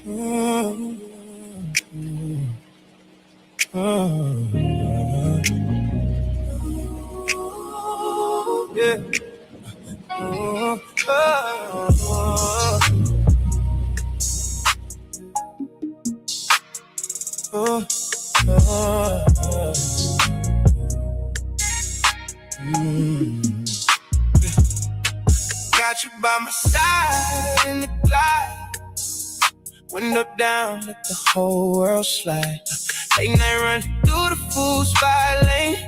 Mm, yeah. Got you by my side in the glide. Window down, let the whole world slide. Late night run through the food spot lane.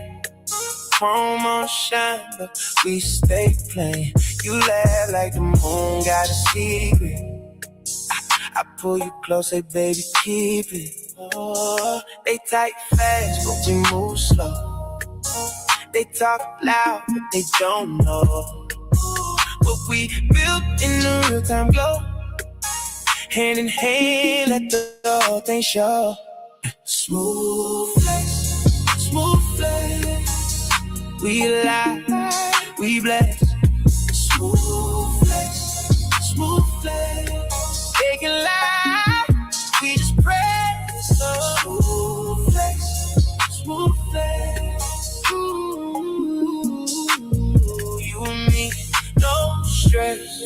Chrome on shine, but we stay plain. You laugh like the moon got a secret. I pull you close, say baby keep it. Oh, they type fast, but we move slow. They talk loud, but they don't know what we built in the real time glow. Hand in hand, let the whole thing show. Smooth flex, we alive, we blessed. Smooth flex, they can lie, we just press. Smooth flex, ooh, you and me, no stress.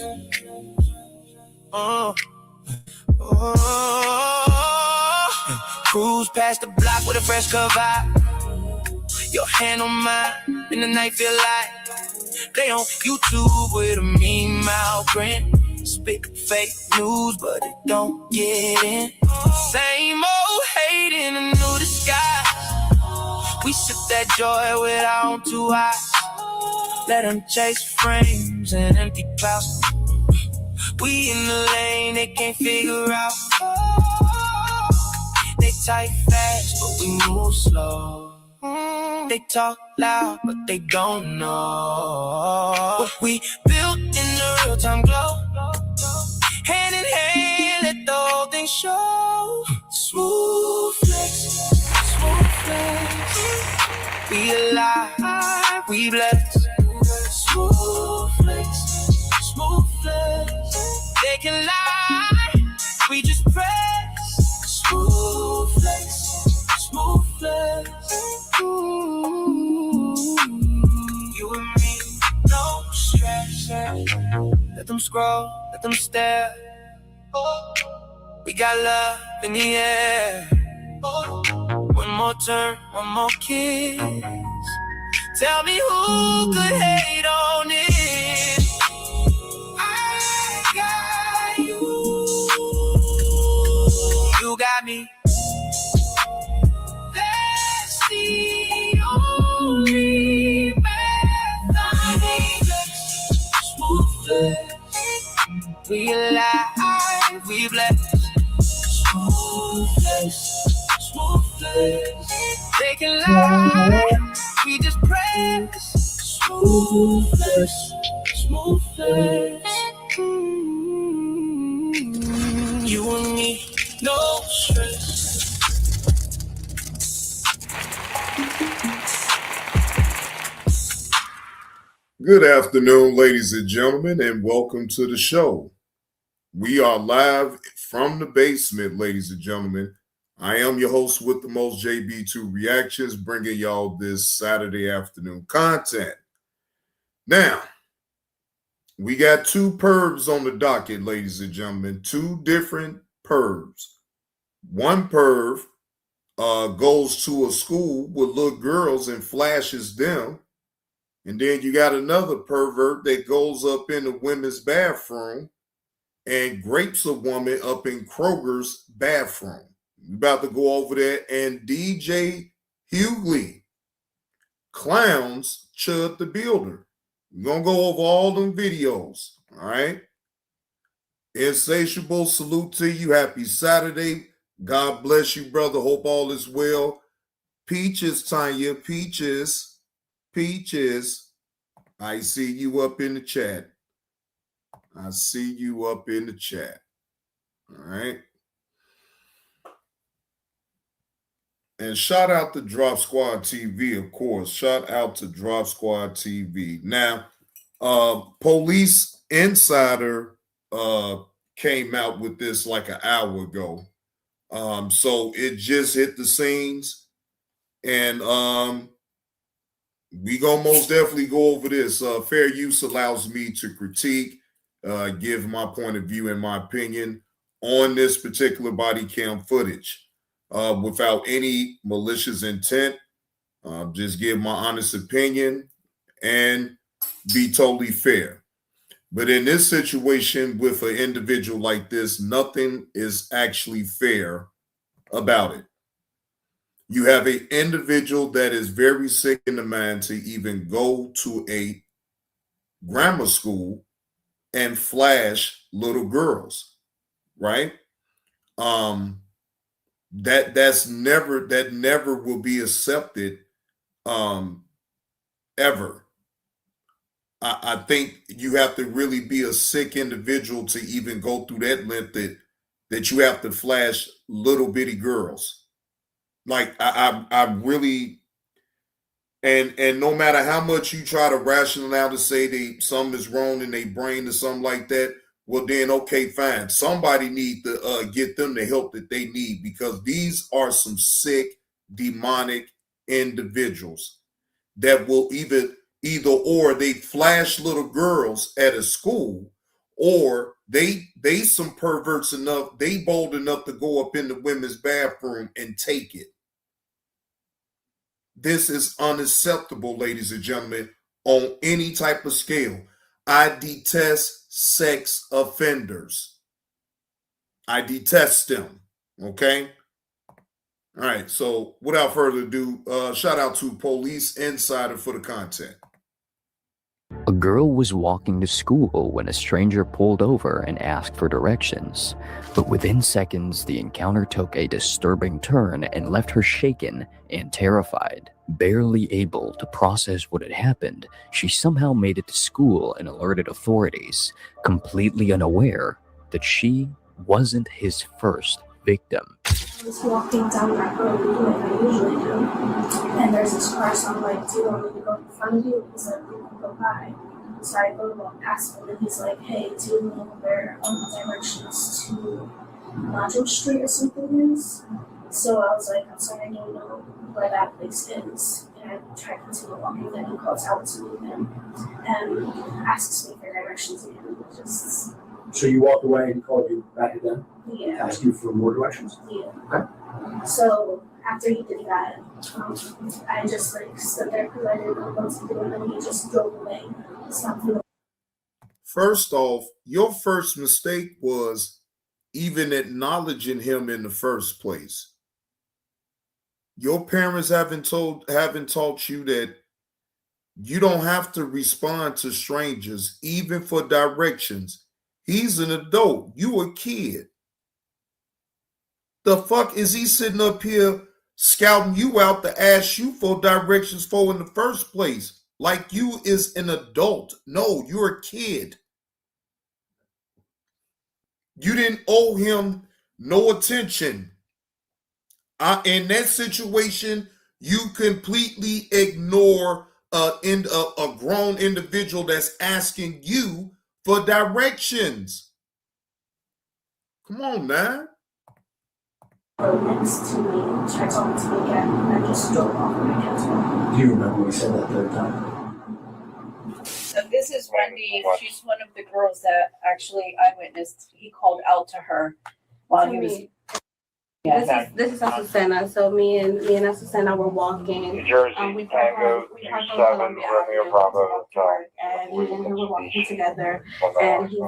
Cruise past the block with a fresh cut vibe. Your hand on mine, and the night feel like they on YouTube with a mean mouth grin. Spit fake news, but it don't get in. Same old hate in a new disguise. We sip that joy with our own two eyes. Let them chase frames and empty clouds. We in the lane, they can't figure out. They type fast, but we move slow. They talk loud, but they don't know what we built in the real time glow. Hand in hand, let the whole thing show. Smooth flex, we alive, we blessed. Smooth flex, they can lie, we just press. Smooth flex, ooh, you and me, no stress. Let them scroll, let them stare. We got love in the air. One more turn, one more kiss. Tell me who could hate on it. I got you. You got me. That's the only path I need. Smooth flex, we alive, we blessed. Smooth flex, they can lie, we just press. Smooth flex, you and me, no stress. Good afternoon, ladies and gentlemen, and welcome to the show. We are live from the basement, ladies and gentlemen. I am your host with the most, JB2 Reactions, bringing y'all this Saturday afternoon content. Now, we got two pervs on the docket, ladies and gentlemen, two different pervs. One perv goes to a school with little girls and flashes them. And then you got another pervert that goes up in the women's bathroom and grapes a woman up in Kroger's bathroom. We're about to go over there, and DJ Hughley clowns ChudTheBuilder. We're going to go over all them videos, all right? Insatiable, salute to you. Happy Saturday. God bless you, brother. Hope all is well. Peaches, Tanya, Peaches. I see you up in the chat. All right. And shout out to Drop Squad TV, of course. Shout out to Drop Squad TV. Now, Police Insider came out with this like an hour ago. So it just hit the scenes, and we gonna most definitely go over this. Fair use allows me to critique, give my point of view and my opinion on this particular body cam footage, without any malicious intent. Just give my honest opinion and be totally fair. But in this situation with an individual like this, nothing is actually fair about it. You have an individual that is very sick in the mind to even go to a grammar school and flash little girls, right? That never will be accepted, ever. I think you have to really be a sick individual to even go through that length that you have to flash little bitty girls. Like I really, and no matter how much you try to rationalize to say something is wrong in their brain or something like that, well then okay, fine. Somebody need to get them the help that they need, because these are some sick, demonic individuals that will either or they flash little girls at a school, or they some perverts enough, they bold enough to go up in the women's bathroom and take it. This is unacceptable, ladies and gentlemen, on any type of scale. I detest sex offenders. I detest them. Okay. All right. So without further ado, shout out to Police Insider for the content. A girl was walking to school when a stranger pulled over and asked for directions, but within seconds the encounter took a disturbing turn and left her shaken and terrified. Barely able to process what had happened, she somehow made it to school and alerted authorities, completely unaware that she wasn't his first victim. I was walking down that road like I usually do, and there's this car, so I'm like, do you want me to go in front of you? He's like, you can go by. So I go to walk past him, and he's like, hey, do you know where directions to Module Street or something is? So I was like, I'm sorry, I don't know where that place is. And I try to continue walking, then he calls out to me and asks me for directions again. So you walked away and called you back again? Yeah. Asked you for more directions? Yeah. Okay. So after he did that, I just like stood there because I didn't know what to do, and then he just drove away. First off, your first mistake was even acknowledging him in the first place. Your parents haven't taught you that you don't have to respond to strangers, even for directions. He's an adult. You a kid. The fuck is he sitting up here scouting you out to ask you for directions for in the first place? Like you is an adult. No, you're a kid. You didn't owe him no attention. In that situation, you completely ignore a grown individual that's asking you for directions. Come on, man. Next to me, tried talking to me again, and I just drove off and I kept talking. Do you remember when you said that third time? So this is Wendy. She's one of the girls that actually I witnessed. He called out to her while he was. Yeah. This is Azucena. So me and Azucena were walking. New Jersey, we Tango, parked on 27, Columbia Romeo Avenue Bravo, to work, and me and her were walking together. And he's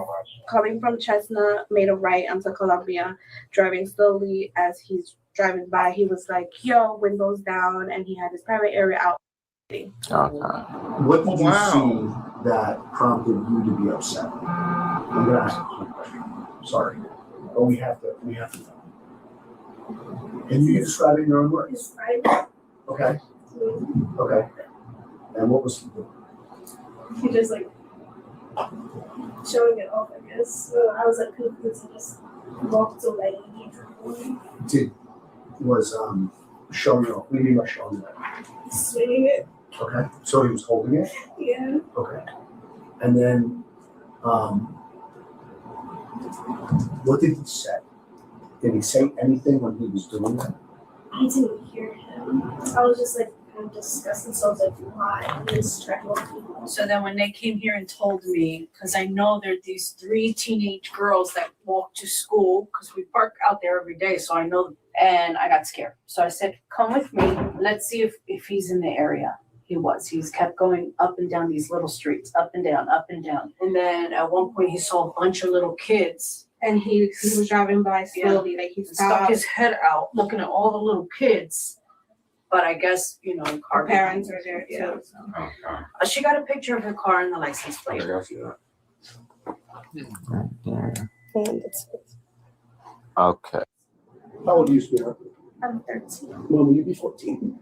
coming from Chestnut, made a right onto Columbia, driving slowly. As he's driving by, he was like, "Yo, windows down," and he had his private area out. What did you see that prompted you to be upset? I'm gonna ask you a question. Sorry, but we have to know. Can you describe it in your own words? His private. Okay. Okay. And what was He just like showing it off, I guess. So I was like confused. He just walked away. was showing off? What do you mean by showing it? Swinging it. Okay. So he was holding it? Yeah. Okay. And then What did he say? Did he say anything when he was doing that? I didn't hear him. I was just like kind of disgusted, so I was like, why? And just trying to look people. So then when they came here and told me, because I know there are these 3 teenage girls that walk to school, because we park out there every day, so I know, and I got scared. So I said, come with me, let's see if he's in the area. He's kept going up and down these little streets, up and down, up and down. And then at one point he saw a bunch of little kids. And he was driving by slowly, like he Stuck stopped. his head out looking at all the little kids. But I guess, Her car parents are there Yeah. too. So. Okay. She got a picture of her car and the license plate. I see that. Okay. How old are you, sweetheart? I'm 13. When will you be 14?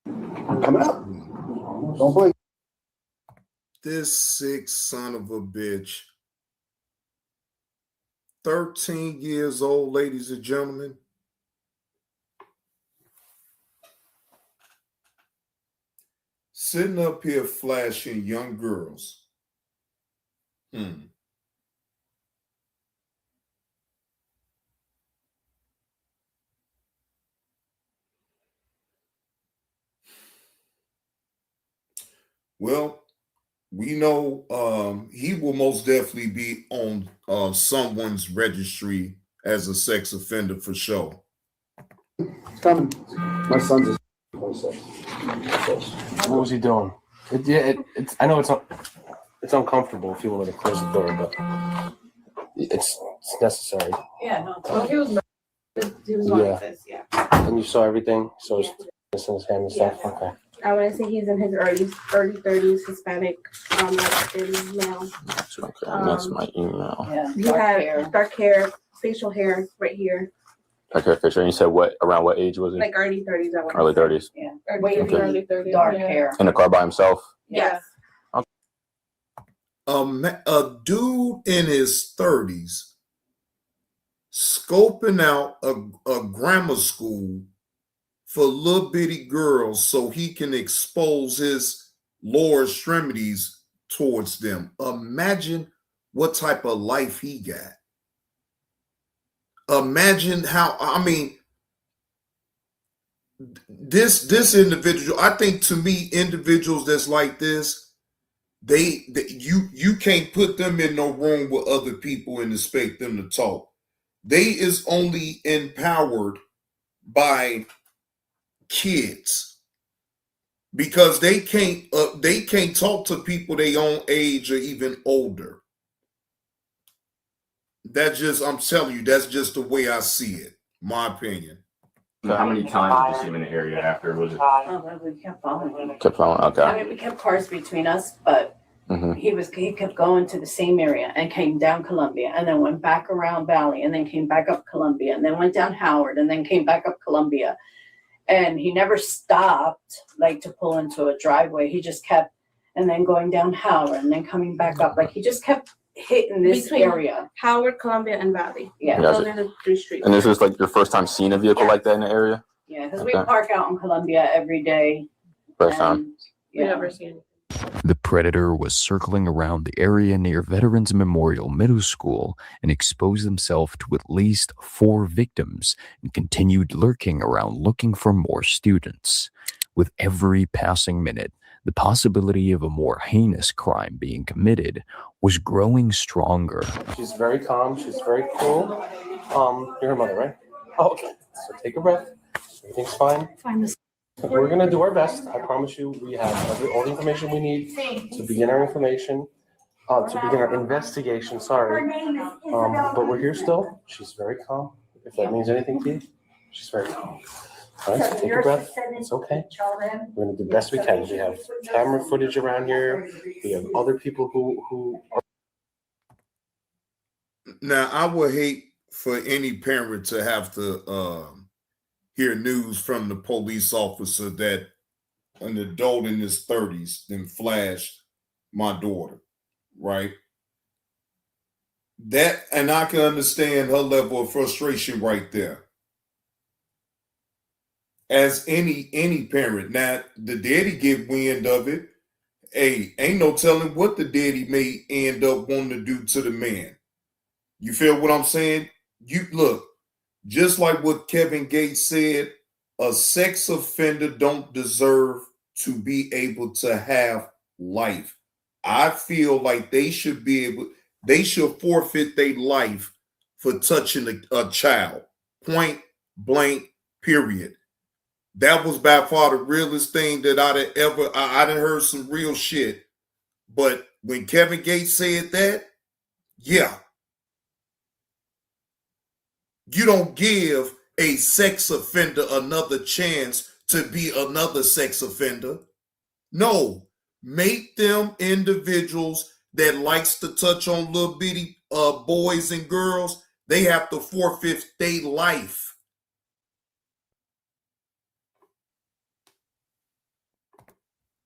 Come out. Don't blink. This sick son of a bitch. 13 years old, ladies and gentlemen. Sitting up here flashing young girls. Well, we know he will most definitely be on someone's registry as a sex offender for sure. It's coming. My son's a 26. What was he doing? It's. I know it's uncomfortable if you want to close the door, but it's necessary. Yeah, no, Well, he was going like this, yeah. And you saw everything, so it's in his hand and stuff. Yeah. Okay. I want to say he's in his early 30s, Hispanic, Mexican male. Okay, that's my email. yeah. He dark had hair. dark hair, facial hair right here, Okay, picture. And you said around what age was he? like early 30s. I want Early 30s. Yeah. Wavy, Okay. early 30s. Dark yeah. hair. In the car by himself? Yes. A dude in his 30s scoping out a grammar school for little bitty girls so he can expose his lower extremities towards them. Imagine what type of life he got. Imagine how, I mean, this individual, I think to me, individuals that's like this, you can't put them in no room with other people and expect them to talk. They is only empowered by kids because they can't talk to people their own age or even older. I'm telling you, that's just the way I see it. My opinion. How many times did you see him in the area after? Was it? Oh, well, we kept following him. Kept following. Okay. I mean, we kept cars between us, but he kept going to the same area and came down Columbia and then went back around Valley and then came back up Columbia and then went down Howard and then came back up Columbia. And he never stopped like to pull into a driveway. He just kept, and then going down Howard and then coming back up. Like he just kept hitting this Between area. Howard, Columbia, and Valley. Yeah. Gotcha. Those are the 3 streets. And this is like your first time seeing a vehicle like that in the area? Yeah, because we Okay. park out in Columbia every day. First time. and, We Yeah. never seen. The predator was circling around the area near Veterans Memorial Middle School and exposed himself to at least 4 victims and continued lurking around looking for more students. With every passing minute, the possibility of a more heinous crime being committed was growing stronger. She's very calm. She's very cool. You're her mother, right? Oh, okay. So take a breath. Everything's fine. Find this. We're gonna do our best. I promise you, we have all the information we need to begin our information, to begin our investigation. Sorry, but we're here still. She's very calm. If that means anything to you, she's very calm. All right, so take a breath. It's okay. We're gonna do the best we can. We have camera footage around here. We have other people who are. Now, I would hate for any parent to have to hear news from the police officer that an adult in his 30s then flashed my daughter, right? That, and I can understand her level of frustration right there. As any parent. Now, the daddy get wind of it. Hey, ain't no telling what the daddy may end up wanting to do to the man. You feel what I'm saying? You look, just like what Kevin Gates said, a sex offender don't deserve to be able to have life. I feel like they should forfeit their life for touching a child. Point blank, period. That was by far the realest thing that I done heard some real shit. But when Kevin Gates said that, yeah, you don't give a sex offender another chance to be another sex offender. No, make them individuals that likes to touch on little bitty boys and girls. They have to forfeit their life.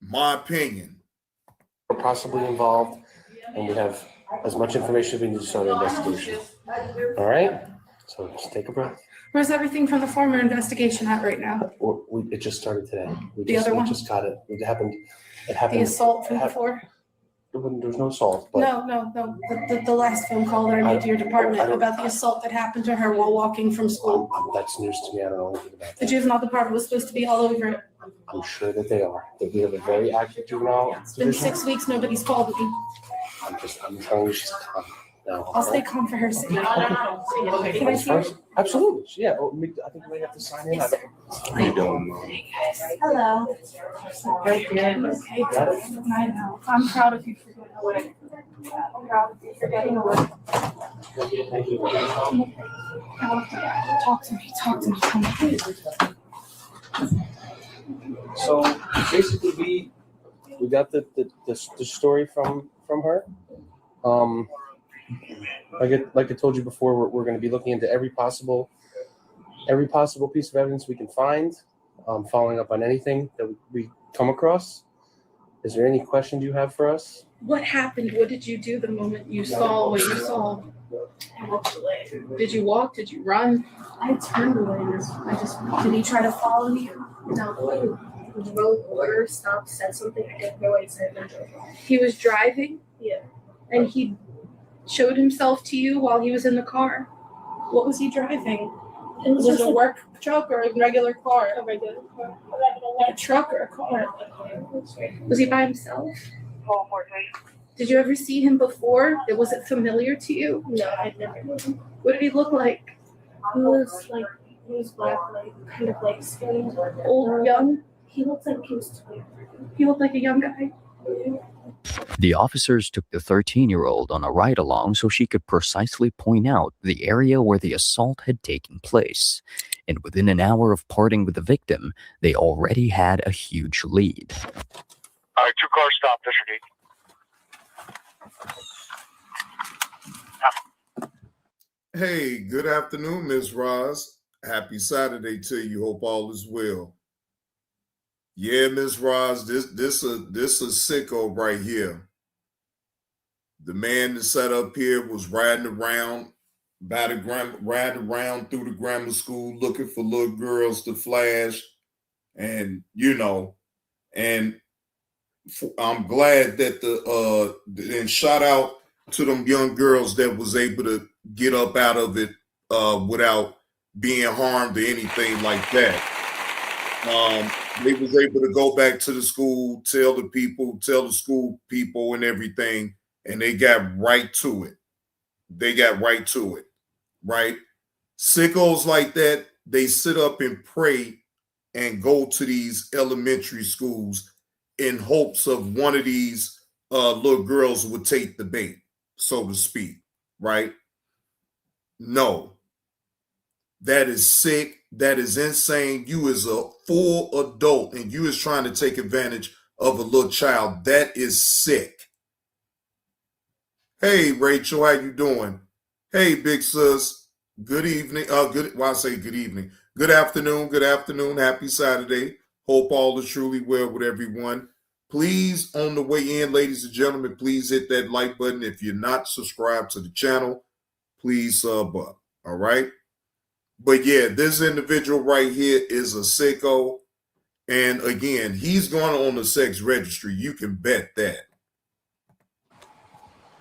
My opinion. We're possibly involved, and we have as much information as we need to start an investigation. All right? So just take a breath. Where's everything from the former investigation at right now? It just started today. We just got it. It happened. The assault from before? There was no assault. But No. The last phone call that I made to your department about the assault that happened to her while walking from school. That's news to me. I don't know anything about that. The juvenile department was supposed to be all over it. I'm sure that they are. That we have a very active juvenile. It's been 6 weeks, nobody's called me. I'm telling you, she's calm now. I'll stay calm for her sake. Can I see her? Absolutely. Yeah. I think we may have to sign in. How you doing? Hey guys. Hello. Okay. I know. I'm proud of you for doing what I I'm proud of you for getting away. Talk to me. Come on. So basically, we got the story from her. Like I told you before, we're going to be looking into every possible piece of evidence we can find, following up on anything that we come across. Is there any questions you have for us? What happened? What did you do the moment you saw what you saw? I walked away. Did you walk? Did you run? I turned away. Did he try to follow you? No. He rolled over, stopped, said something. I didn't know what he said. He was driving? Yeah. And he showed himself to you while he was in the car? What was he driving? It was just a work truck or a regular car? A regular car. A truck or a car? Was he by himself? Did you ever see him before? Was it familiar to you? No, I'd never known him. What did he look like? He was black, kind of skinny. Old, young? He looked like he was 20. He looked like a young guy. The officers took the 13-year-old on a ride-along so she could precisely point out the area where the assault had taken place. And within an hour of parting with the victim, they already had a huge lead. All right, 2 cars stopped, Mr. D. Hey, good afternoon, Ms. Roz. Happy Saturday to you. Hope all is well. Yeah, Ms. Roz, this a sicko right here. The man that sat up here was riding around through the grammar school looking for little girls to flash, and and I'm glad that and shout out to them young girls that was able to get up out of it without being harmed or anything like that. They was able to go back to the school, tell the school people and everything, and they got right to it. Right? Sickos like that, they sit up and pray and go to these elementary schools in hopes of one of these little girls would take the bait, so to speak, right? No. That is sick. That is insane. You is a full adult and you is trying to take advantage of a little child. That is sick. Hey, Rachel, how you doing? Hey, big sis. Good evening. I say good evening. Good afternoon. Good afternoon. Happy Saturday. Hope all is truly well with everyone. Please, on the way in, ladies and gentlemen, please hit that like button. If you're not subscribed to the channel, please sub up. All right. But yeah, this individual right here is a sicko. And again, he's going on the sex registry. You can bet that.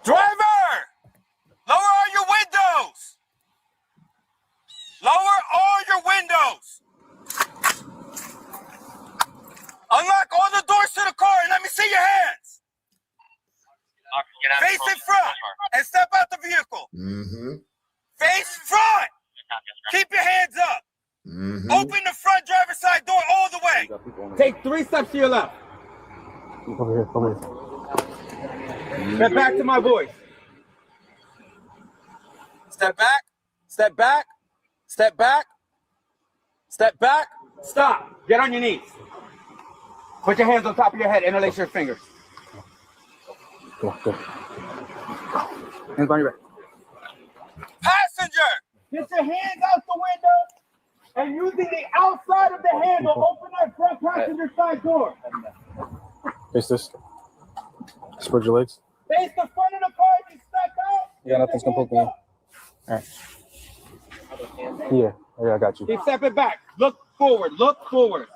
Driver! Lower all your windows! Mm-hmm. Face front. Keep your hands up. Mm-hmm. Open the front driver's side door all the way. Take 3 steps to your left. Over here, over here. Step back to my voice. Step back. Step back. Step back. Step back. Stop. Get on your knees. Put your hands on top of your head. Interlace your fingers. Go on, go. Hands on your back. Passenger. Get your hands out the window and using the outside of the handle, open that front passenger side door. Face this. Spread your legs. Face the front of the car as you step out. Yeah, nothing's gonna poke me in. All right. Yeah, I got you. Keep stepping back. Look forward. Look forward.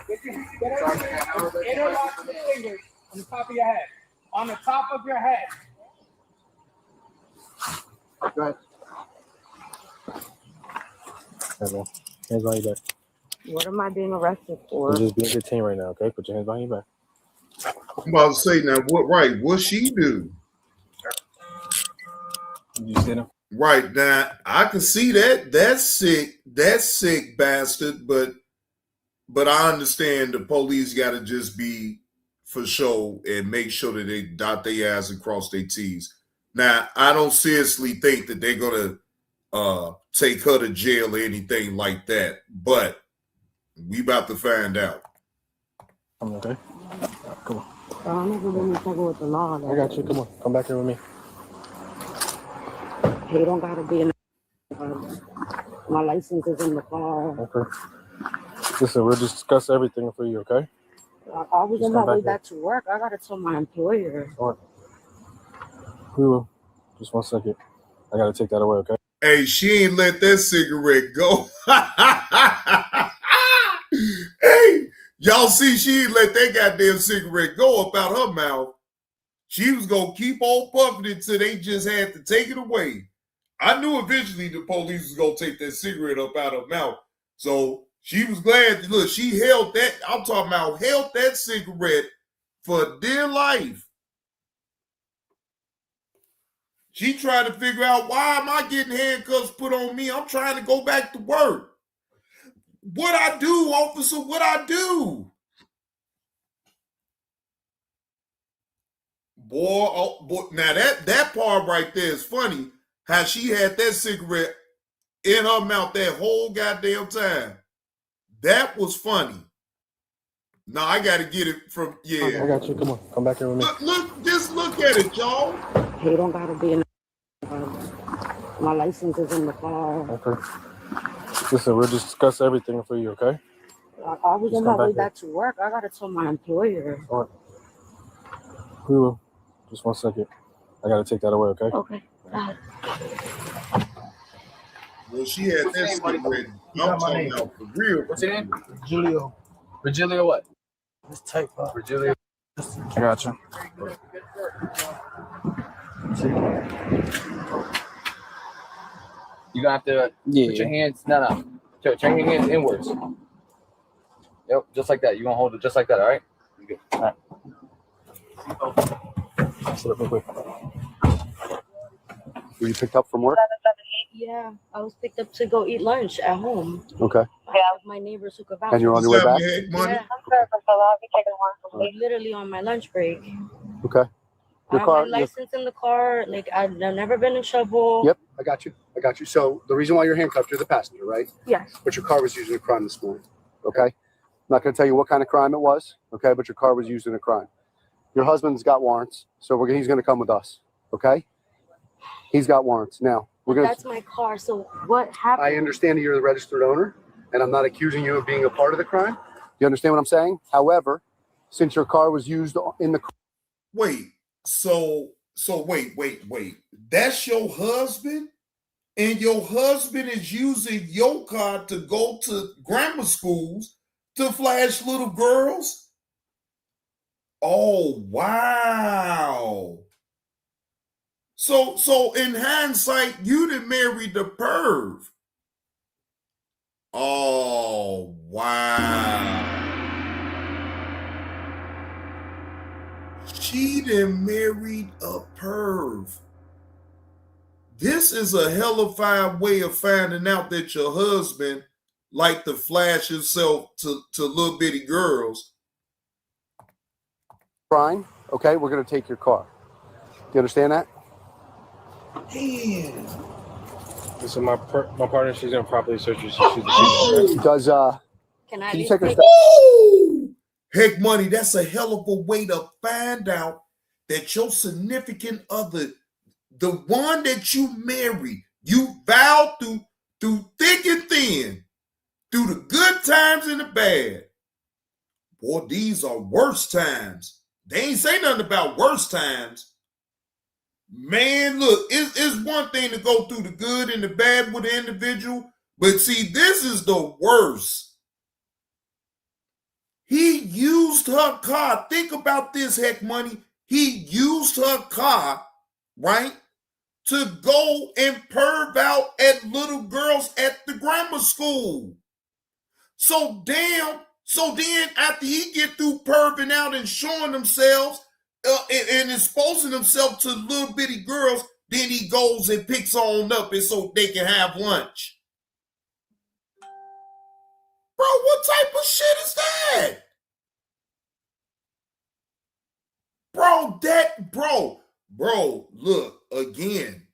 Interlock your fingers on the top of your head. On the top of your head. Go ahead. There, man. Hands on your back. What am I being arrested for? You're just being detained right now, okay? Put your hands on your back. I'm about to say now, what she do? You see them? Right now, I can see that's sick bastard, but I understand the police got to just be for show and make sure that they dot their I's and cross their T's. Now, I don't seriously think that they're gonna take her to jail or anything like that, but we about to find out. I'm okay. Come on. I'm never really talking with the law. I got you. Come on. Come back here with me. He don't gotta be in. My license is in the car. Okay. Listen, we'll discuss everything for you, okay? I was on my way back to work. I gotta tell my employer. All right. We will. Just 1 second. I gotta take that away, okay? Hey, she ain't let that cigarette go. Hey, y'all see she ain't let that goddamn cigarette go up out her mouth. She was gonna keep on puffing it till they just had to take it away. I knew eventually the police was gonna take that cigarette up out her mouth. So she was glad. Look, she held that. I'm talking about held that cigarette for dear life. She tried to figure out, why am I getting handcuffs put on me? I'm trying to go back to work. What I do, officer? What I do? Boy, now that part right there is funny. How she had that cigarette in her mouth that whole goddamn time. That was funny. Now I got to get it from, yeah. I got you. Come on. Come back here with me. Look, just look at it, y'all. He don't gotta be in. My license is in the car. Okay. Listen, we'll discuss everything for you, okay? I was on my way back to work. I gotta tell my employer. All right. We will. Just 1 second. I gotta take that away, okay? Okay. Well, she had that cigarette. I'm talking about for real. What's your name? Virgilio. Virgilio what? This type of Virgilio. I got you. You gonna have to put your hands. No. Turn your hands inwards. Yep, just like that. You gonna hold it just like that. All right. You good. All right. Sit up real quick. Were you picked up from work? Yeah, I was picked up to go eat lunch at home. Okay. I have my neighbors who could vouch. And you're on your way back? Yeah. Literally on my lunch break. Okay. I have my license in the car. Like, I've never been in trouble. Yep, I got you. So the reason why you're handcuffed, you're the passenger, right? Yes. But your car was used in a crime this morning. Okay. I'm not going to tell you what kind of crime it was. Okay. But your car was used in a crime. Your husband's got warrants, so he's going to come with us. Okay. He's got warrants. Now That's my car. So what happened? I understand that you're the registered owner, and I'm not accusing you of being a part of the crime. You understand what I'm saying? However, since your car was used in the wait. So wait. That's your husband? And your husband is using your car to go to grammar schools to flash little girls? Oh, wow. So in hindsight, you done married the perv. Oh, wow. She done married a perv. this is a hellified way of finding out that your husband like to flash himself to little bitty girls. Crime, okay, we're going to take your car. Do you understand that? Damn. Listen, my partner, she's gonna properly search you. So she's Does Can I can you at take least her? Ooh! Heck, money, that's a hell of a way to find out that your significant other, the one that you married, you vowed through thick and thin, through the good times and the bad. Boy, these are worse times. They ain't say nothing about worse times. Man, look, it's one thing to go through the good and the bad with an individual, but see, this is the worst. He used her car. Think about this, heck, money. He used her car, right, to go and perv out at little girls at the grammar school. So then after he get through perving out and showing themselves and exposing himself to little bitty girls, then he goes and picks on up and so they can have lunch. Bro, what type of shit is that? Bro, look, again.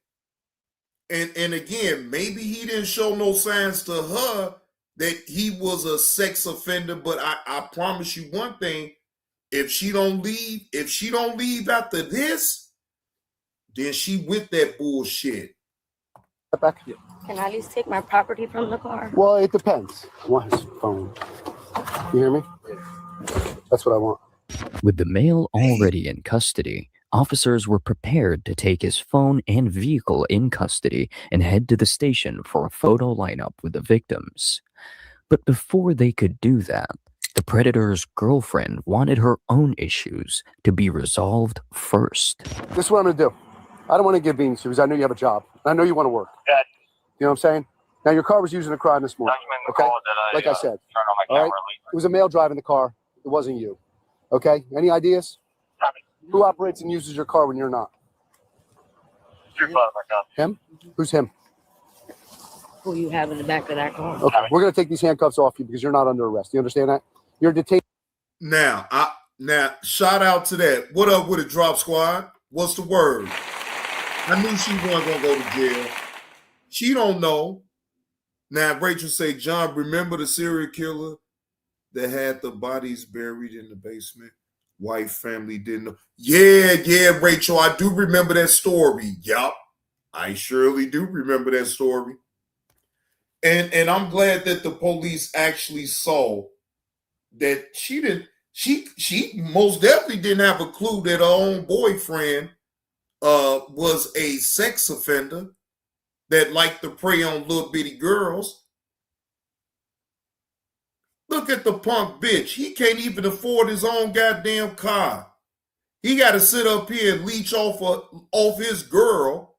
And again, maybe he didn't show no signs to her that he was a sex offender, but I promise you one thing, if she don't leave after this, then she with that bullshit. Back. Can I at least take my property from the car? Well, it depends. I want his phone. You hear me? That's what I want. With the male already in custody, officers were prepared to take his phone and vehicle in custody and head to the station for a photo lineup with the victims. But before they could do that, the predator's girlfriend wanted her own issues to be resolved first. This is what I'm going to do. I don't want to give beans to you because I know you have a job. I know you want to work. Yeah. You know what I'm saying? Now, your car was used in a crime this morning. Okay? Like I said. All right? It was a male driving the car. It wasn't you. Okay? Any ideas? Who operates and uses your car when you're not? Him? Who's him? Who you have in the back of that car? Okay, we're going to take these handcuffs off you because you're not under arrest. You understand that? You're detained. Now, shout out to that. What up with a drop squad? What's the word? I knew she wasn't going to go to jail. She don't know. Now, Rachel say, John, remember the serial killer that had the bodies buried in the basement? White family didn't know. Yeah, Rachel, I do remember that story. Yup, I surely do remember that story. And I'm glad that the police actually saw that she most definitely didn't have a clue that her own boyfriend was a sex offender that liked to prey on little bitty girls. Look at the punk bitch. He can't even afford his own goddamn car. He got to sit up here and leech off his girl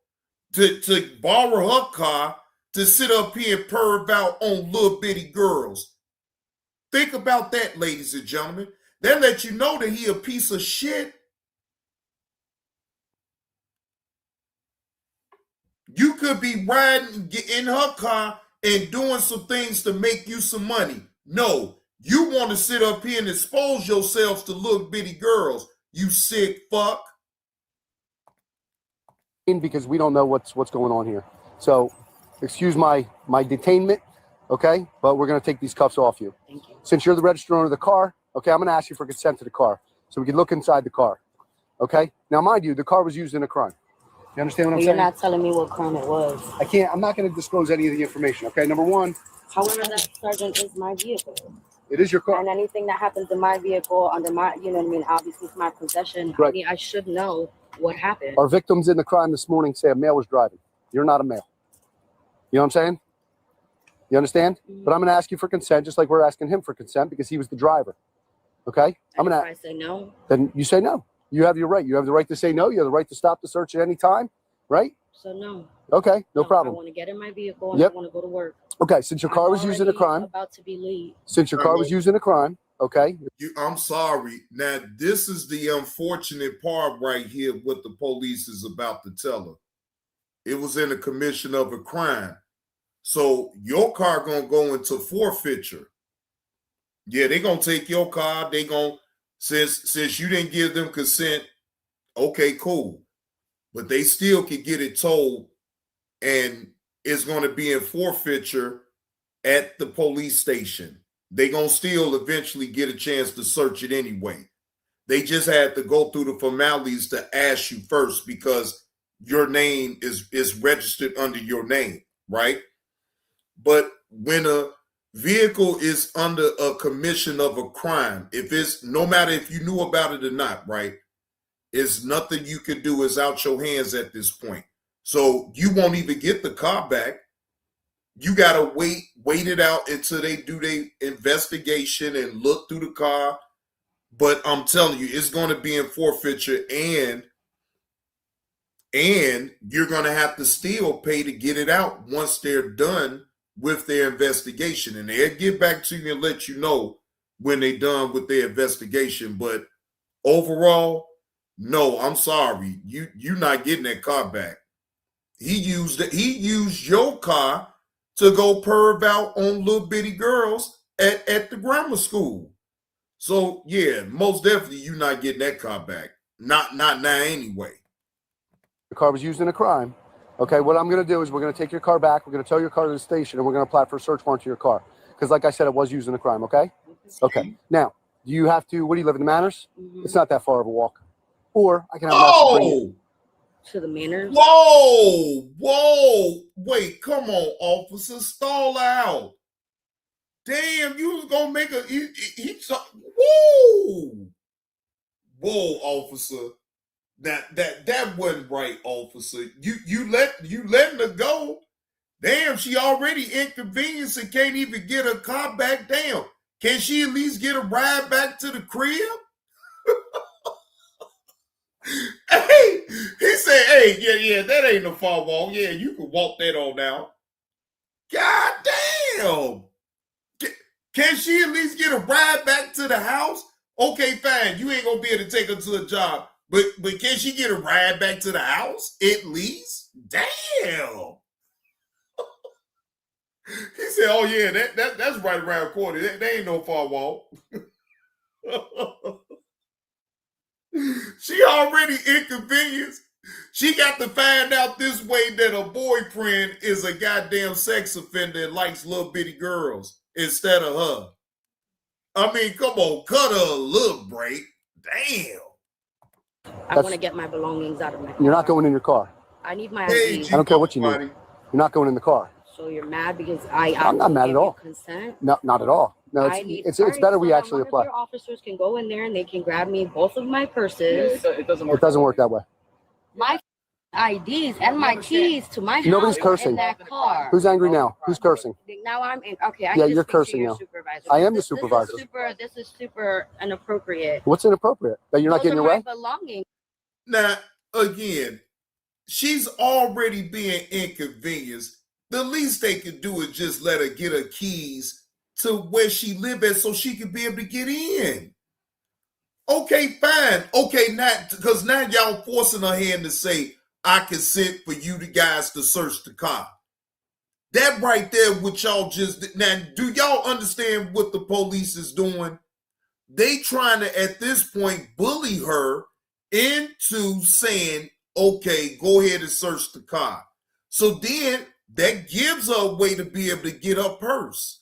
to borrow her car to sit up here and perv out on little bitty girls. Think about that, ladies and gentlemen. That let you know that he a piece of shit. You could be riding in her car and doing some things to make you some money. No, you want to sit up here and expose yourselves to little bitty girls, you sick fuck. Because we don't know what's going on here. So, excuse my detainment, okay? But we're going to take these cuffs off you. Thank you. Since you're the registered owner of the car, okay, I'm going to ask you for consent to the car so we can look inside the car, okay? Now, mind you, the car was used in a crime. You understand what I'm You're saying? not telling me what crime it was. I'm not going to disclose any of the information, okay? Number one. However, that sergeant is my vehicle. It is your car. And anything that happens in my vehicle under my, you know what I mean, obviously it's my possession. Right. I mean, I should know what happened. Our victims in the crime this morning say a male was driving. You're not a male. You know what I'm saying? You understand? Mm-hmm. But I'm going to ask you for consent, just like we're asking him for consent because he was the driver. Okay? And if I say no? Then you say no. You have your right. You have the right to say no. You have the right to stop the search at any time, right? So no. Okay, no problem. I want to get in my vehicle and Yep. I want to go to work. Okay, since your car was used in a crime. About to be late. Since your car was used in a crime, okay. I'm sorry. Now, this is the unfortunate part right here, what the police is about to tell her. it was in the commission of a crime. So your car gonna go into forfeiture. Yeah, they gonna take your car. They gonna since you didn't give them consent. Okay, cool, but they still could get it towed, and it's gonna be in forfeiture at the police station. They gonna still eventually get a chance to search it anyway. They just had to go through the formalities to ask you first because your name is registered under your name, right? But when a vehicle is under a commission of a crime, if it's no matter if you knew about it or not, right? It's nothing you can do. It's out your hands at this point. So you won't even get the car back. You gotta wait it out until they do their investigation and look through the car. But I'm telling you, it's going to be in forfeiture, and you're going to have to still pay to get it out once they're done with their investigation. And they'll get back to you and let you know when they're done with their investigation. But overall, no, I'm sorry. You're not getting that car back. He used your car to go perv out on little bitty girls at the grammar school. So yeah, most definitely you're not getting that car back. Not now anyway. The car was used in a crime. Okay, what I'm going to do is we're going to take your car back. We're going to tow your car to the station, and we're going to apply for a search warrant to your car. Because like I said, it was used in a crime, okay? Okay. Now, do you have to, where do you live, in the Manors? Mm-hmm. It's not that far of a walk. Or I can have Russ bring you to the Manors. Whoa. Wait, come on, officer. Stall out. Damn, you was gonna make a whoa, officer. That wasn't right, officer. You letting her go. Damn, she already inconvenienced and can't even get her car back. Damn. Can she at least get a ride back to the crib? Hey, he said, hey, yeah, that ain't no far walk. Yeah, you can walk that on now. God damn. Can she at least get a ride back to the house? Okay, fine. You ain't gonna be able to take her to a job, but can she get a ride back to the house at least? Damn. He said, "Oh yeah, that's right around the corner. That ain't no far walk." She already inconvenienced. She got to find out this way that her boyfriend is a goddamn sex offender and likes little bitty girls instead of her. I mean, come on, cut her a little break. Damn. I want to get my belongings out of my car. You're not going in your car. I need my Hey, ID. I don't care what you need. You're not going in the car. So you're mad because I'm not mad at all. Consent? No, not at all. No, it's better we actually apply. Your officers can go in there and they can grab me both of my purses. It doesn't work that way. My IDs and my keys to my house. Nobody's cursing. In that car. Who's angry now? Who's cursing? Now I'm in. Okay, Yeah, you're cursing now. I am the supervisor. This is super inappropriate. What's inappropriate? That you're not getting your way? Belongings. Now, again, she's already being inconvenienced. The least they could do is just let her get her keys to where she live at so she could be able to get in. Okay, fine. Okay, now, because now y'all forcing her hand to say, I consent for you guys to search the car. That right there, what y'all just, now, do y'all understand what the police is doing? They trying to, at this point, bully her into saying, okay, go ahead and search the car. So then that gives her a way to be able to get her purse.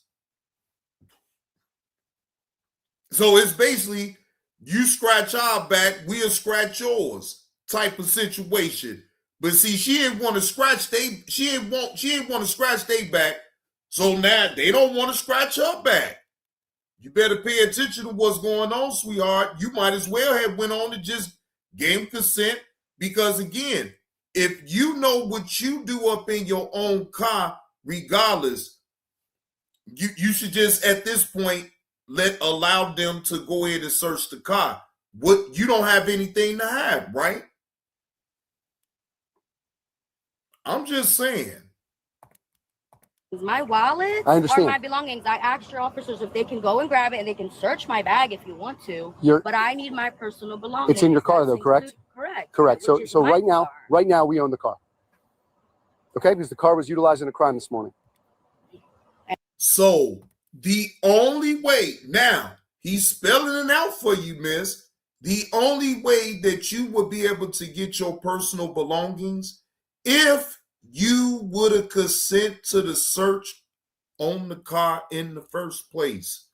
So it's basically, you scratch our back, we'll scratch yours type of situation. But see, she didn't want to scratch they want to scratch their back. So now they don't want to scratch her back. You better pay attention to what's going on, sweetheart. You might as well have went on and just gave consent, because again, if you know what you do up in your own car, regardless, you should just at this point allow them to go ahead and search the car. What, you don't have anything to hide, right? I'm just saying. My wallet I understand. or my belongings. I asked your officers if they can go and grab it, and they can search my bag if you want to. But I need my personal belongings. It's in your car though, correct? Correct. Correct. So right now we own the car. Okay, because the car was utilized in a crime this morning. So the only way, now he's spelling it out for you, miss. The only way that you would be able to get your personal belongings, if you would have consent to the search on the car in the first place.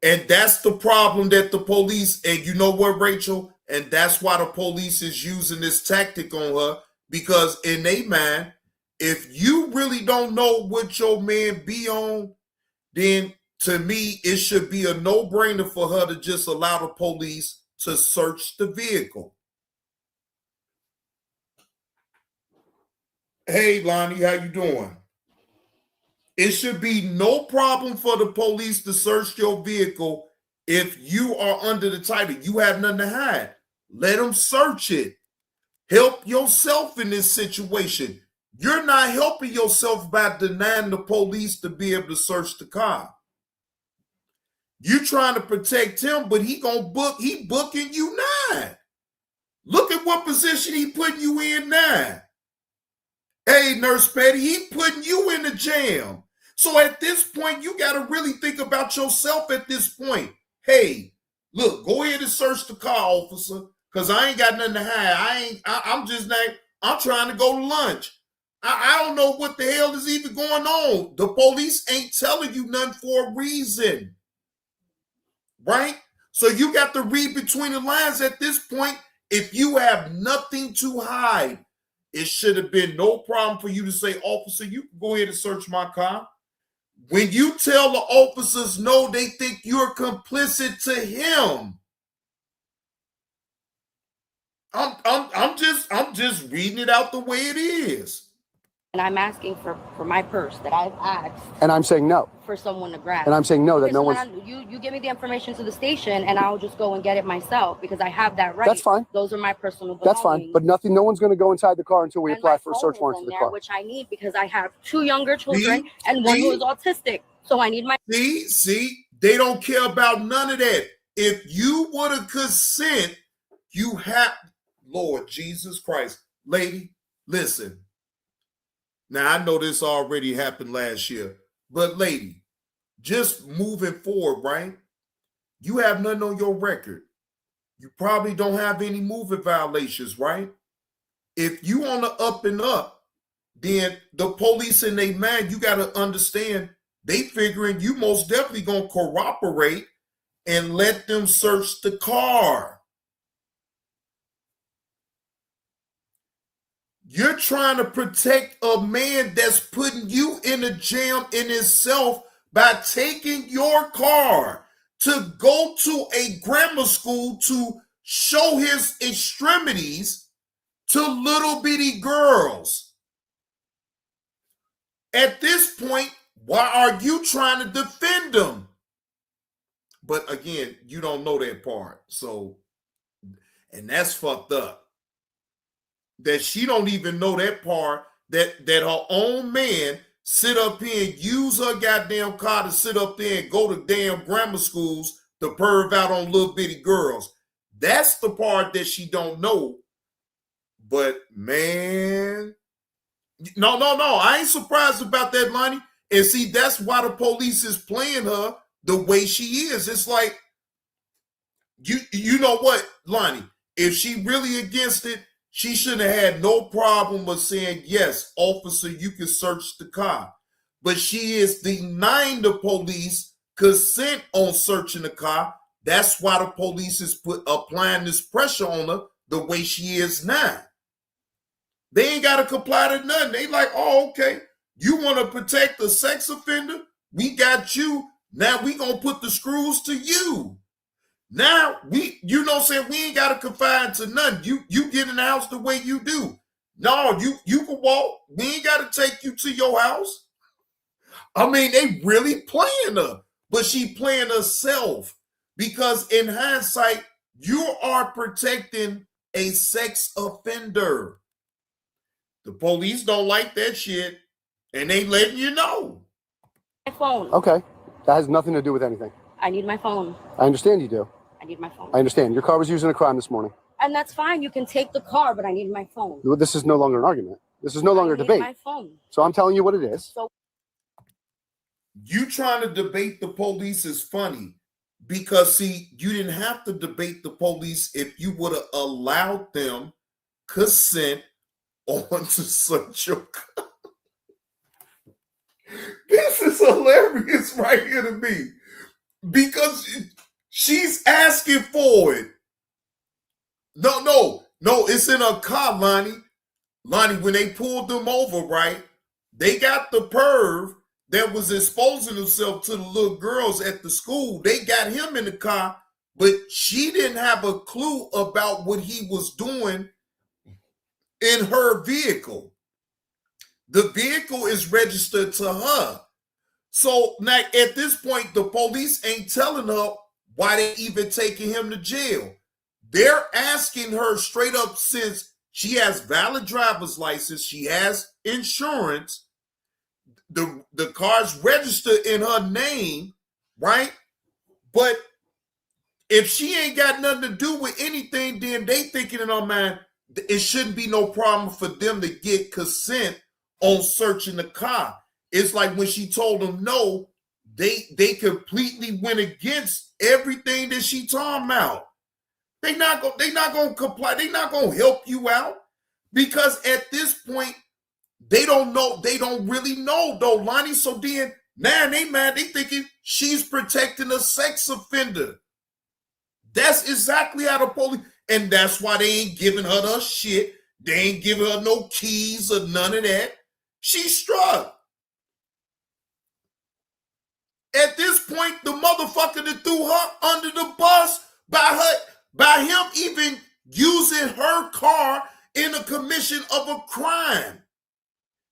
And that's the problem that the police, and you know what, Rachel? And that's why the police is using this tactic on her, because in their mind, if you really don't know what your man be on, then to me, it should be a no-brainer for her to just allow the police to search the vehicle. Hey, Lonnie, how you doing? It should be no problem for the police to search your vehicle if you are under the title. You have nothing to hide. Let them search it. Help yourself in this situation. You're not helping yourself by denying the police to be able to search the car. You're trying to protect him, but he booking you now. Look at what position he putting you in now. Hey, Nurse Patty, he putting you in the jam. So at this point, you got to really think about yourself at this point. Hey, look, go ahead and search the car, officer, because I ain't got nothing to hide. I'm trying to go to lunch. I don't know what the hell is even going on. The police ain't telling you nothing for a reason. Right? So you got to read between the lines at this point. If you have nothing to hide, it should have been no problem for you to say, officer, you can go ahead and search my car. When you tell the officers no, they think you're complicit to him. I'm just reading it out the way it is. And I'm asking for my purse that I've asked. And I'm saying no. For someone to grab. And I'm saying no, that okay, no so one's... You give me the information to the station and I'll just go and get it myself because I have that right. That's fine. Those are my personal belongings. That's fine. But no one's going to go inside the car until we apply for a search warrant for the car. Which I need because I have 2 younger children and one who is autistic. So I need my... See, they don't care about none of that. If you would have consent, you have... Lord Jesus Christ. Lady, listen. Now, I know this already happened last year, but lady, just moving forward, right? You have nothing on your record. You probably don't have any moving violations, right? If you on the up and up, then the police in their mind, you got to understand, they figuring you most definitely going to cooperate and let them search the car. You're trying to protect a man that's putting you in a jam in itself by taking your car to go to a grammar school to show his extremities to little bitty girls. At this point, why are you trying to defend them? But again, you don't know that part. So, and that's fucked up. That she don't even know that part, that her own man sit up here and use her goddamn car to sit up there and go to damn grammar schools to perv out on little bitty girls. That's the part that she don't know. But man, no, I ain't surprised about that, Lonnie. And see, that's why the police is playing her the way she is. It's like, you know what, Lonnie, if she really against it, she shouldn't have had no problem with saying, yes, officer, you can search the car. But she is denying the police consent on searching the car. That's why the police is applying this pressure on her the way she is now. They ain't got to comply to nothing. They like, oh, okay, you want to protect the sex offender? We got you. Now we going to put the screws to you. Now, you know what I'm saying? We ain't got to confine to nothing. You get in the house the way you do. No, you can walk. We ain't got to take you to your house. I mean, they really playing her. But she playing herself. Because in hindsight, you are protecting a sex offender. The police don't like that shit. And they letting you know. My phone. Okay. That has nothing to do with anything. I need my phone. I understand you do. I need my phone. I understand. Your car was used in a crime this morning. And that's fine. You can take the car, but I need my phone. This is no longer an argument. This is no longer a hit debate. my phone. So I'm telling you what it is. So You trying to debate the police is funny because, see, you didn't have to debate the police if you would have allowed them consent on to search your car. This is hilarious right here to me because she's asking for it. No, it's in a car, Lonnie. Lonnie, when they pulled them over, right, they got the perv that was exposing himself to the little girls at the school. They got him in the car, but she didn't have a clue about what he was doing in her vehicle. The vehicle is registered to her. So now at this point, the police ain't telling her why they even taking him to jail. They're asking her straight up, since she has valid driver's license, she has insurance, the car's registered in her name, right? But if she ain't got nothing to do with anything, then they thinking in her mind, it shouldn't be no problem for them to get consent on searching the car. It's like when she told them no, they completely went against everything that she talking about. They not gonna comply. They not gonna help you out because at this point they don't know. They don't really know though, Lonnie. So then now they mad. They thinking she's protecting a sex offender. That's exactly how the police, and that's why they ain't giving her the shit. They ain't giving her no keys or none of that. She struck. At this point, the motherfucker that threw her under the bus by him even using her car in the commission of a crime.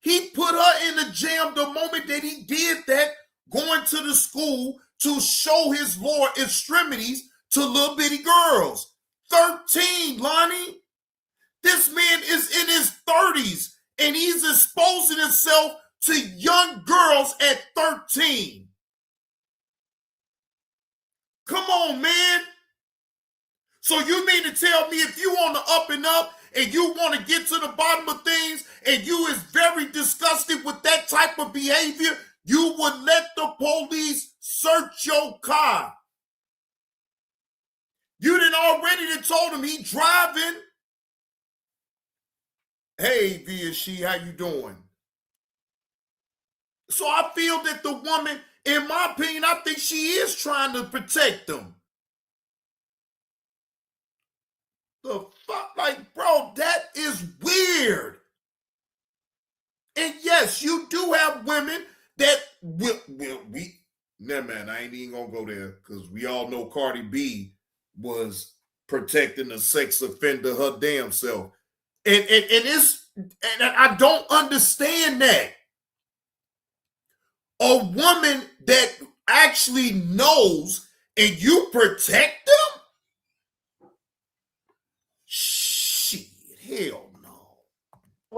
He put her in the jam the moment that he did that, going to the school to show his lower extremities to little bitty girls. 13, Lonnie. This man is in his 30s and he's exposing himself to young girls at 13. Come on, man. So you mean to tell me if you on the up and up and you want to get to the bottom of things and you is very disgusted with that type of behavior, you would let the police search your car? You done already told him he driving. Hey, Via She, how you doing? So I feel that the woman, in my opinion, I think she is trying to protect them. The fuck, like, bro, that is weird. And yes, you do have women that never mind, I ain't even gonna go there because we all know Cardi B was protecting a sex offender her damn self. And I don't understand that. A woman that actually knows and you protect them? Shit, hell no.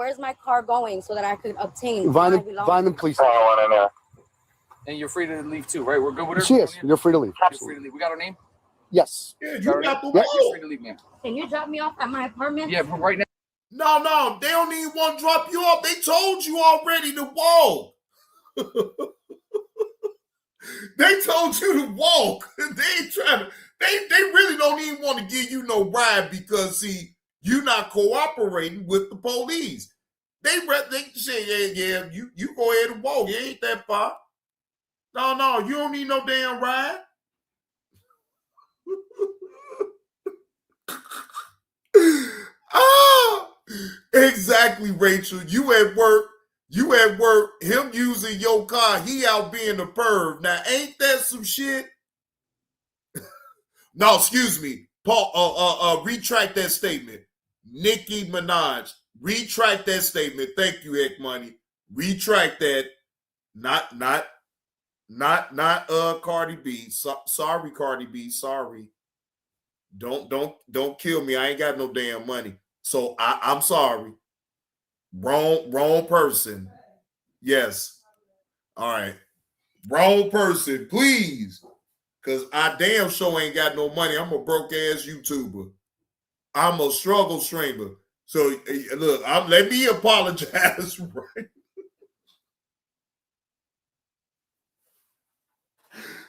where's my car going so that I could obtain Vineland Police. And you're free to leave too, right? We're good with her? She is. You're free to leave. You're free to leave. We got her name? Yes. Yeah, you got the Yep. You're free to leave, man. Can you drop me off at my apartment? Yeah, but right now. No, they don't even want to drop you off. They told you already to walk. They told you to walk. They ain't trying to, they really don't even want to give you no ride because, see, you're not cooperating with the police. They say, yeah, you go ahead and walk. It ain't that far. No, you don't need no damn ride. Exactly, Rachel. You at work, him using your car, he out being a perv. Now, ain't that some shit? No, excuse me. Paul, retract that statement. Nicki Minaj, retract that statement. Thank you, Heck Money. Retract that. Not Cardi B. Sorry, Cardi B. Sorry. Don't kill me. I ain't got no damn money. So I'm sorry. Wrong person. Yes. All right. Wrong person, please. Because I damn sure ain't got no money. I'm a broke ass YouTuber. I'm a struggle streamer. So look, let me apologize, right?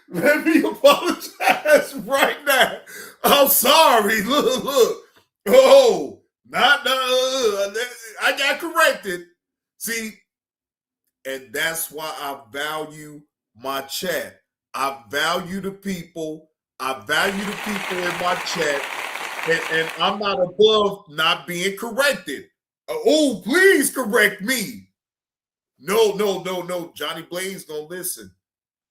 Let me apologize right now. I'm sorry. Look. Oh, not I got corrected. See, and that's why I value my chat. I value the people. I value the people in my chat. And I'm not above not being corrected. Oh, please correct me. No. Johnny Blaze don't listen.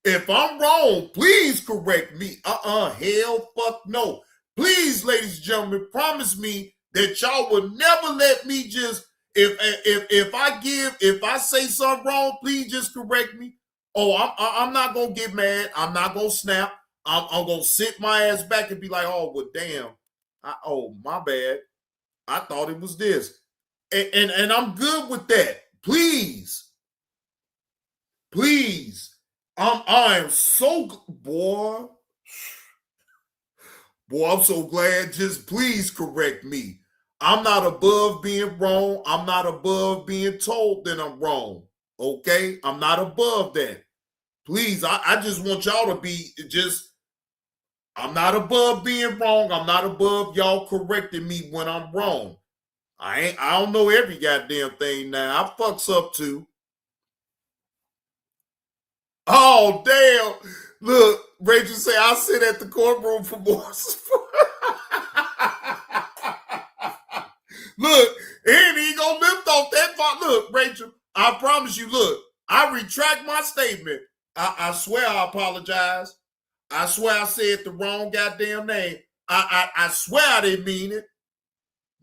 If I'm wrong, please correct me. Hell, fuck no. Please, ladies and gentlemen, promise me that y'all will never let me just if I say something wrong, please just correct me. Oh, I'm not gonna get mad. I'm not gonna snap. I'm gonna sit my ass back and be like, oh well, damn. My bad. I thought it was this, and I'm good with that. Please. I am so boy. I'm so glad. Just please correct me. I'm not above being wrong. I'm not above being told that I'm wrong. Okay? I'm not above that. Please, I just want y'all to be just, I'm not above being wrong. I'm not above y'all correcting me when I'm wrong. I don't know every goddamn thing now. I fucks up too. Oh, damn. Look, Rachel say, I'll sit at the courtroom for more. Look, and he gonna lift off that part. Look, Rachel, I promise you, look, I retract my statement. I swear I apologize. I swear I said the wrong goddamn name. I swear I didn't mean it.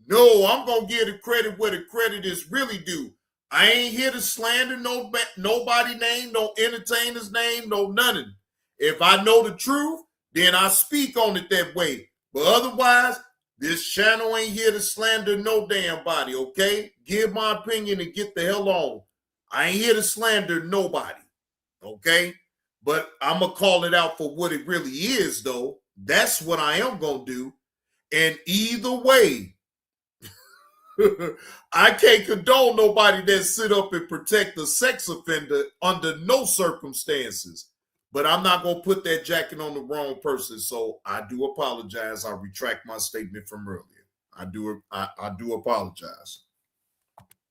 No, I'm gonna give the credit where the credit is really due. I ain't here to slander nobody name, no entertainer's name, no nothing. If I know the truth, then I speak on it that way. But otherwise, this channel ain't here to slander no damn body, okay? Give my opinion and get the hell on. I ain't here to slander nobody, okay? But I'm going to call it out for what it really is, though. That's what I am going to do. And either way, I can't condone nobody that sit up and protect a sex offender under no circumstances. But I'm not going to put that jacket on the wrong person. So I do apologize. I retract my statement from earlier. I do apologize.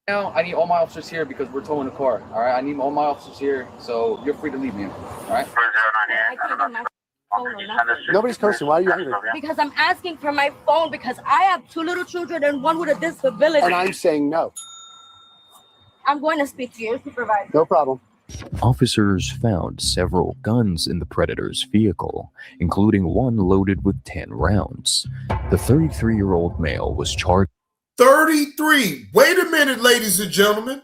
Now I need all my officers here because we're towing the car. All right, I need all my officers here, so you're free to leave me. All right. I can't get my phone or nothing. Nobody's cursing. Why are you angry? Because I'm asking for my phone because I have 2 little children and one with a disability. And I'm saying no. I'm going to speak to your supervisor. No problem. Officers found several guns in the predator's vehicle, including one loaded with 10 rounds. The 33-year-old male was charged. 33. Wait a minute, ladies and gentlemen.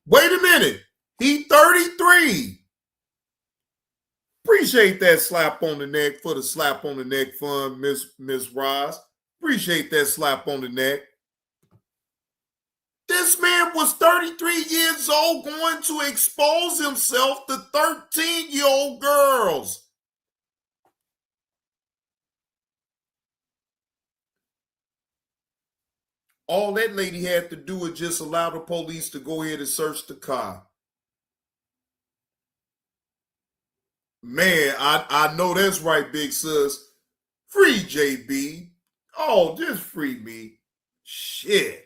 Wait a minute. He 33. Appreciate that slap on the neck for the slap on the neck fund, Miss Ross. Appreciate that slap on the neck. This man was 33 years old going to expose himself to 13-year-old girls. All that lady had to do was just allow the police to go ahead and search the car. Man, I know that's right, big sis. Free JB. Oh, just free me. Shit.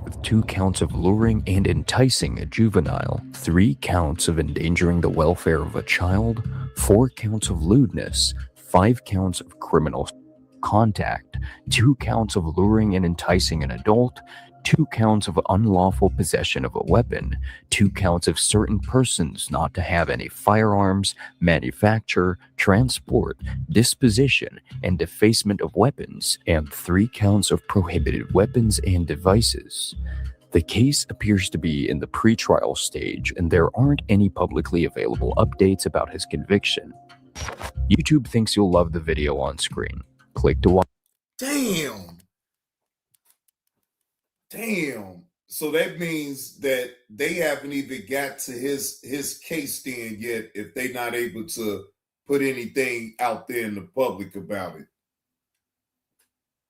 With 2 counts of luring and enticing a juvenile, 3 counts of endangering the welfare of a child, 4 counts of lewdness, 5 counts of criminal contact, 2 counts of luring and enticing an adult, 2 counts of unlawful possession of a weapon, 2 counts of certain persons not to have any firearms, manufacture, transport, disposition, and defacement of weapons, and 3 counts of prohibited weapons and devices. The case appears to be in the pretrial stage, and there aren't any publicly available updates about his conviction. YouTube thinks you'll love the video on screen. Click to watch. Damn. So that means that they haven't even got to his case stand yet if they're not able to put anything out there in the public about it.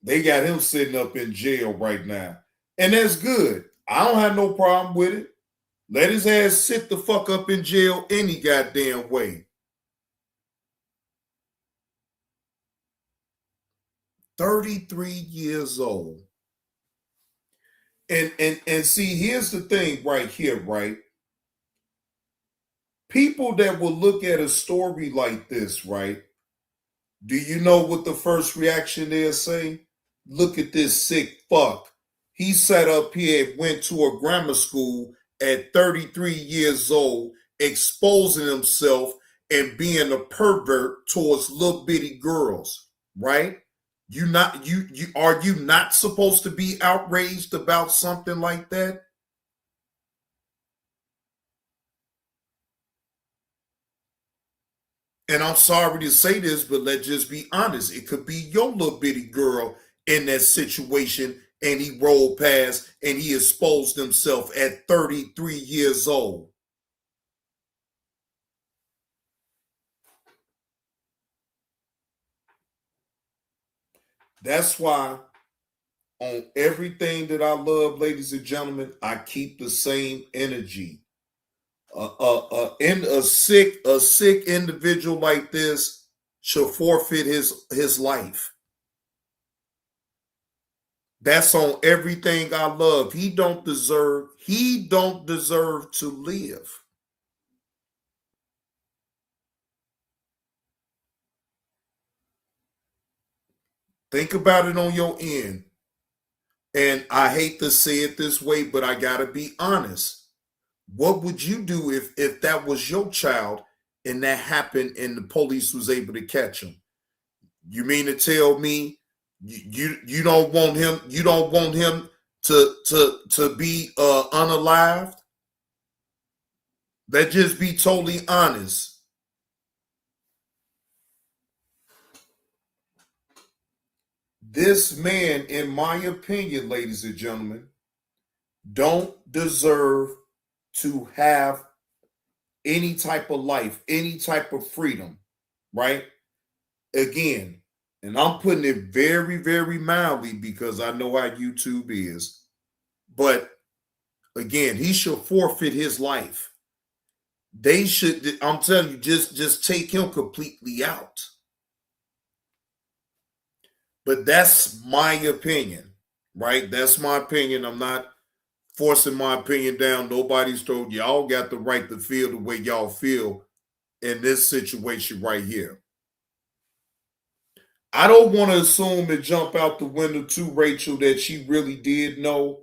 They got him sitting up in jail right now. And that's good. I don't have no problem with it. Let his ass sit the fuck up in jail any goddamn way. 33 years old. And see, here's the thing right here, right? People that will look at a story like this, right? Do you know what the first reaction they'll say? Look at this sick fuck. He sat up here and went to a grammar school at 33 years old, exposing himself and being a pervert towards little bitty girls, right? You are you not supposed to be outraged about something like that? And I'm sorry to say this, but let's just be honest. It could be your little bitty girl in that situation, and he rolled past and he exposed himself at 33 years old. That's why on everything that I love, ladies and gentlemen, I keep the same energy. In a sick individual like this should forfeit his life. That's on everything I love. He don't deserve to live. Think about it on your end. And I hate to say it this way, but I gotta be honest. What would you do if that was your child and that happened and the police was able to catch him? You mean to tell me you don't want him to be unalived? Let's just be totally honest. This man, in my opinion, ladies and gentlemen, don't deserve to have any type of life, any type of freedom, right? Again, and I'm putting it very, very mildly because I know how YouTube is. But again, he should forfeit his life. They should, I'm telling you, just take him completely out. But that's my opinion, right? That's my opinion. I'm not forcing my opinion down nobody's throat. Y'all got the right to feel the way y'all feel in this situation right here. I don't want to assume and jump out the window too, Rachel, that she really did know.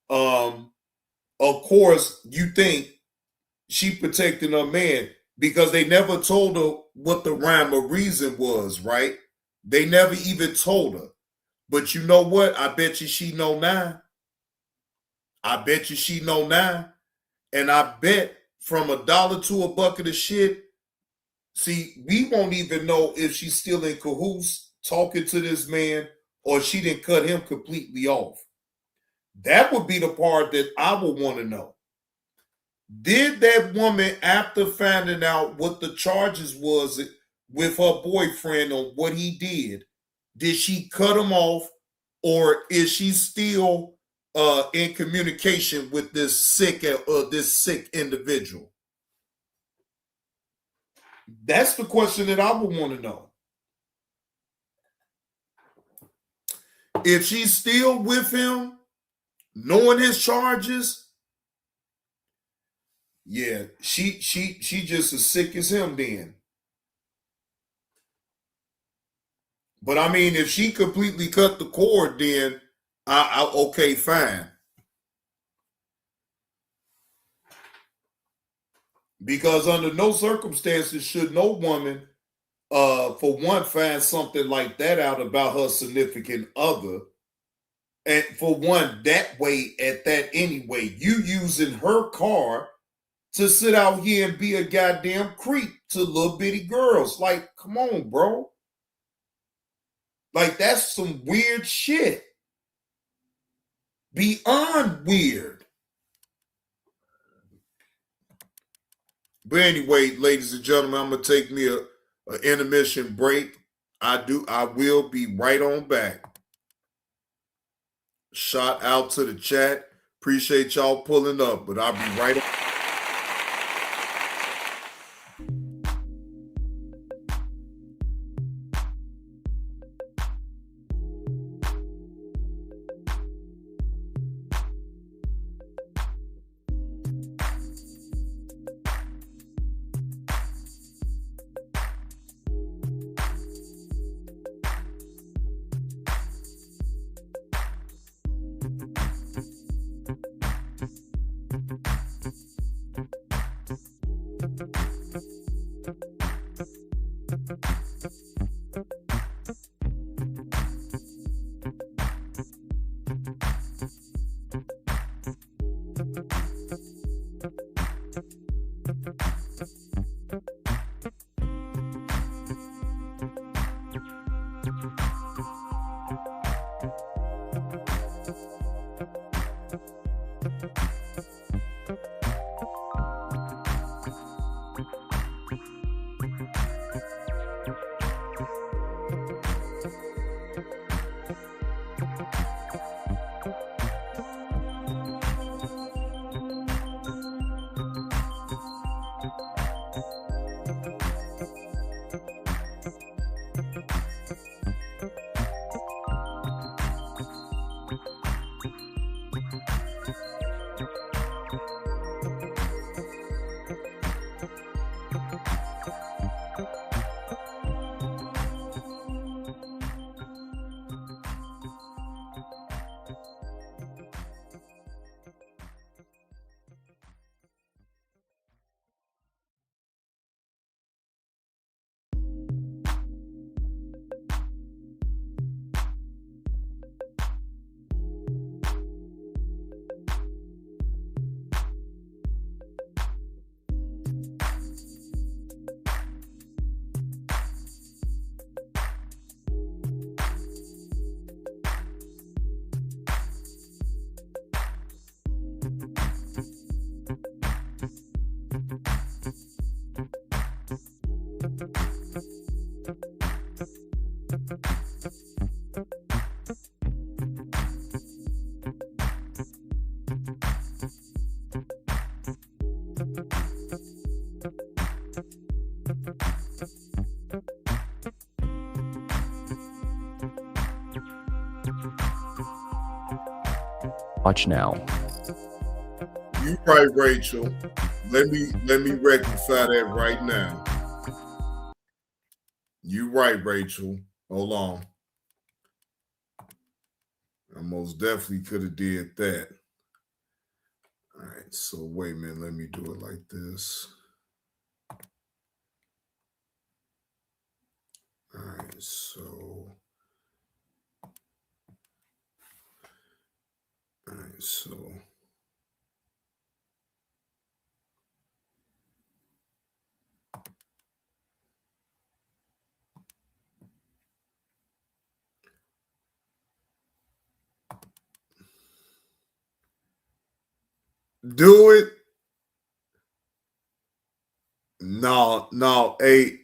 Of course, you think she protecting her man because they never told her what the rhyme or reason was, right? They never even told her. But you know what? I bet you she know now. I bet you she know now. And I bet from $1 to a bucket of shit, see, we won't even know if she's still in cahoots talking to this man or she didn't cut him completely off. That would be the part that I would want to know. Did that woman, after finding out what the charges was with her boyfriend on what he did she cut him off, or is she still in communication with this sick individual? That's the question that I would want to know. If she's still with him, knowing his charges, yeah, she just as sick as him then. But I mean, if she completely cut the cord, then I okay, fine. Because under no circumstances should no woman, for one, find something like that out about her significant other. And for one, that way, at that anyway, you using her car to sit out here and be a goddamn creep to little bitty girls. Like, come on, bro. Like, that's some weird shit. Beyond weird. But anyway, ladies and gentlemen, I'm going to take me an intermission break. I will be right on back. Shout out to the chat. Appreciate y'all pulling up, but I'll be right back. Watch now. You right, Rachel. Let me rectify that right now. You right, Rachel. Hold on. I most definitely could have did that. All right, so wait a minute. Let me do it like this. All right, so. All right, so. Do it. No, hey,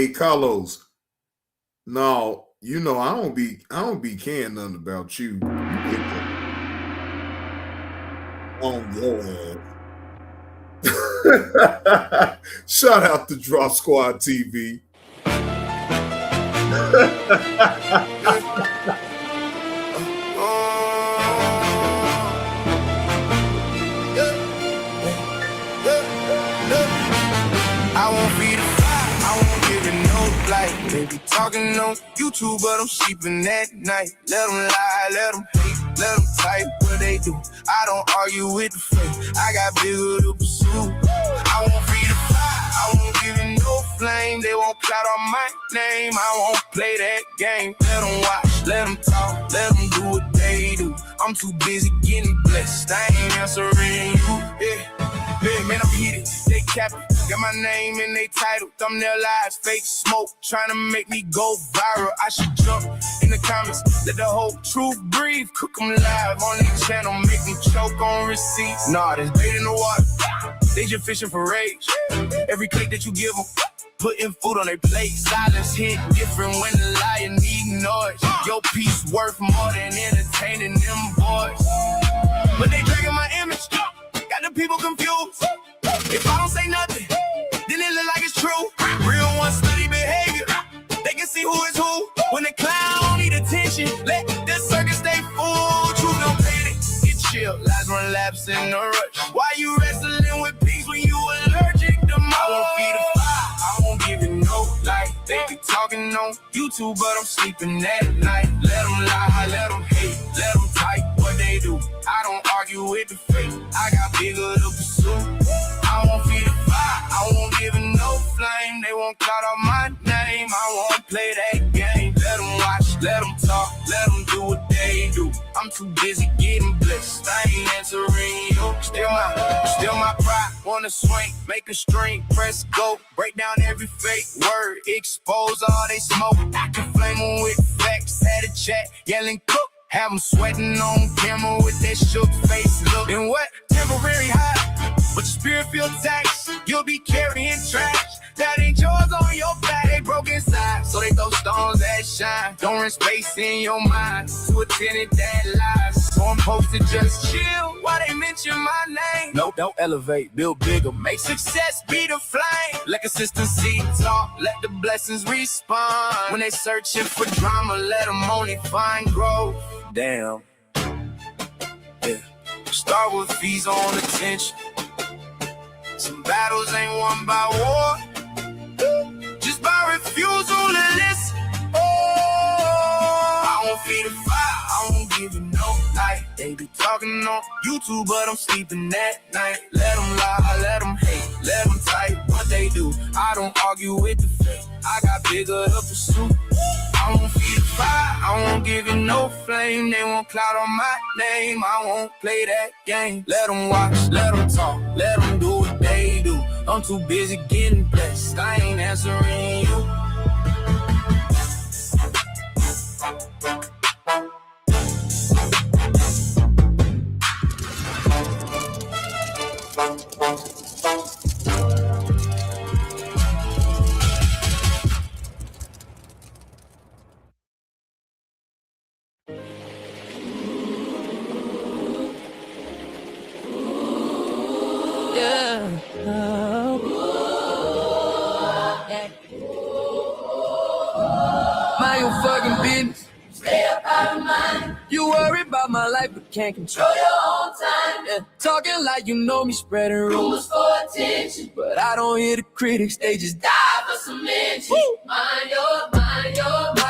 Carlos. No, you know I don't be caring nothing about you. You get that on your ass. Shout out to Drop Squad TV. I won't be the fly, I won't give it no light. They be talking on YouTube, but I'm sleeping at night. Let them lie, let them hate, let them type what they do. I don't argue with the fake, I got bigger to pursue. I won't be the fly, I won't give it no flame. They won't clout on my name, I won't play that game. Let them watch, let them talk, let them do what they do. I'm too busy getting blessed, I ain't answering you, yeah. Yeah, man, I'm heated, they capping. Got my name in they title, thumbnail lies, fake smoke, trying to make me go viral. I should jump in the comments, let the whole truth breathe. Cook them live on their channel, make them choke on receipts. Nah, there's bait in the water, they just fishing for rage. Every click that you give them, putting food on their plate. Silence hit different when the lion need noise. Your piece worth more than entertaining them boys. But they dragging my image, got the people confused. If I don't say nothing, then it look like it's true. Real ones study behavior, they can see who is who. When the clown need attention, let the circus stay full. Truth don't pay it, get chill. Lies run laps in the rush. Why you wrestling with pigs when you allergic to more? I won't feed the fire, I won't give it no light. They be talking on YouTube, but I'm sleeping at night. Let them lie, let them hate, let them type what they do. I don't argue with the fate, I got bigger to pursue. I won't feed the fire, I won't give it no flame. They won't cloud out my name, I won't play that game. Let them watch, let them talk, let them do what they do. I'm too busy getting blessed, I ain't answering you. Still my pride, wanna swing, make a string, press go, break down every fake word, expose all they smoke. I can flame them with facts, had a chat, yelling cook. Have them sweating on camera with that shook face look. And what? Temporary high, but your spirit feel taxed. You'll be carrying trash that ain't yours on your back. They broke inside, so they throw stones that shine. Don't rent space in your mind to a tenant that lies. So I'm supposed to just chill while they mention my name. Nope, don't elevate, build bigger, make success be the flame. Let consistency talk, let the blessings respond. When they searching for drama, let them only find growth. Damn. Yeah. Start with fees on attention. Some battles ain't won by war, just by refusal to listen. Oh, I won't feed the fire, I won't give it no light. They be talking on YouTube, but I'm sleeping at night. Let them lie, let them hate, let them type what they do. I don't argue with the fate, I got bigger to pursue. I won't feed the fire, I won't give it no flame. They won't cloud on my name, I won't play that game. Let them watch, let them talk, let them do what they do. I'm too busy getting blessed, I ain't answering you. Mind your fucking business. Stay up out of mind. You worry about my life, but can't control your own time. Yeah. Talking like you know me, spreading rumors for attention. But I don't hear the critics, they just die for some mention. Mind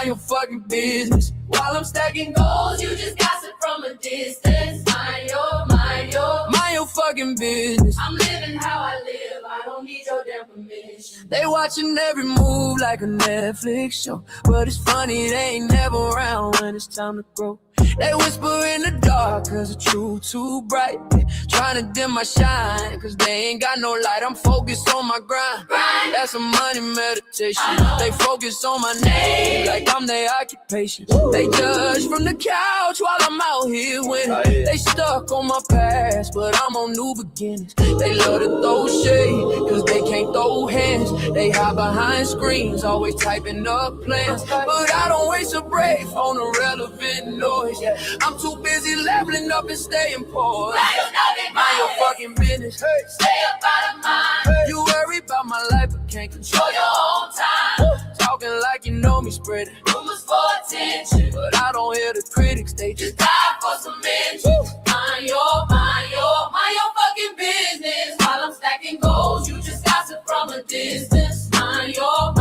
your fucking business. While I'm stacking goals, you just gossip from a distance. Mind your fucking business. I'm living how I live, I don't need your damn permission. They watching every move like a Netflix show, but it's funny, they ain't never around when it's time to grow. They whisper in the dark cause the truth too bright. Trying to dim my shine cause they ain't got no light. I'm focused on my grind. That's a money meditation. They focus on my name like I'm their occupation. They judge from the couch while I'm out here winning. They stuck on my past but I'm on new beginnings. They love to throw shade cause they can't throw hands. They hide behind screens always typing up plans. But I don't waste a breath on irrelevant noise. I'm too busy leveling up and staying poor. Mind your fucking business. Stay up out of mind. You worry about my life but can't control your own time. Talking like you know me, spreading rumors for attention. But I don't hear the critics, they just die for some mention. Mind your fucking business. While I'm stacking goals, you just gossip from a distance. Mind your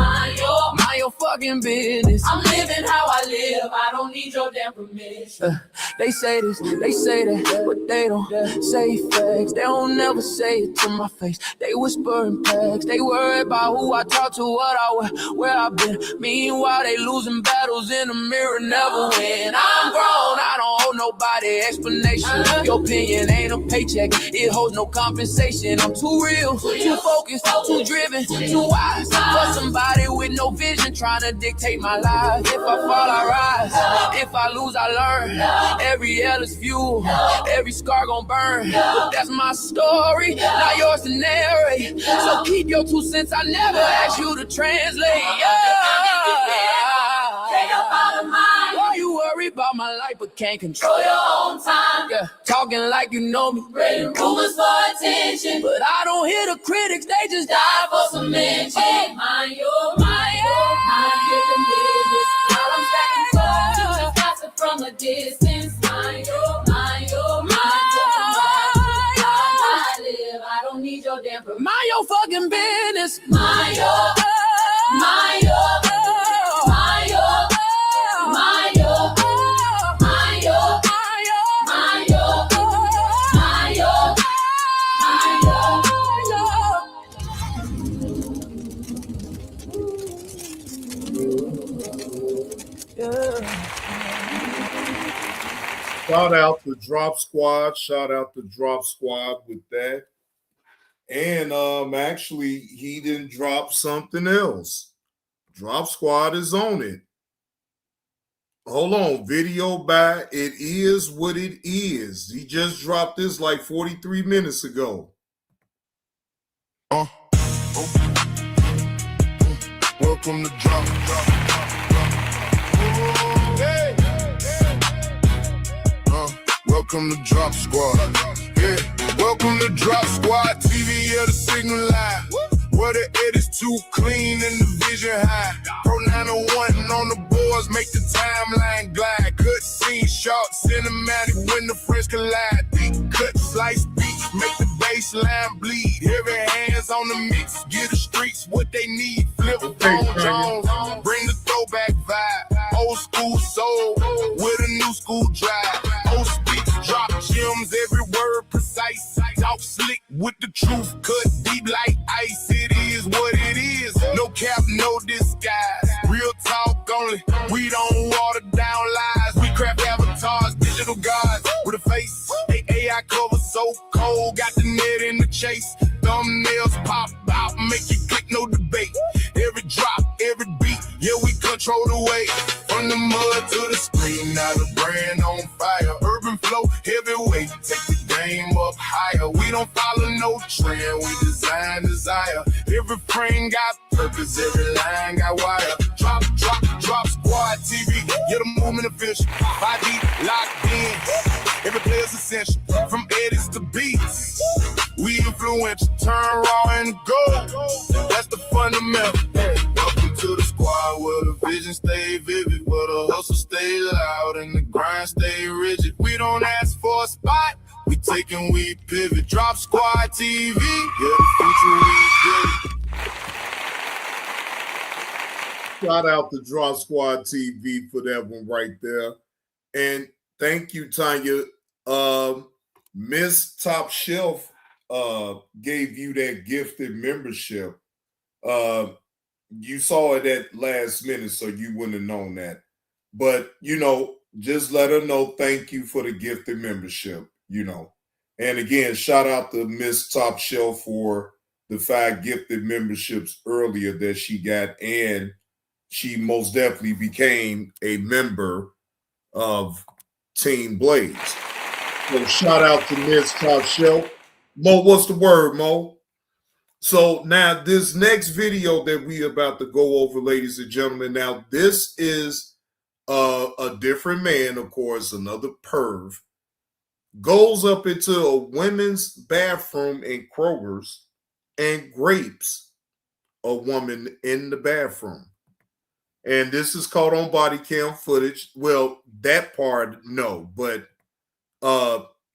fucking business. I'm living how I live, I don't need your damn permission. They say this, they say that, but they don't say facts. They don't never say it to my face. They whisper in packs. They worry about who I talk to, what I wear, where I've been. Meanwhile, they losing battles in the mirror, never win. I'm grown, I don't hold nobody explanation. Your opinion ain't a paycheck, it holds no compensation. I'm too real, too focused, too driven, too wise for somebody with no vision trying to dictate my life. If I fall, I rise. If I lose, I learn. Every L is fuel, every scar gon' burn. That's my story, not yours to narrate. So keep your 2 cents, I never asked you to translate. Why you worry about my life but can't control your own time? Yeah, talking like you know me, spreading rumors for attention. But I don't hear the critics, they just die for some mention. Mind your mind your business. While I'm stacking cards, you just gossip from a distance. Mind your mind. I live, I don't need your damn permission. Mind your fucking business. Mind your mind your mind your mind your mind your mind your mind your Shout out to Drop Squad. Shout out to Drop Squad with that. And actually, he didn't drop something else. Drop Squad is on it. Hold on, video by It Is What It Is. He just dropped this like 43 minutes ago. Welcome to Drop. Welcome to Drop Squad. Yeah, welcome to Drop Squad. TV, yeah, the signal line. Where the edit's too clean and the vision high. Pro 901 on the boards, make the timeline glide. Good scene, short, cinematic when the friends collide. Deep cut, slice beat, make the baseline bleed. Heavy hands on the mix, give the streets what they need. Flip phone Jones, bring the throwback vibe. Old school soul with a new school drive. Old speaks, drop gems, every word precise. Talk slick with the truth, cut deep like ice. It is what it is. No cap, no disguise. Real talk only. We don't water down lies. We craft avatars, digital gods with a face. AI cover so cold, got the net in the chase. Thumbnails pop out, make you click, no debate. Every drop, every beat, yeah, we control the weight. From the mud to the screen, now the brand on fire. Urban flow, heavyweight, take the game up higher. We don't follow no trend, we design desire. Every frame got purpose, every line got wire. Drop, squad TV, yeah, the movement official. 5D locked in, every player's essential. From edits to beats, we influential. Turn raw and gold, that's the fundamental. Welcome to the squad where the vision stay vivid, where the hustle stay loud and the grind stay rigid. We don't ask for a spot, we take and we pivot. Drop Squad TV, yeah, the future we build. Shout out to Drop Squad TV for that one right there. And thank you, Tanya. Miss Top Shelf gave you that gifted membership. You saw it at last minute, so you wouldn't have known that. But, just let her know thank you for the gifted membership, And again, shout out to Miss Top Shelf for the 5 gifted memberships earlier that she got. And she most definitely became a member of Team Blaze. So shout out to Miss Top Shelf. Mo, what's the word, Mo? So now this next video that we about to go over, ladies and gentlemen, now this is a different man, of course, another perv, goes up into a women's bathroom in Kroger's and rapes a woman in the bathroom. And this is caught on body cam footage. Well, that part, no, but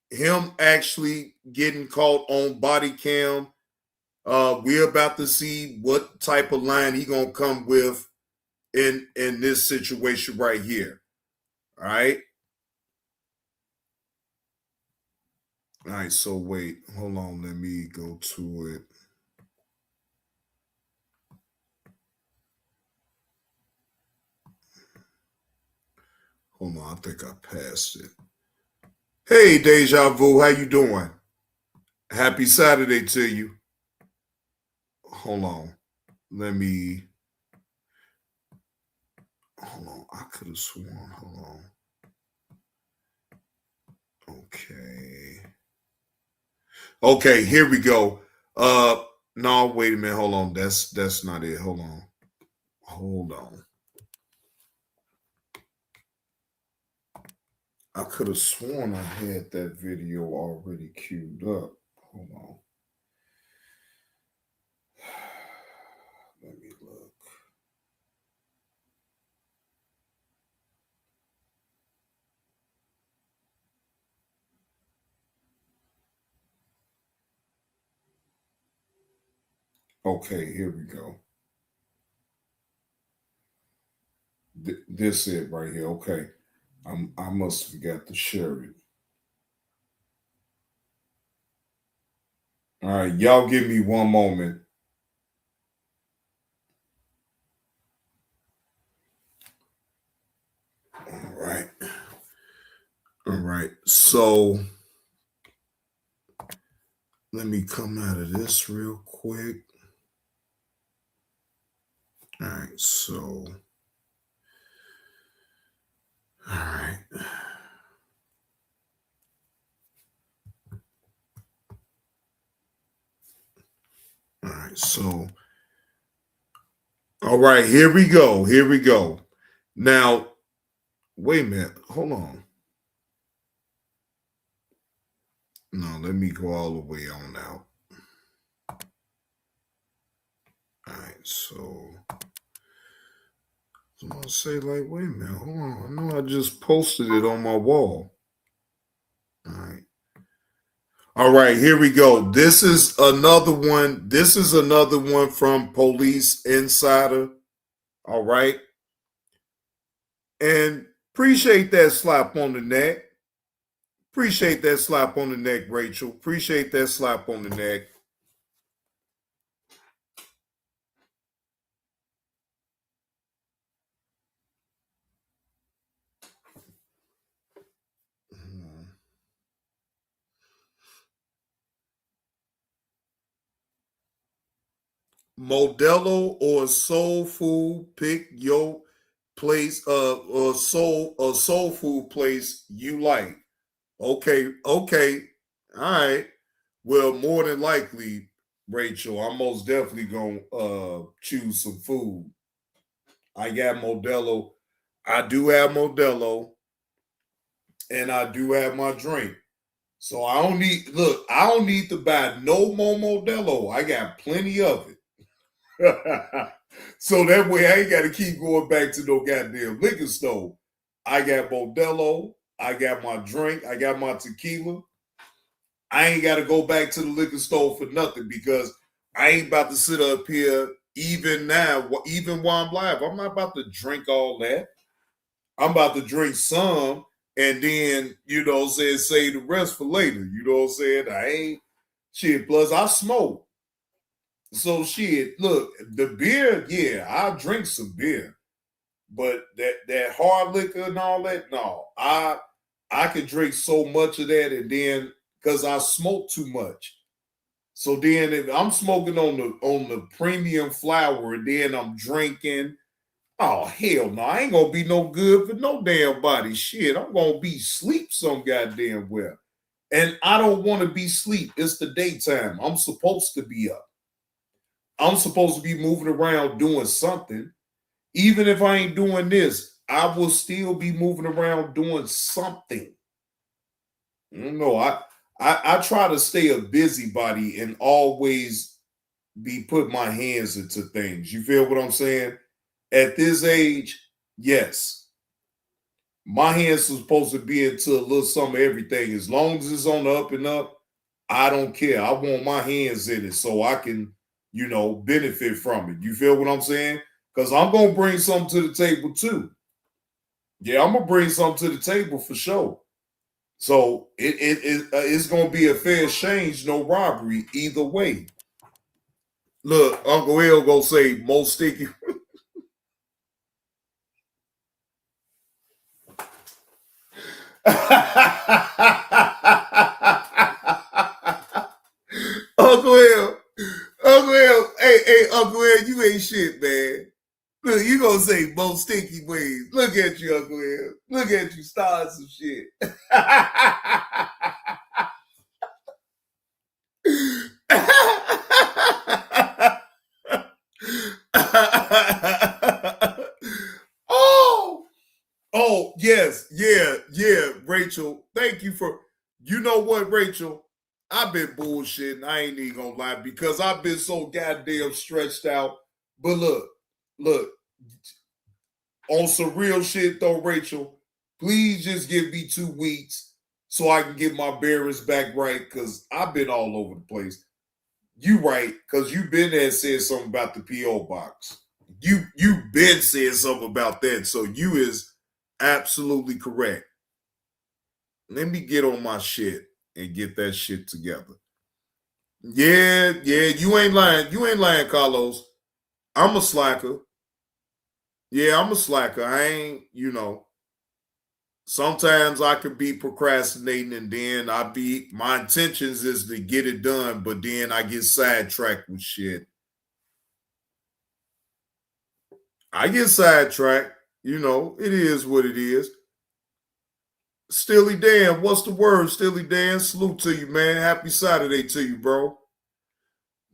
him actually getting caught on body cam. We're about to see what type of line he gonna come with in this situation right here. All right. All right, so wait, hold on, let me go to it. Hold on, I think I passed it. Hey, Deja Vu, how you doing? Happy Saturday to you. Hold on. Hold on. I could have sworn. Hold on. Okay, here we go. No, wait a minute. Hold on. That's not it. Hold on. I could have sworn I had that video already queued up. Hold on. Let me look. Okay, here we go. This it right here. Okay. I must have forgot to share it. All right, y'all give me one moment. All right. So let me come out of this real quick. All right. So, all right. All right. So, all right. Here we go. Now, wait a minute. Hold on. No, let me go all the way on out. All right. So, I'm going to say, like, wait a minute. Hold on. I know I just posted it on my wall. All right. All right, here we go. This is another one. This is another one from Police Insider. All right. And appreciate that slap on the neck. Appreciate that slap on the neck, Rachel. Appreciate that slap on the neck. Modelo or soul food, pick your place or soul food place you like. Okay. All right. Well, more than likely, Rachel, I'm most definitely gonna choose some food. I got Modelo. I do have Modelo, and I do have my drink. So I don't need to buy no more Modelo. I got plenty of it. So that way I ain't got to keep going back to no goddamn liquor store. I got Modelo. I got my drink. I got my tequila. I ain't got to go back to the liquor store for nothing because I ain't about to sit up here even now, even while I'm live. I'm not about to drink all that. I'm about to drink some and then, save the rest for later. You know what I'm saying? I ain't shit. Plus, I smoke. So shit, look, the beer, yeah, I'll drink some beer. But that hard liquor and all that, no. I could drink so much of that and then because I smoke too much. So then if I'm smoking on the premium flower and then I'm drinking, oh hell no, I ain't gonna be no good for no damn body. Shit, I'm gonna be sleep some goddamn well. And I don't want to be sleep. It's the daytime. I'm supposed to be up. I'm supposed to be moving around doing something. Even if I ain't doing this, I will still be moving around doing something. No, I try to stay a busybody and always be putting my hands into things. You feel what I'm saying? At this age, yes. My hands are supposed to be into a little some of everything. As long as it's on the up and up, I don't care. I want my hands in it so I can, benefit from it. You feel what I'm saying? Because I'm going to bring something to the table too. Yeah, I'm going to bring something to the table for sure. So it's going to be a fair exchange, no robbery either way. Look, Uncle L going to say most sticky. Uncle L, hey, Uncle L, you ain't shit, man. Look, you gonna say most stinky ways. Look at you, Uncle Ed. Look at you starting some shit. Oh, yes, yeah, Rachel. Thank you for, you know what, Rachel? I've been bullshitting. I ain't even gonna lie because I've been so goddamn stretched out. But look, on some real shit though, Rachel, please just give me 2 weeks so I can get my bearings back right because I've been all over the place. You right, because you been there and said something about the P.O. box. You been saying something about that, so you is absolutely correct. Let me get on my shit and get that shit together. Yeah, you ain't lying. You ain't lying, Carlos. I'm a slacker. Yeah, I'm a slacker. I ain't, sometimes I could be procrastinating and then my intentions is to get it done, but then I get sidetracked with shit. I get sidetracked. It is what it is. Steely Dan, what's the word, Steely Dan? Salute to you, man. Happy Saturday to you, bro.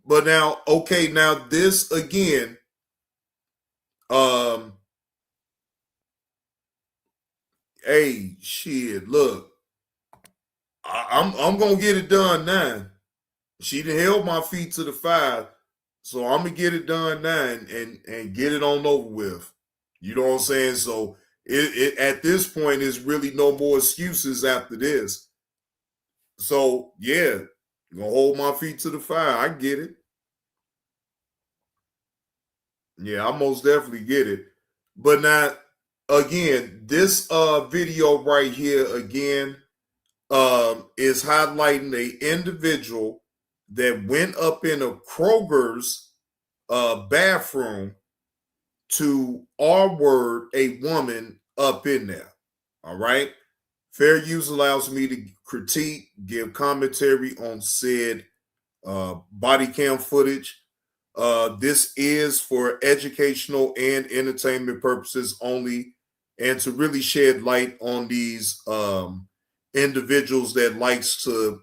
But now, okay, now this again, hey, shit, look, I'm gonna get it done now. She done held my feet to the fire, so I'm gonna get it done now and get it on over with. You know what I'm saying? So it at this point is really no more excuses after this. So yeah, I'm gonna hold my feet to the fire. I get it. Yeah, I most definitely get it. But now, again, this video right here again is highlighting a individual that went up in a Kroger's bathroom to R-word a woman up in there. All right. Fair use allows me to critique, give commentary on said body cam footage. This is for educational and entertainment purposes only, and to really shed light on these individuals that likes to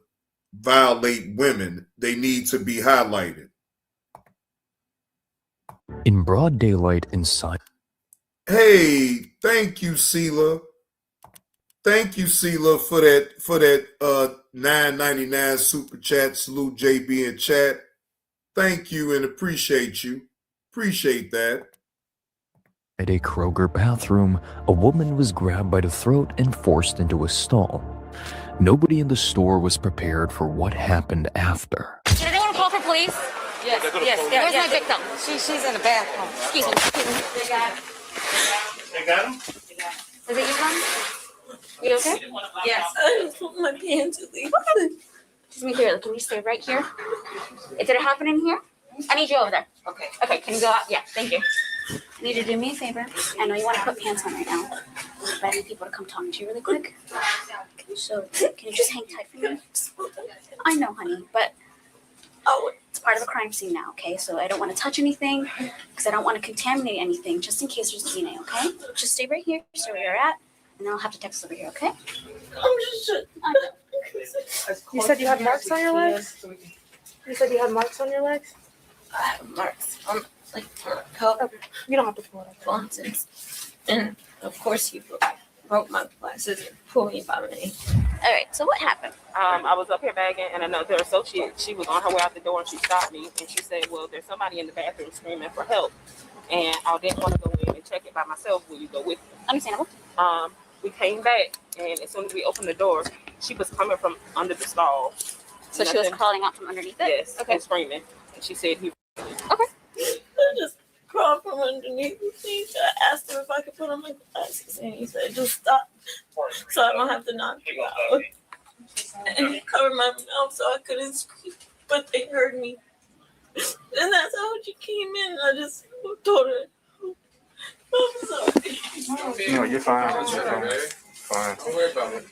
violate women. They need to be highlighted. In broad daylight inside. Hey, thank you, Sela. Thank you, Sela, for that $9.99 super chat. Salute JB in chat. Thank you and appreciate you. Appreciate that. At a Kroger bathroom, a woman was grabbed by the throat and forced into a stall. Nobody in the store was prepared for what happened after. Did anyone call for police? Yes. Where's my victim? She's in the bathroom. Excuse me. They got him? Is it you, hon? You okay? Yes. I just put my pants to leave. Just make clear. Can you stay right here? Did it happen in here? I need you over there. Okay. Okay, can you go out? Yeah, thank you. I need you to do me a favor. I know you want to put pants on right now, but I need people to come talk to you really quick. So, can you just hang tight for me? I know, honey, but it's part of the crime scene now, okay? So I don't want to touch anything because I don't want to contaminate anything just in case there's DNA, okay? Just stay right here, stay where you're at, and then I'll have to text over here, okay? I'm just. You said you had marks on your legs? You said you had marks on your legs? I have marks on like my coat. Okay. You don't have to pull it up. Buttons. And of course he broke my glasses and pulled me by my knee. All right, so what happened? I was up here bagging, and another associate, she was on her way out the door, and she stopped me, and she said, well, there's somebody in the bathroom screaming for help, and I didn't want to go in and check it by myself. Will you go with me? Understandable. We came back, and as soon as we opened the door, she was coming from under the stall. So she was crawling out from underneath it? Yes, Okay. and screaming, and she said, Okay. I just crawled from underneath the thing. I asked him if I could put on my glasses, and he said, just stop so I don't have to knock you out. And he covered my mouth so I couldn't scream, but they heard me. And that's how she came in. I just told her, I'm sorry. No, you're fine. Fine. Don't worry about it.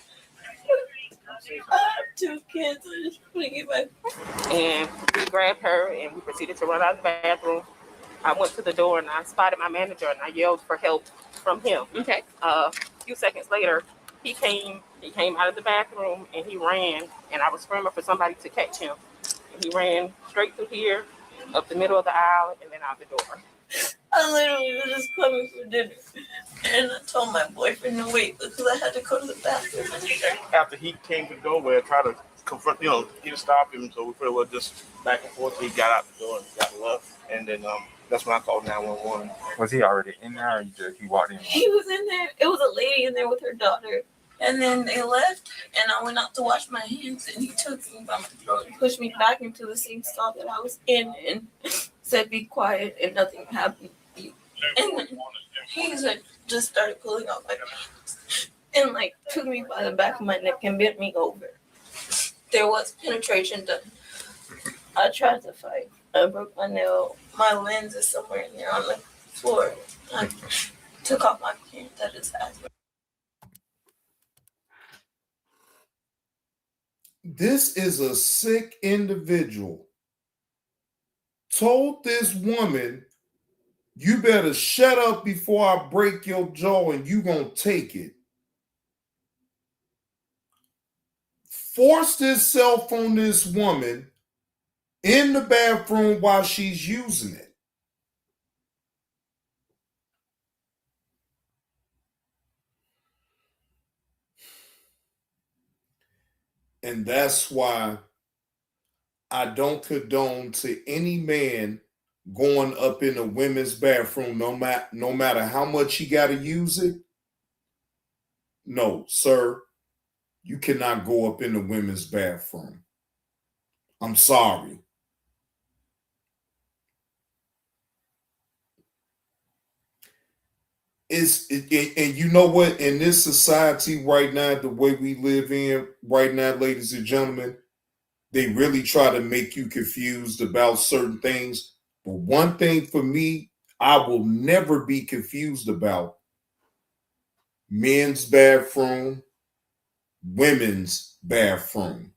I have 2 kids. I just want to get back. and we grabbed her, and we proceeded to run out of the bathroom. I went to the door and I spotted my manager and I yelled for help from him. Okay. A few seconds later, he came out of the bathroom and he ran, and I was screaming for somebody to catch him. And he ran straight through here, up the middle of the aisle, and then out the door. I literally was just coming for dinner. And I told my boyfriend to wait because I had to go to the bathroom. After he came to the doorway, I tried to confront, he didn't stop him, so we pretty well just back and forth. He got out the door and got left, and then that's when I called 911. Was he already in there, or he walked in? He was in there. It was a lady in there with her daughter. And then they left, and I went out to wash my hands, and he took me by my throat and pushed me back into the same stall that I was in and said, "Be quiet," and nothing happened. And then he just started pulling out my pants and took me by the back of my neck and bent me over. There was penetration done. I tried to fight. I broke my nail. My lens is somewhere in there on the floor. I took off my pants. I just had This is a sick individual. Told this woman, you better shut up before I break your jaw and you gonna take it. Forced himself on this woman in the bathroom while she's using it. And that's why I don't condone to any man going up in a women's bathroom, no matter how much he got to use it. No, sir, you cannot go up in the women's bathroom. I'm sorry. And you know what? In this society right now, the way we live in right now, ladies and gentlemen, they really try to make you confused about certain things. But one thing for me, I will never be confused about: men's bathroom, women's bathroom.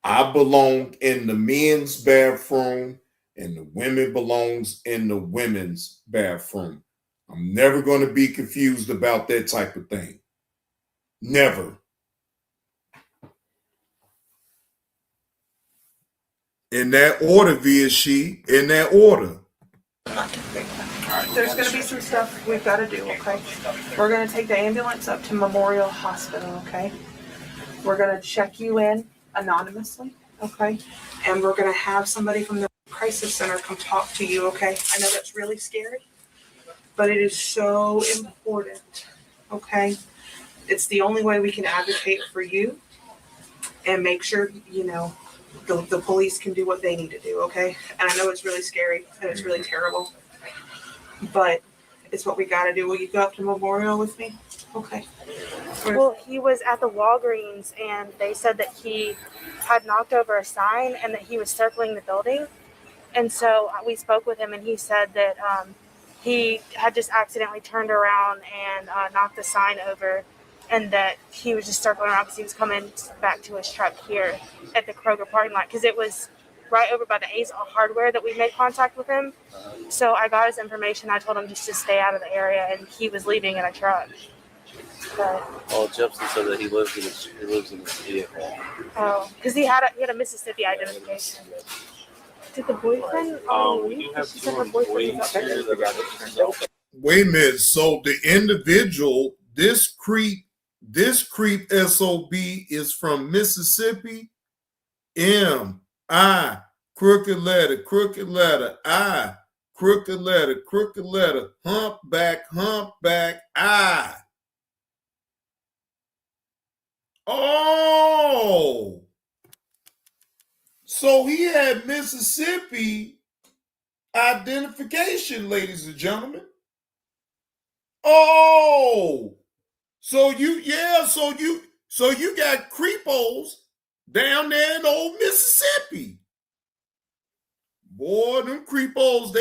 I belong in the men's bathroom and the women belongs in the women's bathroom. I'm never going to be confused about that type of thing. Never. In that order, Viashi, in that order. There's going to be some stuff we've got to do, okay? We're going to take the ambulance up to Memorial Hospital, okay? We're going to check you in anonymously, okay? And we're going to have somebody from the crisis center come talk to you, okay? I know that's really scary, but it is so important, okay? It's the only way we can advocate for you and make sure, the police can do what they need to do, okay? And I know it's really scary and it's really terrible, but it's what we got to do. Will you go up to Memorial with me? Okay. Well, he was at the Walgreens and they said that he had knocked over a sign and that he was circling the building. And so we spoke with him and he said that he had just accidentally turned around and knocked the sign over, and that he was just circling around because he was coming back to his truck here at the Kroger parking lot, because it was right over by the Ace Hardware that we made contact with him. So I got his information. I told him just to stay out of the area, and he was leaving in a truck. But, Jepson said that he lives in his vehicle. oh, because he had a Mississippi identification. Did the boyfriend leave? She said her boyfriend was out there. Wait a minute. So the individual, this creep SOB is from Mississippi. M-I, crooked letter, I, crooked letter, humpback, I. Oh, so he had Mississippi identification, ladies and gentlemen. Oh, so you got creepos down there in old Mississippi. Boy, them creepos,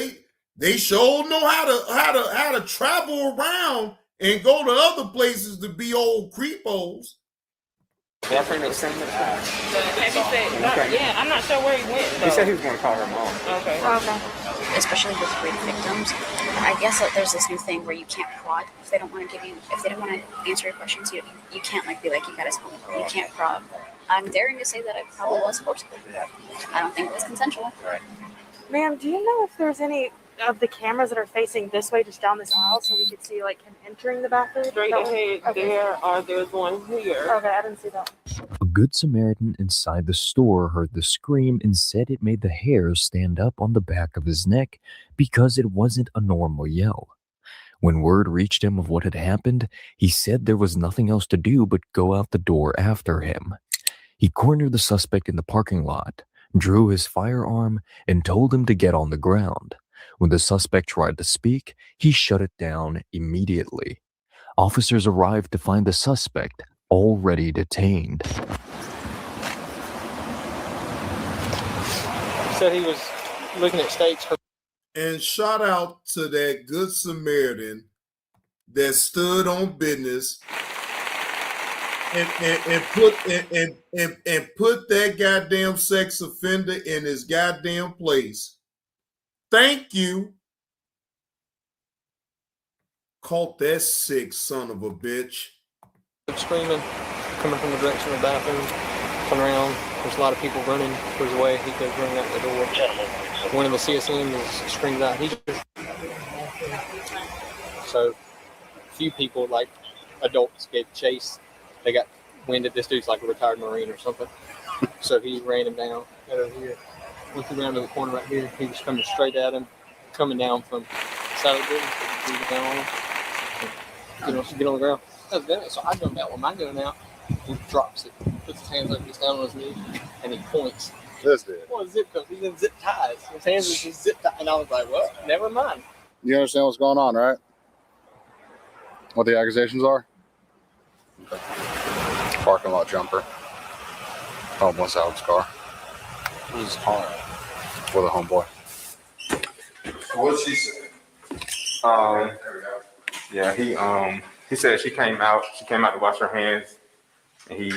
they sure know how to travel around and go to other places to be old creepos. Yeah, I think they sent it. Yeah, I'm not sure where he went. He said he was going to call her mom. Okay. Especially with rape victims. I guess that there's this new thing where you can't prod if they don't want to if they don't want to answer your questions. You can't like be like you gotta tell me. You can't prod. I'm daring to say that I probably was forcibly. I don't think it was consensual. Ma'am, do you know if there's any of the cameras that are facing this way, just down this aisle, so we could see like him entering the bathroom? Straight ahead there, or there's one here. Okay, I didn't see that. A good Samaritan inside the store heard the scream and said it made the hairs stand up on the back of his neck because it wasn't a normal yell. When word reached him of what had happened, he said there was nothing else to do but go out the door after him. He cornered the suspect in the parking lot, drew his firearm, and told him to get on the ground. When the suspect tried to speak, he shut it down immediately. Officers arrived to find the suspect already detained. Said he was looking at states. And shout out to that good Samaritan that stood on business and put that goddamn sex offender in his goddamn place. Thank you. Caught that sick son of a bitch. Screaming, coming from the direction of the bathroom, turn around. There's a lot of people running his way. He goes running out the door. One of the CSMs screams out. So a few people, like adults, gave chase. They got wind that this dude's like a retired Marine or something. So he ran him down right over here. Went around to the corner right here. He was coming straight at him, coming down from the side of the building. So he down on him. Get on the ground. So I jump out with my gun out. He drops it, puts his hands up, gets down on his knee, and he points. That's it. Well, zip codes. He's in zip ties. His hands are just zip tied. And I was like, well, never mind. You understand what's going on, right? What the accusations are? Okay. Parking lot jumper. Home wants out of his car. Who's home? With a homeboy. What'd she say? Yeah, he said she came out to wash her hands, and he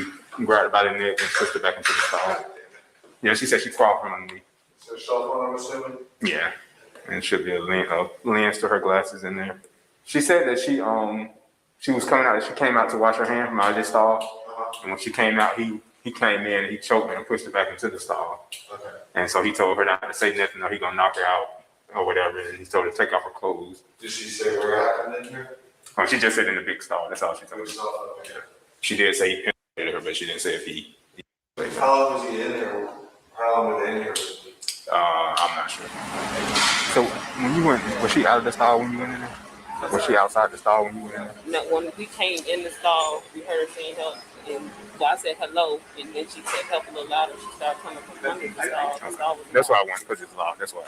grabbed her by the neck and pushed her back into the stall. Yeah, she said she crawled from underneath. So cell phone, I'm assuming? Yeah, and should be a lens to her glasses in there. She said that she was coming out. She came out to wash her hands from out of this stall, and when she came out, he came in and he choked her and pushed her back into the stall. Okay. And so he told her not to say nothing, or he gonna knock her out or whatever. And he told her to take off her clothes. Did she say where it happened in here? Oh, she just said in the big stall. That's all she told me. Okay. She did say he penetrated her, but she didn't say if he. How long was he in there? How long were they in here? I'm not sure. So when you went, was she out of the stall when you went in there? Was she outside the stall when you went in there? No, when we came in the stall, we heard her saying help, and well, I said hello, and then she said help a little louder. She started coming from under the stall. The stall was That's why I went, because it's loud. That's why.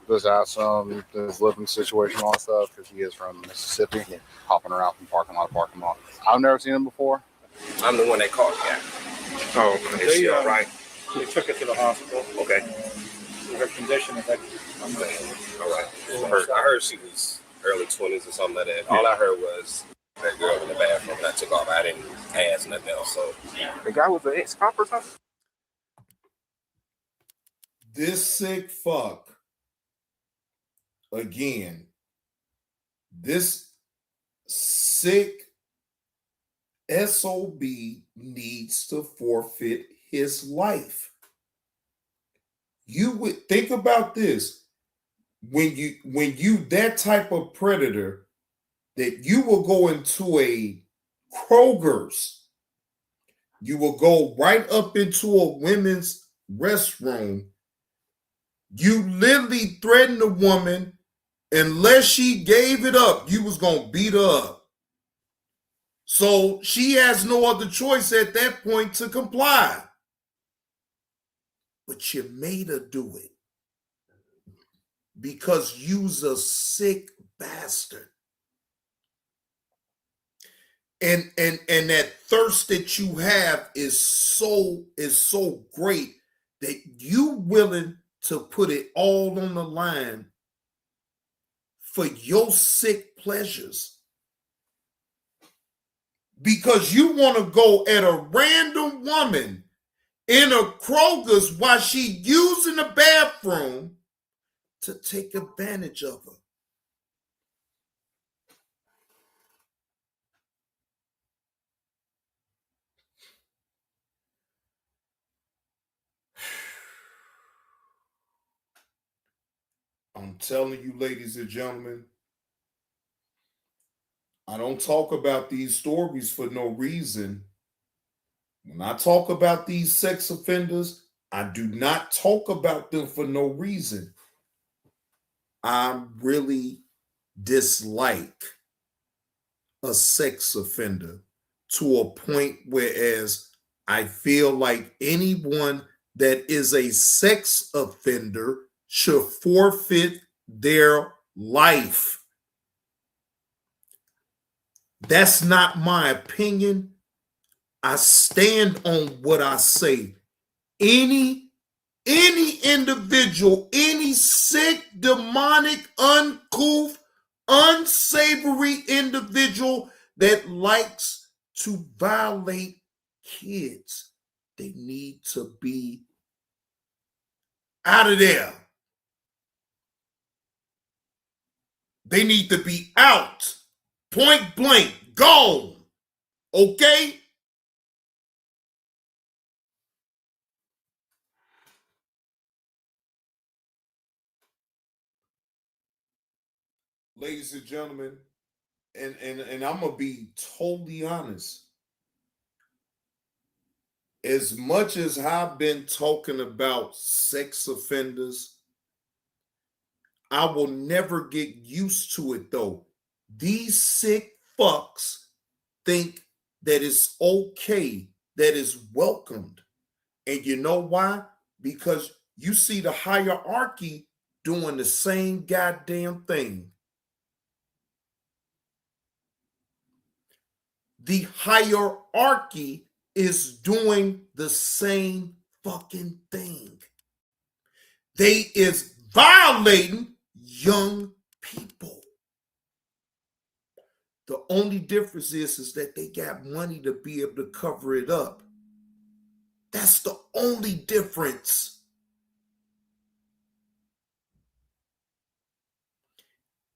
Does have some his living situation and stuff because he is from Mississippi, hopping around from parking lot to parking lot. I've never seen him before. I'm the one that caught Kat. Oh, is she all right? They took her to the hospital. Okay. Her condition is like, all right. I heard she was early 20s or something like that. All I heard was that girl in the bathroom, and I took off. I didn't ask nothing else. So the guy was an ex-cop or something? This sick fuck, again, this sick SOB needs to forfeit his life. You would think about this. When you that type of predator, that you will go into a Kroger's, you will go right up into a women's restroom. You literally threatened a woman, unless she gave it up, you was gonna beat her up. So she has no other choice at that point to comply. But you made her do it because you's a sick bastard. And that thirst that you have is so great that you willing to put it all on the line for your sick pleasures. because you want to go at a random woman in a Kroger's while she using the bathroom to take advantage of her. I'm telling you, ladies and gentlemen, I don't talk about these stories for no reason. When I talk about these sex offenders, I do not talk about them for no reason. I really dislike a sex offender to a point whereas I feel like anyone that is a sex offender should forfeit their life. That's not my opinion. I stand on what I say. Any individual, any sick, demonic, uncouth, unsavory individual that likes to violate kids, they need to be out of there. They need to be out. Point blank, gone. Okay? Ladies and gentlemen, and I'm gonna be totally honest. As much as I've been talking about sex offenders, I will never get used to it though. These sick fucks think that it's okay, that it's welcomed. And you know why? Because you see the hierarchy doing the same goddamn thing. The hierarchy is doing the same fucking thing. They is violating young people. The only difference is that they got money to be able to cover it up. That's the only difference.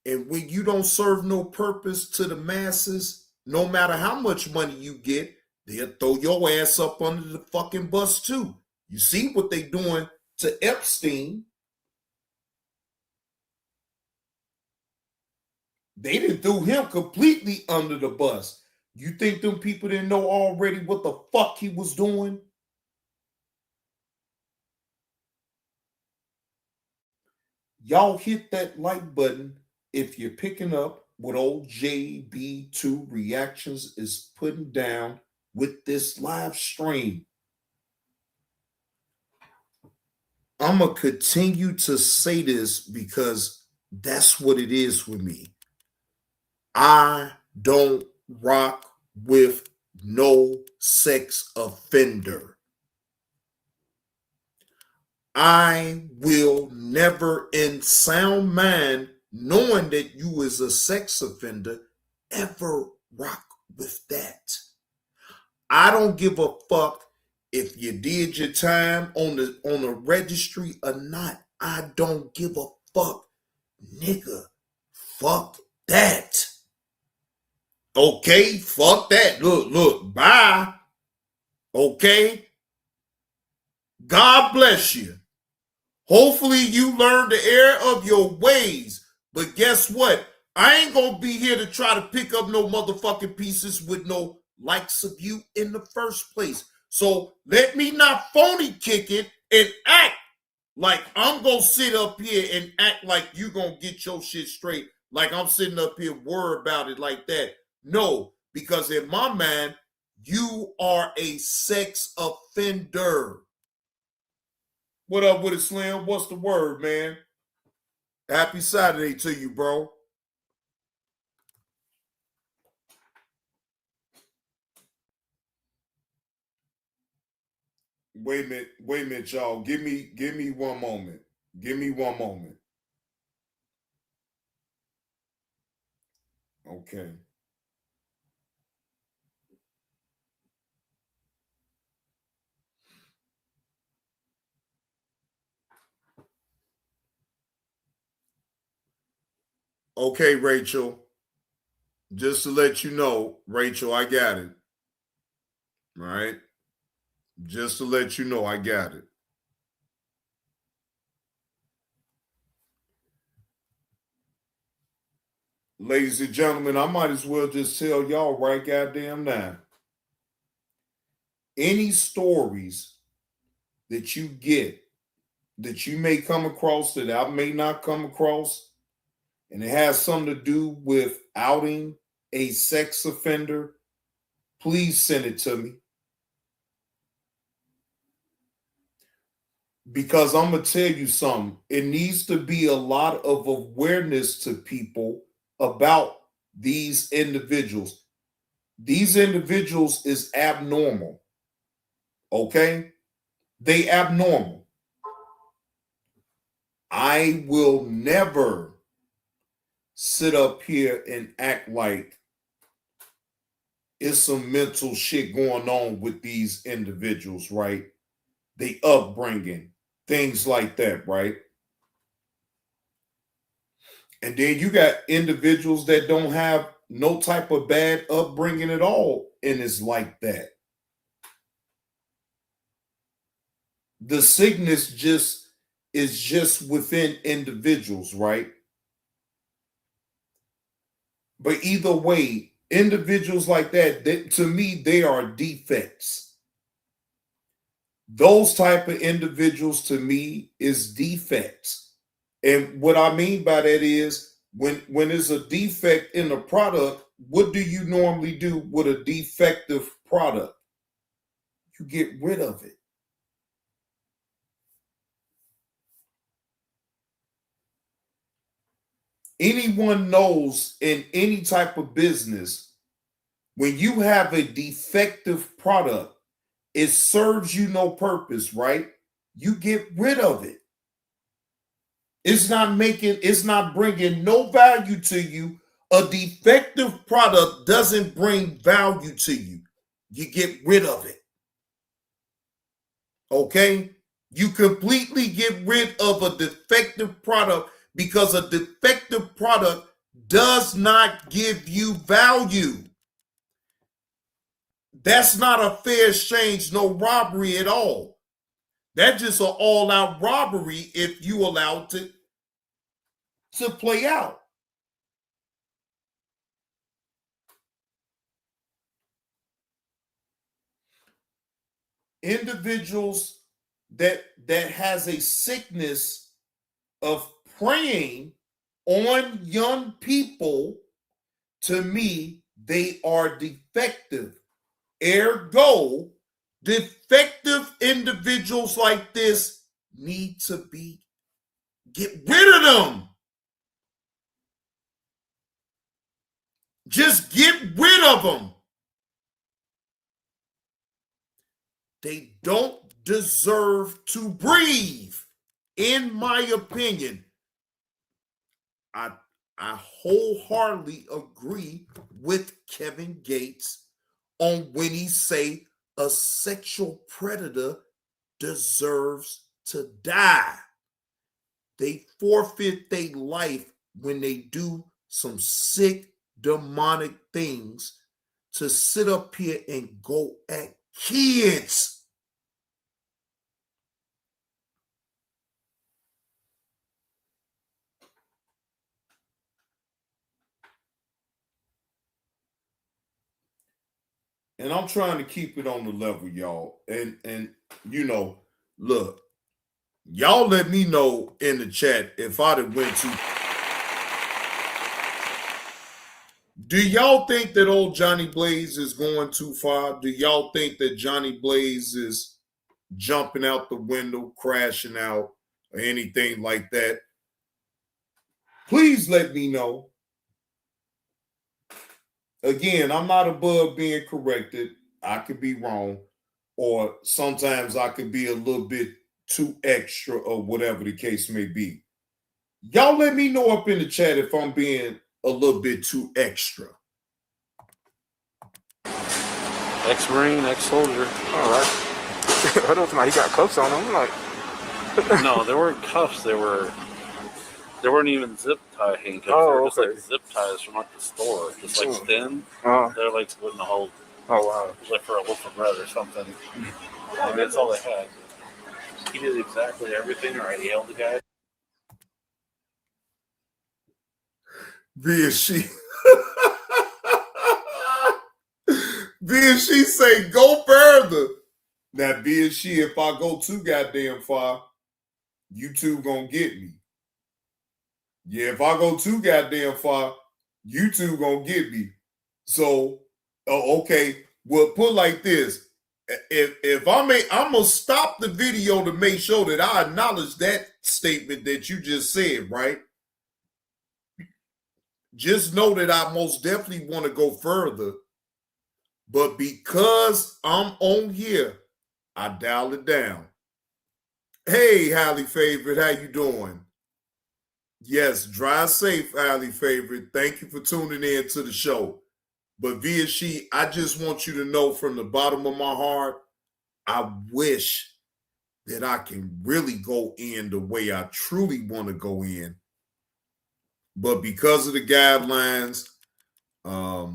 And when you don't serve no purpose to the masses, no matter how much money you get, they'll throw your ass up under the fucking bus too. You see what they doing to Epstein. They didn't threw him completely under the bus. You think them people didn't know already what the fuck he was doing? Y'all hit that like button if you're picking up what old JB2 Reactions is putting down with this live stream. I'm going to continue to say this because that's what it is with me. I don't rock with no sex offender. I will never, in sound mind, knowing that you is a sex offender, ever rock with that. I don't give a fuck if you did your time on the registry or not. I don't give a fuck, nigga. Fuck that. Okay, fuck that. Look, bye. Okay. God bless you. Hopefully you learn the error of your ways. But guess what? I ain't gonna be here to try to pick up no motherfucking pieces with no likes of you in the first place. So let me not phony kick it and act like I'm gonna sit up here and act like you gonna get your shit straight. Like I'm sitting up here worried about it like that. No, because in my mind, you are a sex offender. What up with it, Slim? What's the word, man? Happy Saturday to you, bro. Wait a minute, y'all. Give me one moment. Give me one moment. Okay. Okay, Rachel. Just to let you know, Rachel, I got it. All right. Just to let you know, I got it. Ladies and gentlemen, I might as well just tell y'all right goddamn now. Any stories that you get, that you may come across, that I may not come across, and it has something to do with outing a sex offender, please send it to me. Because I'm going to tell you something. It needs to be a lot of awareness to people about these individuals. These individuals is abnormal. Okay? They abnormal. I will never sit up here and act like it's some mental shit going on with these individuals, right? The upbringing, things like that, right? And then you got individuals that don't have no type of bad upbringing at all, and it's like that. The sickness is just within individuals, right? But either way, individuals like that, to me, they are defects. Those type of individuals, to me, is defects. And what I mean by that is when there's a defect in the product, what do you normally do with a defective product? You get rid of it. Anyone knows in any type of business, when you have a defective product, it serves you no purpose, right? You get rid of it. It's not bringing no value to you. A defective product doesn't bring value to you. You get rid of it. Okay? You completely get rid of a defective product because a defective product does not give you value. That's not a fair exchange, no robbery at all. That's just an all-out robbery if you allow it to play out. Individuals that has a sickness of preying on young people, to me, they are defective. Ergo, defective individuals like this need to get rid of them. Just get rid of them. They don't deserve to breathe, in my opinion. I wholeheartedly agree with Kevin Gates on when he say a sexual predator deserves to die. They forfeit their life when they do some sick, demonic things to sit up here and go at kids. And I'm trying to keep it on the level, y'all. And you know, look, y'all let me know in the chat if I'd have went to. Do y'all think that old Johnny Blaze is going too far? Do y'all think that Johnny Blaze is jumping out the window, crashing out, or anything like that? Please let me know. Again, I'm not above being corrected. I could be wrong, or sometimes I could be a little bit too extra, or whatever the case may be. Y'all let me know up in the chat if I'm being a little bit too extra. Ex-Marine, ex-soldier. All right. I don't know. He got cuffs on him. I'm like, No, there weren't cuffs. They were They weren't even zip tie handcuffs. Oh, They were just okay. like zip ties from like the store, just like Hmm. thin. They're like wouldn't hold. Oh wow. It was like for a loaf of bread or something. I mean, that's all they had. He did exactly everything right. He held the guy. Then she say, go further. Now, being she, if I go too goddamn far, you two gonna get me. Yeah, if I go too goddamn far, you two gonna get me. So, okay, well, put like this. If I'm gonna stop the video to make sure that I acknowledge that statement that you just said, right? Just know that I most definitely want to go further, but because I'm on here, I dial it down. Hey, highly favorite, how you doing? Yes, drive safe, highly favorite. Thank you for tuning in to the show. But via she, I just want you to know from the bottom of my heart, I wish that I can really go in the way I truly want to go in. But because of the guidelines, I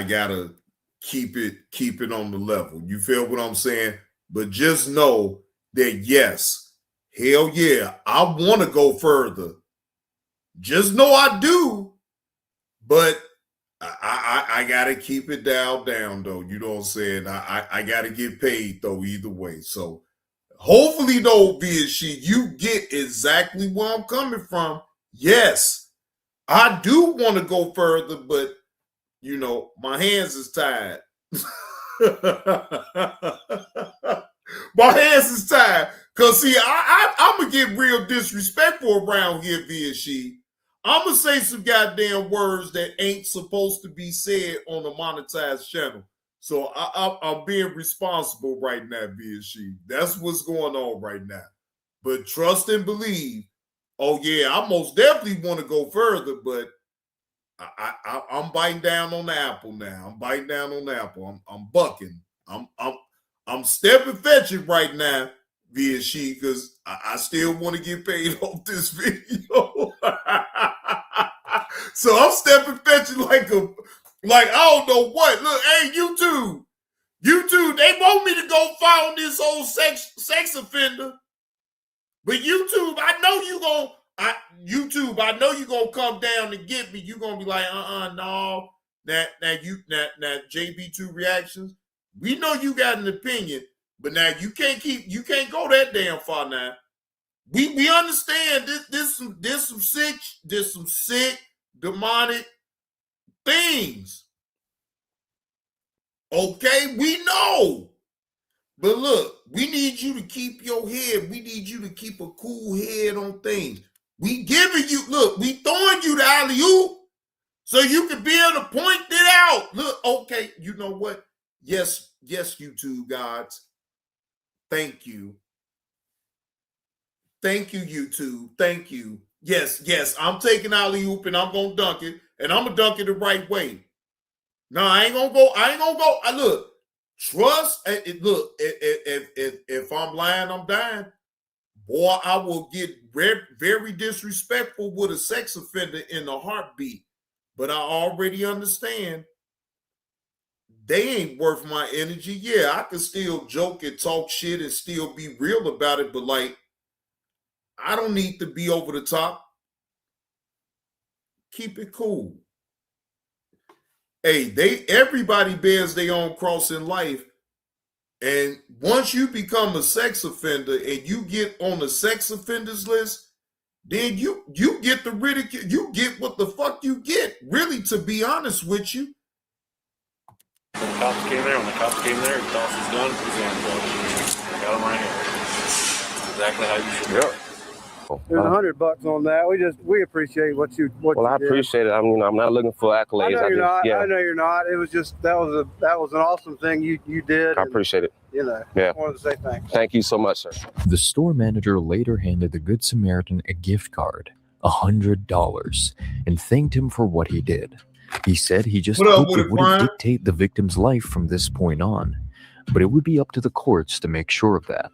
gotta keep it on the level. You feel what I'm saying? But just know that yes, hell yeah, I want to go further. Just know I do, but I gotta keep it down though. You know what I'm saying? I gotta get paid though either way. So hopefully though, she, you get exactly where I'm coming from. Yes, I do want to go further, but you know, my hands is tied. My hands is tied. Cause see, I'm gonna get real disrespectful around here, via she. I'm gonna say some goddamn words that ain't supposed to be said on a monetized channel. So I'm being responsible right now, via she. That's what's going on right now. But trust and believe. Oh yeah, I most definitely want to go further, but I'm biting down on the apple now. I'm biting down on the apple. I'm bucking. I'm stepping fetching right now, via she, because I still want to get paid off this video. So I'm stepping fetching like I don't know what. Look, hey, YouTube, they want me to go find this old sex offender. But YouTube, I know you gonna come down and get me. You gonna be like, no. Now JB2 reactions. We know you got an opinion, but now you can't go that damn far now. We understand this some sick demonic things. Okay, we know. But look, we need you to keep your head. We need you to keep a cool head on things. We giving you, look, we throwing you the alley-oop so you can be able to point it out. Look, okay, you know what? Yes, YouTube gods. Thank you. Thank you, YouTube. Thank you. Yes, I'm taking alley-oop and I'm going to dunk it, and I'm going to dunk it the right way. No, I ain't going to go. Look. Trust, look, if I'm lying, I'm dying. Boy, I will get very disrespectful with a sex offender in a heartbeat. But I already understand they ain't worth my energy. Yeah, I can still joke and talk shit and still be real about it, but like, I don't need to be over the top. Keep it cool. Hey, everybody bears their own cross in life. And once you become a sex offender and you get on the sex offenders list, then you get the ridicule. You get what the fuck you get, really, to be honest with you. When the cops came there, he tossed his gun, put his hands up. Got him right here. That's exactly how you should do it. There's $100 on that. We appreciate what you did. I appreciate it. I'm not looking for accolades. I know you're not. I know you're not. It was just that was an awesome thing you did. I appreciate it. I wanted to say thanks. Thank you so much, sir. The store manager later handed the Good Samaritan a gift card, $100, and thanked him for what he did. He said he just hoped it wouldn't dictate the victim's life from this point on, but it would be up to the courts to make sure of that.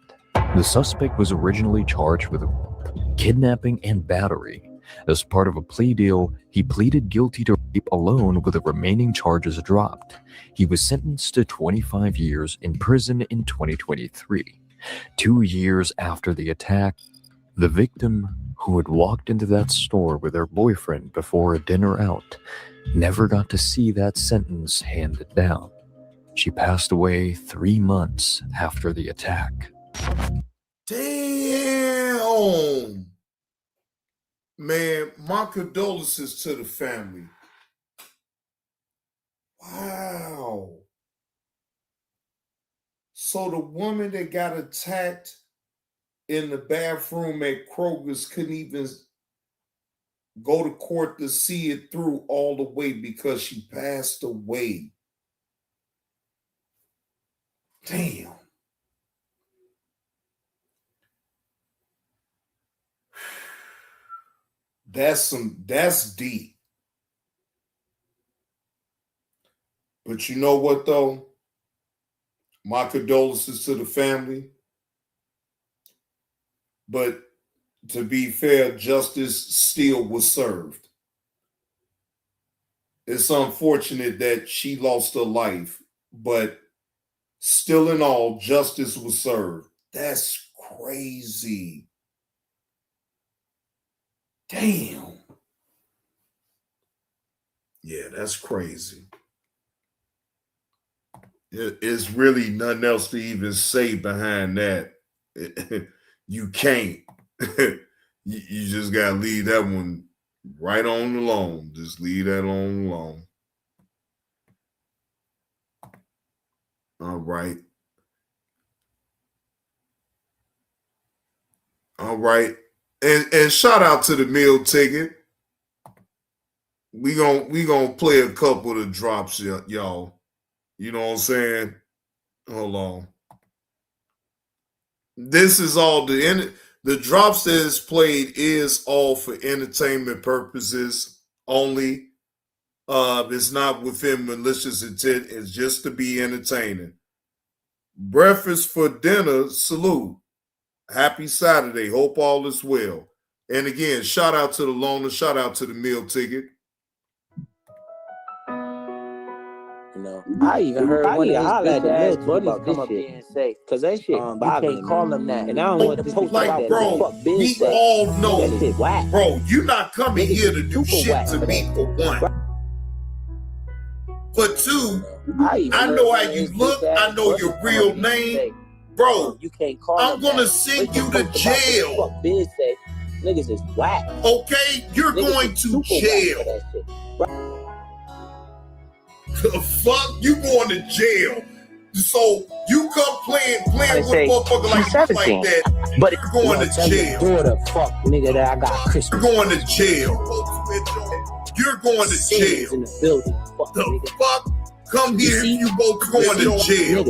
The suspect was originally charged with kidnapping, and battery. As part of a plea deal, he pleaded guilty to rape alone with the remaining charges dropped. He was sentenced to 25 years in prison in 2023. 2 years after the attack, the victim, who had walked into that store with her boyfriend before a dinner out, never got to see that sentence handed down. She passed away 3 months after the attack. Damn! Man, my condolences to the family. Wow. So the woman that got attacked in the bathroom at Kroger's couldn't even go to court to see it through all the way because she passed away. Damn. That's deep. But you know what though? My condolences to the family. But to be fair, justice still was served. It's unfortunate that she lost her life, but still in all, justice was served. That's crazy. Damn. Yeah, that's crazy. It's really nothing else to even say behind that. You can't. You just got to leave that one right on alone. Just leave that on alone. All right. All right. And shout out to the meal ticket. We gonna play a couple of the drops, y'all. You know what I'm saying? Hold on. This is all the drops that is played is all for entertainment purposes only. It's not within malicious intent. It's just to be entertaining. Breakfast for dinner, salute. Happy Saturday. Hope all is well. And again, shout out to the loaner. Shout out to the meal ticket. You know, I even heard one of his bitch ass buddies come up here and say, "Cause that shit, you can't call them that." And I don't want to post like, bro. We all know, bro. You're not coming here to do shit to me for one. For two, I know how you look. I know your real name, bro. You can't call. I'm gonna send you to jail. Fuck Biz say, niggas is whack. Okay, you're going to jail. The fuck? You going to jail. So you come playing with a motherfucker like that, but you're going to jail. Fuck nigga that I got Christmas. You're going to jail. You're going to jail. In the building. Fuck, the fuck? Come here, you both going to jail.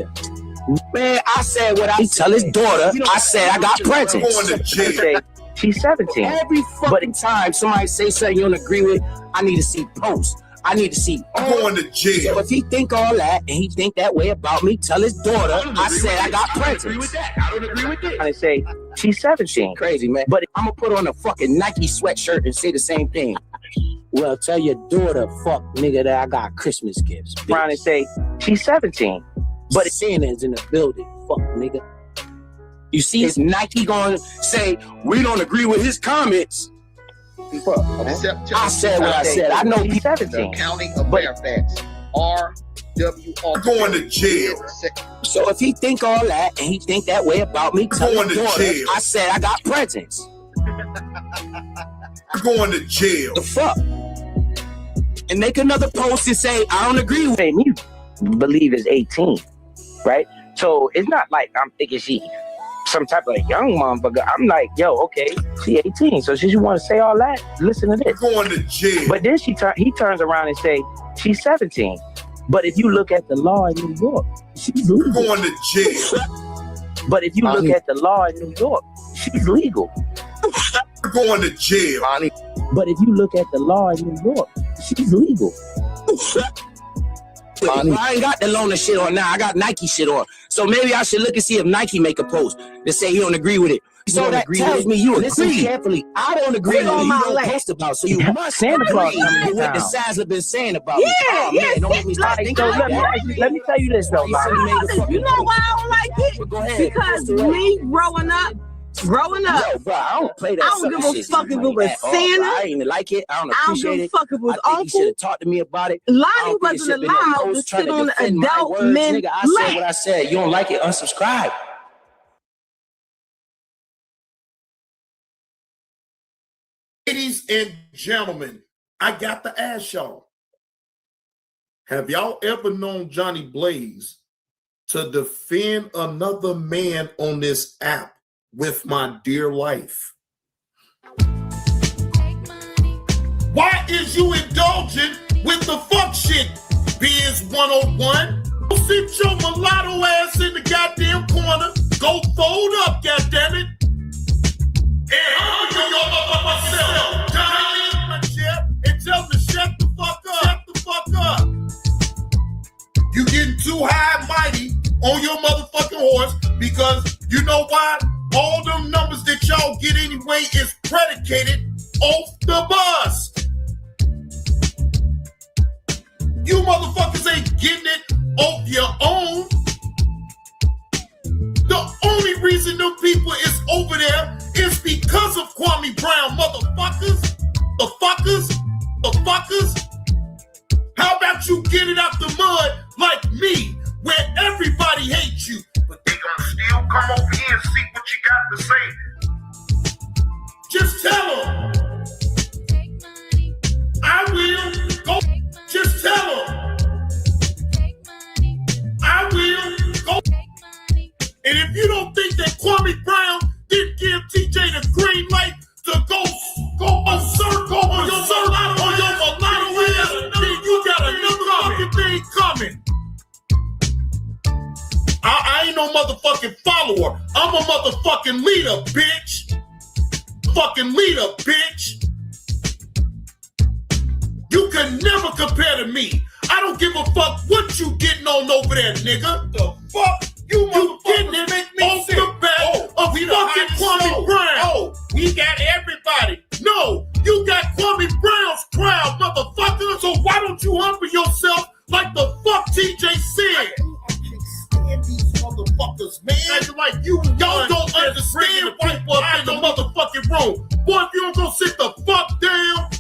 Man, I said what I tell his daughter. I said I got presents. Going to jail. She's 17. Every fucking time somebody say something you don't agree with, I need to see posts. I need to see. Going to jail. So if he think all that and he think that way about me, tell his daughter I said I got presents. I don't agree with that. I say she's 17. Crazy, man. But I'm gonna put on a fucking Nike sweatshirt and say the same thing. Well, tell your daughter, fuck nigga, that I got Christmas gifts. Trying to say she's 17, but Santa's in the building. Fuck nigga. You see, is Nike gonna say we don't agree with his comments? I said what I said. I know he's 17. County of Fairfax. RWR. Going to jail. So if he think all that and he think that way about me, tell going his to daughter, jail. I said I got presents. Going to jail. The fuck? And make another post and say I don't agree with him. You believe is 18, right? So it's not like I'm thinking she some type of young motherfucker. I'm like, yo, okay, she 18, so she want to say all that. Listen to this. Going to jail. But then he turns around and say she's 17. But if you look at the law in New York, she's legal. Going to jail. But if you look at the law in New York, she's legal. Going to jail. But if you look at the law in New York, she's legal. I ain't got the loaner shit on now. I got Nike shit on. So maybe I should look and see if Nike make a post to say he don't agree with it. So that tells me you listen carefully. I don't agree with what you don't post about, so you must Santa Claus agree coming to with what the town. Sides have been saying about me. Oh man, don't make me start thinking So like let me tell you this though, You sending me the Lottie. fucking You know why I don't like it? Go ahead. Because me growing up, Yo, bro, I don't play that I don't give sucker a shit fuck if it money was at all, Santa. bro. I ain't even like it. I don't I don't appreciate give a it. fuck if it was I think you should Uncle. have talked to me about it. Lonnie wasn't allowed to sit on the adult men Nigga, I said what I said. You don't like it, unsubscribe. Ladies and gentlemen, I got to ask y'all, have y'all ever known Johnny Blaze to defend another man on this app with my dear life? Why is you indulging with the fuck shit, Biz 101? Go sit your mulatto ass in the goddamn corner. Go fold up, goddammit. And humble your motherfucking self. Down in my chair and tell them to shut the fuck up. Shut the fuck up. You getting too high and mighty on your motherfucking horse because you know why? All them numbers that y'all get anyway is predicated off the bus. You motherfuckers ain't getting it off your own. The only reason them people is over there is because of Kwame Brown, motherfuckers. The fuckers. How about you get it out the mud like me, where everybody hates you, but they gonna still come over here and see what you got to say. Just tell them. I will go. Just tell them. I will go. And if you don't think that Kwame Brown didn't give TJ the green light to go circle on your mulatto ass, then you got another fucking thing coming. I ain't no motherfucking follower. I'm a motherfucking leader, bitch. Fucking leader, bitch. You can never compare to me. I don't give a fuck what you getting on over there, nigga. The fuck? You getting it make me off the back of fucking Kwame Brown. Oh, we got everybody. No, you got Kwame Brown's crowd, motherfucker. So why don't you humble yourself like the fuck TJ said? I can't stand these motherfuckers, man. Like y'all don't understand people up in the motherfucking room. Boy, if you don't go sit the fuck down,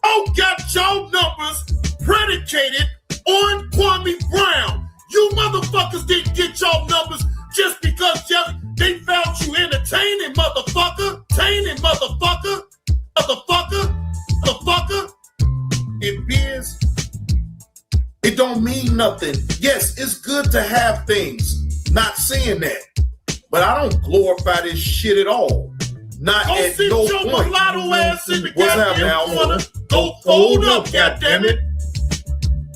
I got y'all numbers predicated on Kwame Brown. You motherfuckers didn't get y'all numbers just because they found you entertaining, motherfucker. Taining, motherfucker. It is. It don't mean nothing. Yes, it's good to have things. Not saying that. But I don't glorify this shit at all. Not go at no point. Go sit your mulatto ass in the goddamn corner. Go fold up, goddammit.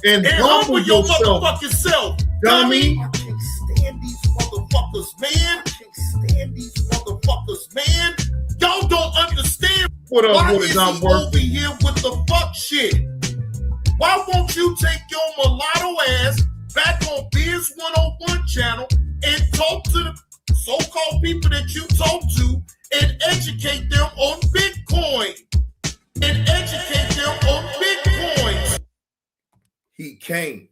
And humble your motherfucking self, dummy. I can't stand these motherfuckers, man. Y'all don't understand why is he over here with the fuck shit. Why won't you take your mulatto ass back on Biz 101 channel and talk to the so-called people that you talk to and educate them on Bitcoin? He can't,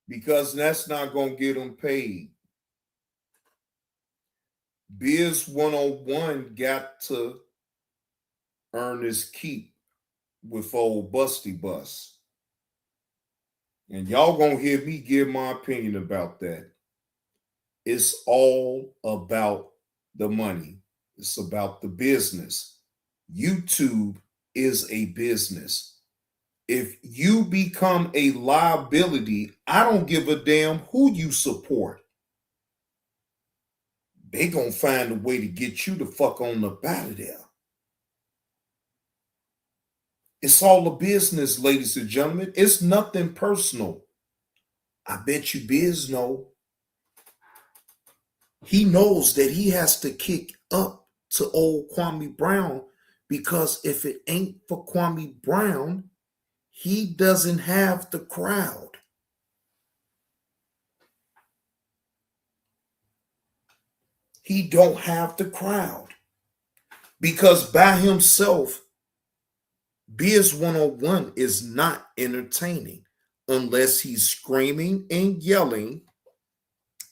because that's not going to get him paid. Biz 101 got to earn his keep with old Busty Bus. And y'all going to hear me give my opinion about that. It's all about the money. It's about the business. YouTube is a business. If you become a liability, I don't give a damn who you support. They gonna find a way to get you the fuck on up out of there. It's all a business, ladies and gentlemen. It's nothing personal. I bet you Biz know. He knows that he has to kick up to old Kwame Brown, because if it ain't for Kwame Brown, he doesn't have the crowd. he don't have the crowd. Because by himself, Biz 101 is not entertaining unless he's screaming and yelling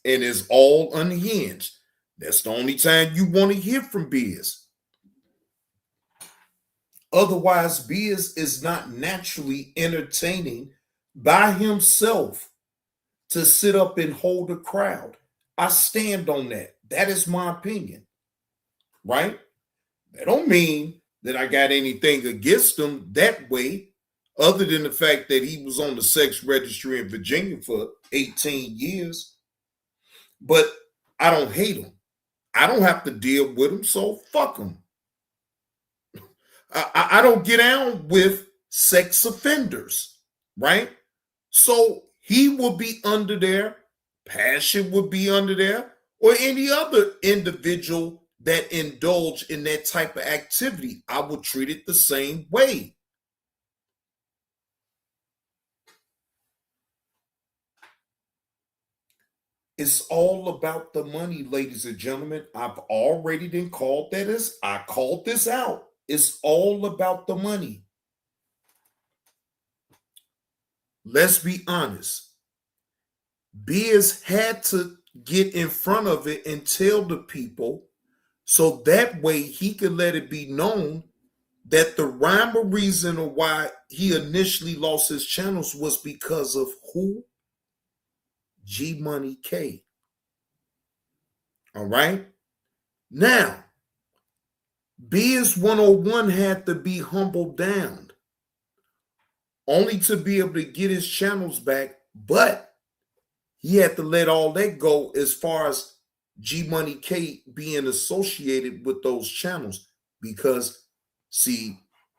and is all unhinged. That's the only time you want to hear from Biz. Otherwise, Biz is not naturally entertaining by himself to sit up and hold a crowd. I stand on that. That is my opinion. Right? That don't mean that I got anything against him that way, other than the fact that he was on the sex registry in Virginia for 18 years. But I don't hate him. I don't have to deal with him, so fuck him. I don't get down with sex offenders, right? So he will be under there, Passion would be under there, or any other individual that indulge in that type of activity. I will treat it the same way. It's all about the money, ladies and gentlemen. I've already been called that as I called this out. It's all about the money. Let's be honest. Biz had to get in front of it and tell the people so that way he could let it be known that the rhyme or reason of why he initially lost his channels was because of who? G Money K. All right. Now, Biz 101 had to be humbled down only to be able to get his channels back, but he had to let all that go as far as G Money K being associated with those channels, because see,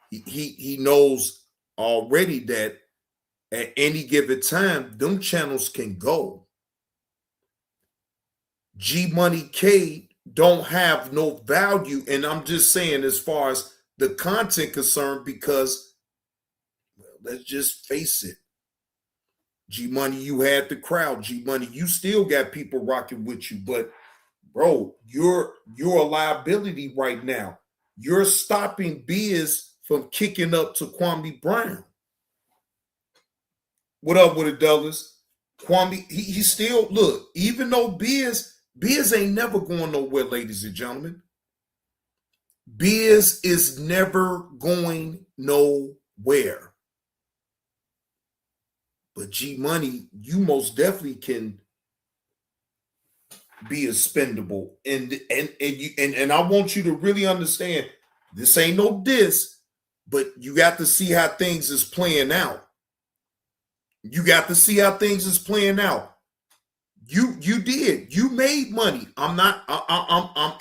he knows already that at any given time, them channels can go. G Money K don't have no value, and I'm just saying as far as the content concerned, because well, let's just face it. G Money, you had the crowd. G Money, you still got people rocking with you, but bro, you're a liability right now. You're stopping Biz from kicking up to Kwame Brown. What up with it, Douglas? Kwame, he still, look, even though Biz ain't never going nowhere, ladies and gentlemen. Biz is never going nowhere. But G Money, you most definitely can be expendable. And I want you to really understand, this ain't no diss, but you got to see how things is playing out. You got to see how things is playing out. You did. You made money. I'm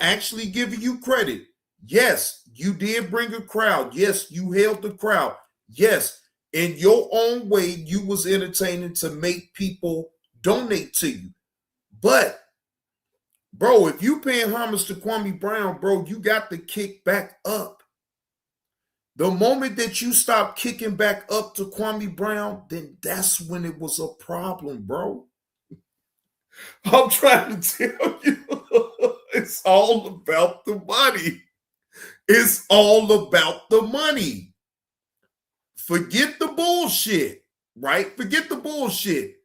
actually giving you credit. Yes, you did bring a crowd. Yes, you held the crowd. Yes, in your own way, you was entertaining to make people donate to you. But, bro, if you paying homage to Kwame Brown, bro, you got to kick back up. The moment that you stop kicking back up to Kwame Brown, then that's when it was a problem, bro. I'm trying to tell you, it's all about the money. It's all about the money. Forget the bullshit, right? Forget the bullshit.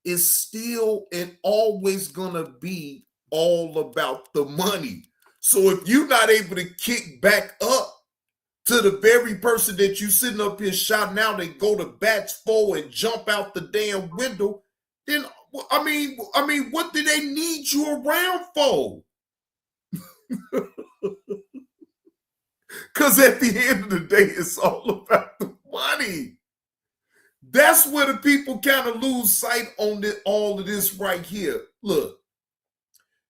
It's still and always gonna be all about the money. So if you're not able to kick back up to the very person that you sitting up here shouting out and go to bats for and jump out the damn window, then I mean, what do they need you around for? Because at the end of the day, it's all about the money. That's where the people kind of lose sight on all of this right here. Look,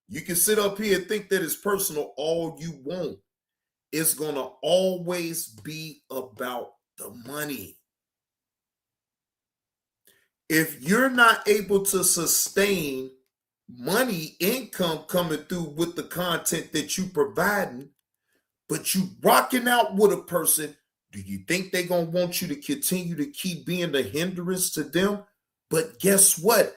you can sit up here and think that it's personal all you want. It's going to always be about the money. If you're not able to sustain money, income coming through with the content that you providing, but you rocking out with a person, do you think they're going to want you to continue to keep being the hindrance to them? But guess what?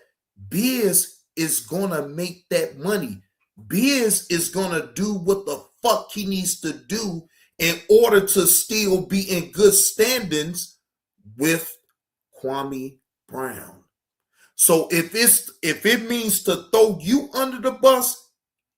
Biz is going to make that money. Biz is gonna do what the fuck he needs to do in order to still be in good standings with Kwame Brown. So if it means to throw you under the bus,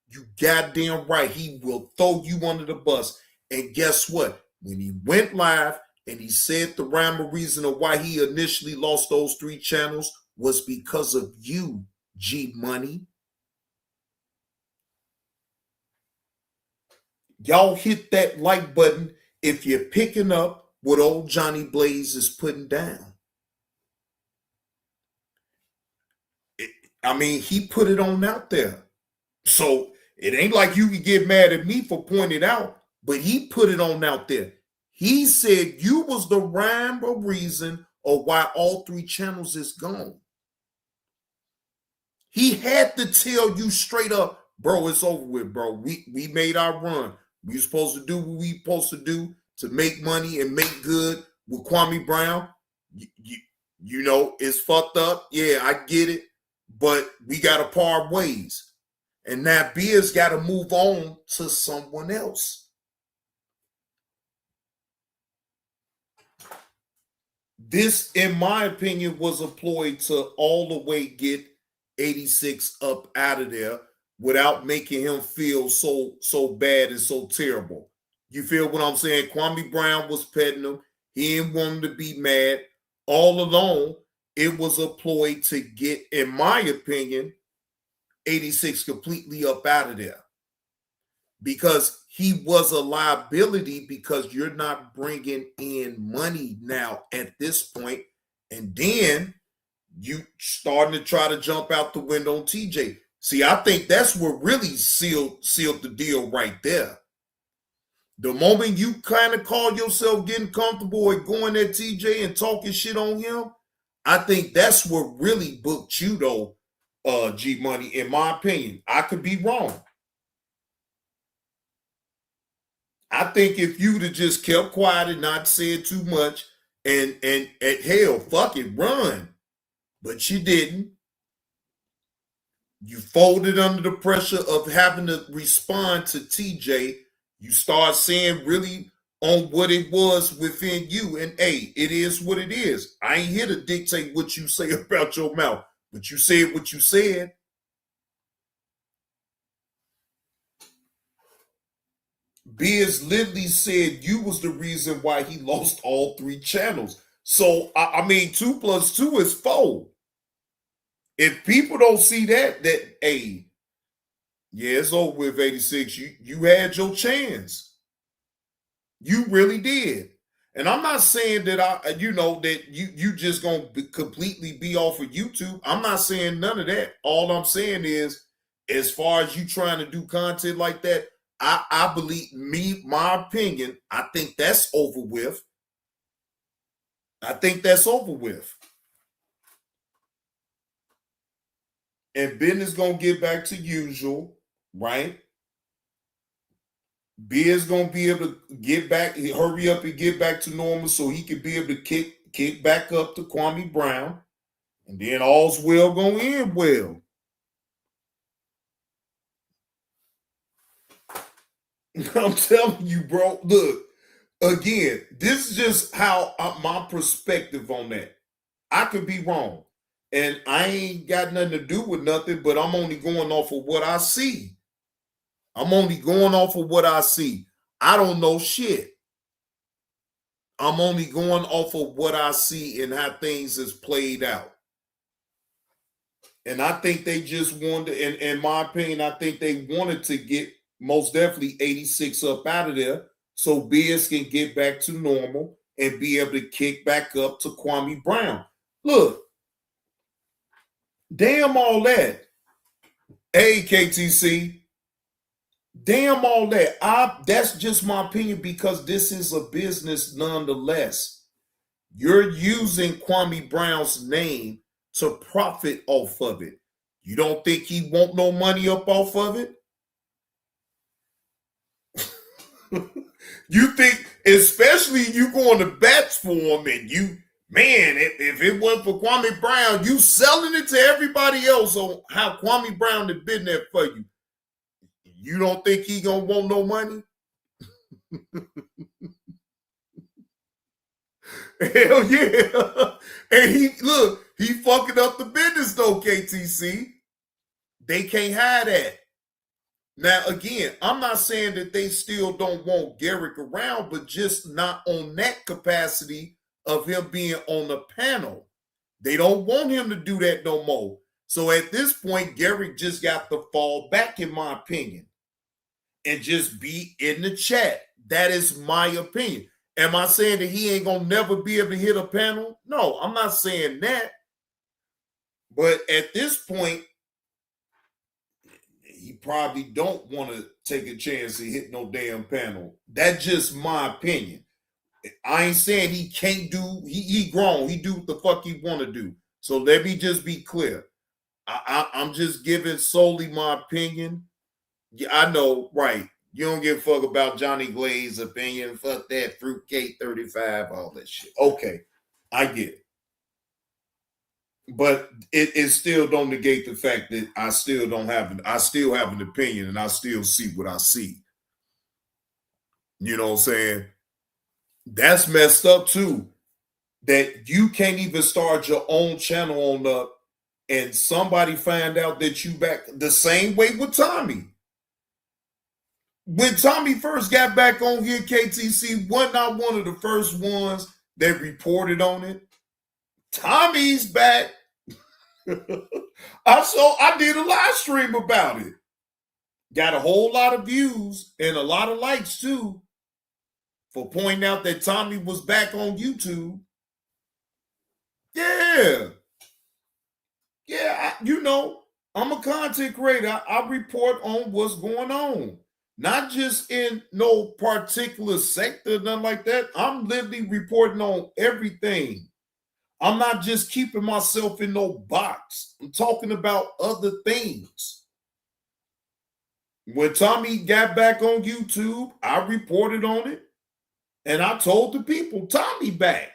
you goddamn right, he will throw you under the bus. And guess what? When he went live and he said the rhyme or reason of why he initially lost those 3 channels was because of you, G Money. Y'all hit that like button if you're picking up what old Johnny Blaze is putting down. He put it on out there. So it ain't like you can get mad at me for pointing it out, but he put it on out there. He said you was the rhyme or reason of why all 3 channels is gone. He had to tell you straight up, bro, it's over with, bro. We made our run. We were supposed to do what we supposed to do to make money and make good with Kwame Brown. You know, it's fucked up. Yeah, I get it. But we got to part ways. And now Biz got to move on to someone else. This, in my opinion, was a ploy to all the way get 86 up out of there without making him feel so bad and so terrible. You feel what I'm saying? Kwame Brown was petting him. He didn't want him to be mad. All along, it was a ploy to get, in my opinion, 86 completely up out of there. Because he was a liability because you're not bringing in money now at this point. And then you starting to try to jump out the window on TJ. See, I think that's what really sealed the deal right there. The moment you kind of call yourself getting comfortable at going at TJ and talking shit on him, I think that's what really booked you though, G Money, in my opinion. I could be wrong. I think if you'd have just kept quiet and not said too much and hell, fuck it, run. But you didn't. You folded under the pressure of having to respond to TJ. You start saying really on what it was within you. And hey, it is what it is. I ain't here to dictate what you say about your mouth, but you said what you said. Biz literally said you was the reason why he lost all 3 channels. So, I mean, 2 + 2 is 4. If people don't see that, hey, yeah, it's over with 86. You had your chance. You really did. And I'm not saying that that you just gonna completely be off of YouTube. I'm not saying none of that. All I'm saying is, as far as you trying to do content like that, I believe my opinion, I think that's over with. I think that's over with. And business gonna get back to usual, right? Biz gonna be able to get back, hurry up and get back to normal so he can be able to kick back up to Kwame Brown. And then all's well gonna end well. I'm telling you, bro. Look, again, this is just how my perspective on that. I could be wrong. And I ain't got nothing to do with nothing, but I'm only going off of what I see. I'm only going off of what I see. I don't know shit. I'm only going off of what I see and how things is played out. And I think they just wanted, in my opinion, I think they wanted to get most definitely 86 up out of there so Biz can get back to normal and be able to kick back up to Kwame Brown. Look, damn all that. Hey, KTC, damn all that. That's just my opinion because this is a business nonetheless. You're using Kwame Brown's name to profit off of it. You don't think he want no money up off of it? You think, especially you going to bats for him and you, man, if it wasn't for Kwame Brown, you selling it to everybody else on how Kwame Brown had been there for you. You don't think he gonna want no money? Hell yeah. And he fucking up the business though, KTC. They can't hide that. Now, again, I'm not saying that they still don't want Garrick around, but just not on that capacity of him being on the panel. They don't want him to do that no more. So at this point, Garrick just got to fall back, in my opinion, and just be in the chat. That is my opinion. Am I saying that he ain't gonna never be able to hit a panel? No, I'm not saying that. But at this point, he probably don't want to take a chance to hit no damn panel. That's just my opinion. I ain't saying he can't do, he grown. He do what the fuck he want to do. So let me just be clear. I'm just giving solely my opinion. Yeah, I know, right. You don't give a fuck about Johnny Glaze's opinion. Fuck that, Fruitcake 35, all that shit. Okay, I get it. But it still don't negate the fact that I still have an opinion, and I still see what I see. You know what I'm saying? That's messed up too. That you can't even start your own channel on up, and somebody find out that you back the same way with Tommy. When Tommy first got back on here, KTC wasn't not one of the first ones that reported on it. Tommy's back. I did a live stream about it. Got a whole lot of views and a lot of likes too for pointing out that Tommy was back on YouTube. Yeah. Yeah, I'm a content creator. I report on what's going on. Not just in no particular sector, nothing like that. I'm literally reporting on everything. I'm not just keeping myself in no box. I'm talking about other things. When Tommy got back on YouTube, I reported on it. And I told the people, Tommy back.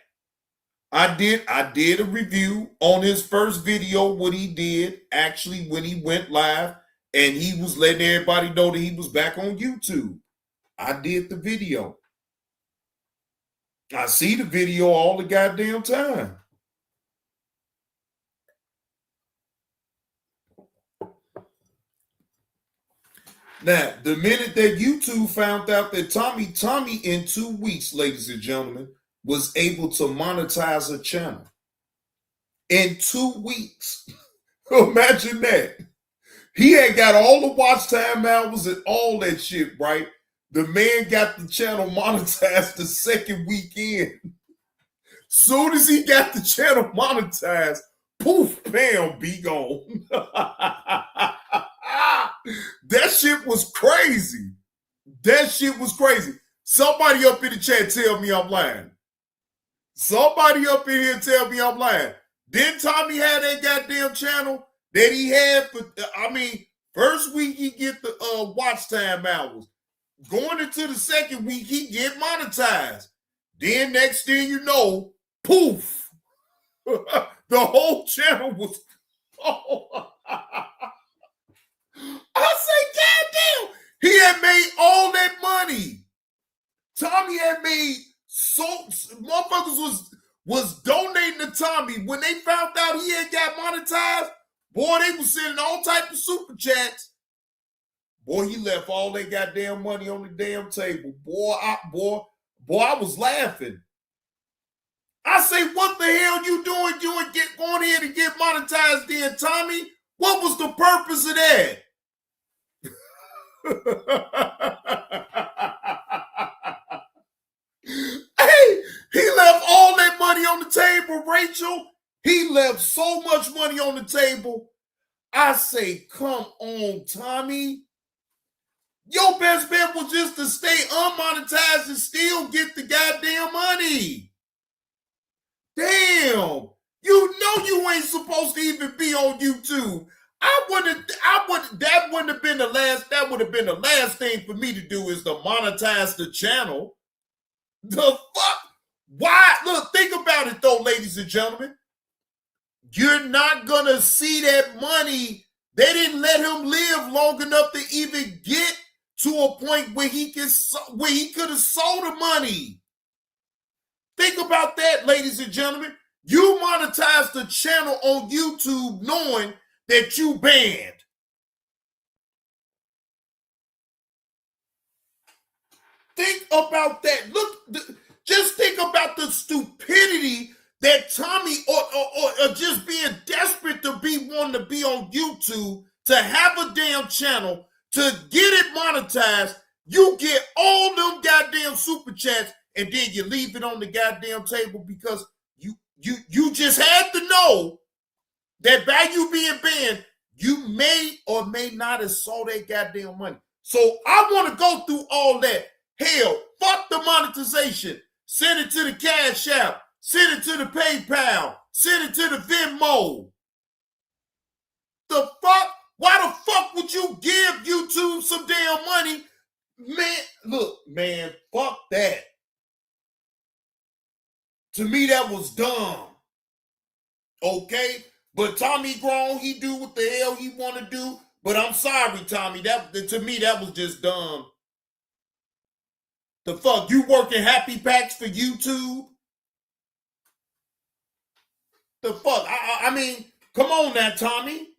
I did a review on his first video, what he did, actually, when he went live, and he was letting everybody know that he was back on YouTube. I did the video. I see the video all the goddamn time. Now, the minute that YouTube found out that Tommy in 2 weeks, ladies and gentlemen, was able to monetize a channel. In 2 weeks. Imagine that. He had got all the watch time hours and all that shit, right? The man got the channel monetized the second weekend. Soon as he got the channel monetized, poof, bam, be gone. That shit was crazy. That shit was crazy. Somebody up in the chat tell me I'm lying. Somebody up in here tell me I'm lying. Didn't Tommy have that goddamn channel that he had for, first week he get the watch time hours. Going into the second week, he get monetized. Then next thing you know, poof. The whole channel was I say, goddamn, he had made all that money. Tommy had made motherfuckers was donating to Tommy. When they found out he had got monetized, boy, they was sending all types of super chats. Boy, he left all that goddamn money on the damn table. Boy, I was laughing. I say, what the hell you doing? Going here to get monetized then, Tommy? What was the purpose of that? Hey, he left all that money on the table, Rachel. He left so much money on the table. I say, come on, Tommy. Your best bet was just to stay unmonetized and still get the goddamn money. Damn. You know you ain't supposed to even be on YouTube. That would have been the last thing for me to do is to monetize the channel. The fuck? Why? Look, think about it though, ladies and gentlemen. You're not gonna see that money They didn't let him live long enough to even get to a point where he could have sold the money. Think about that, ladies and gentlemen. You monetize the channel on YouTube knowing that you banned. Think about that. Just think about the stupidity that Tommy or just being desperate to be wanting to be on YouTube, to have a damn channel, to get it monetized. You get all them goddamn super chats, and then you leave it on the goddamn table because you just had to know that by you being banned, you may or may not have saw that goddamn money. So I want to go through all that. Hell, fuck the monetization. Send it to the Cash App. Send it to the PayPal. Send it to the Venmo. The fuck? Why the fuck would you give YouTube some damn money? Man, look, man, fuck that. To me, that was dumb. Okay? But Tommy grown, he do what the hell he want to do. But I'm sorry, Tommy. To me, that was just dumb. The fuck? You working happy packs for YouTube? The fuck? I mean, come on now, Tommy.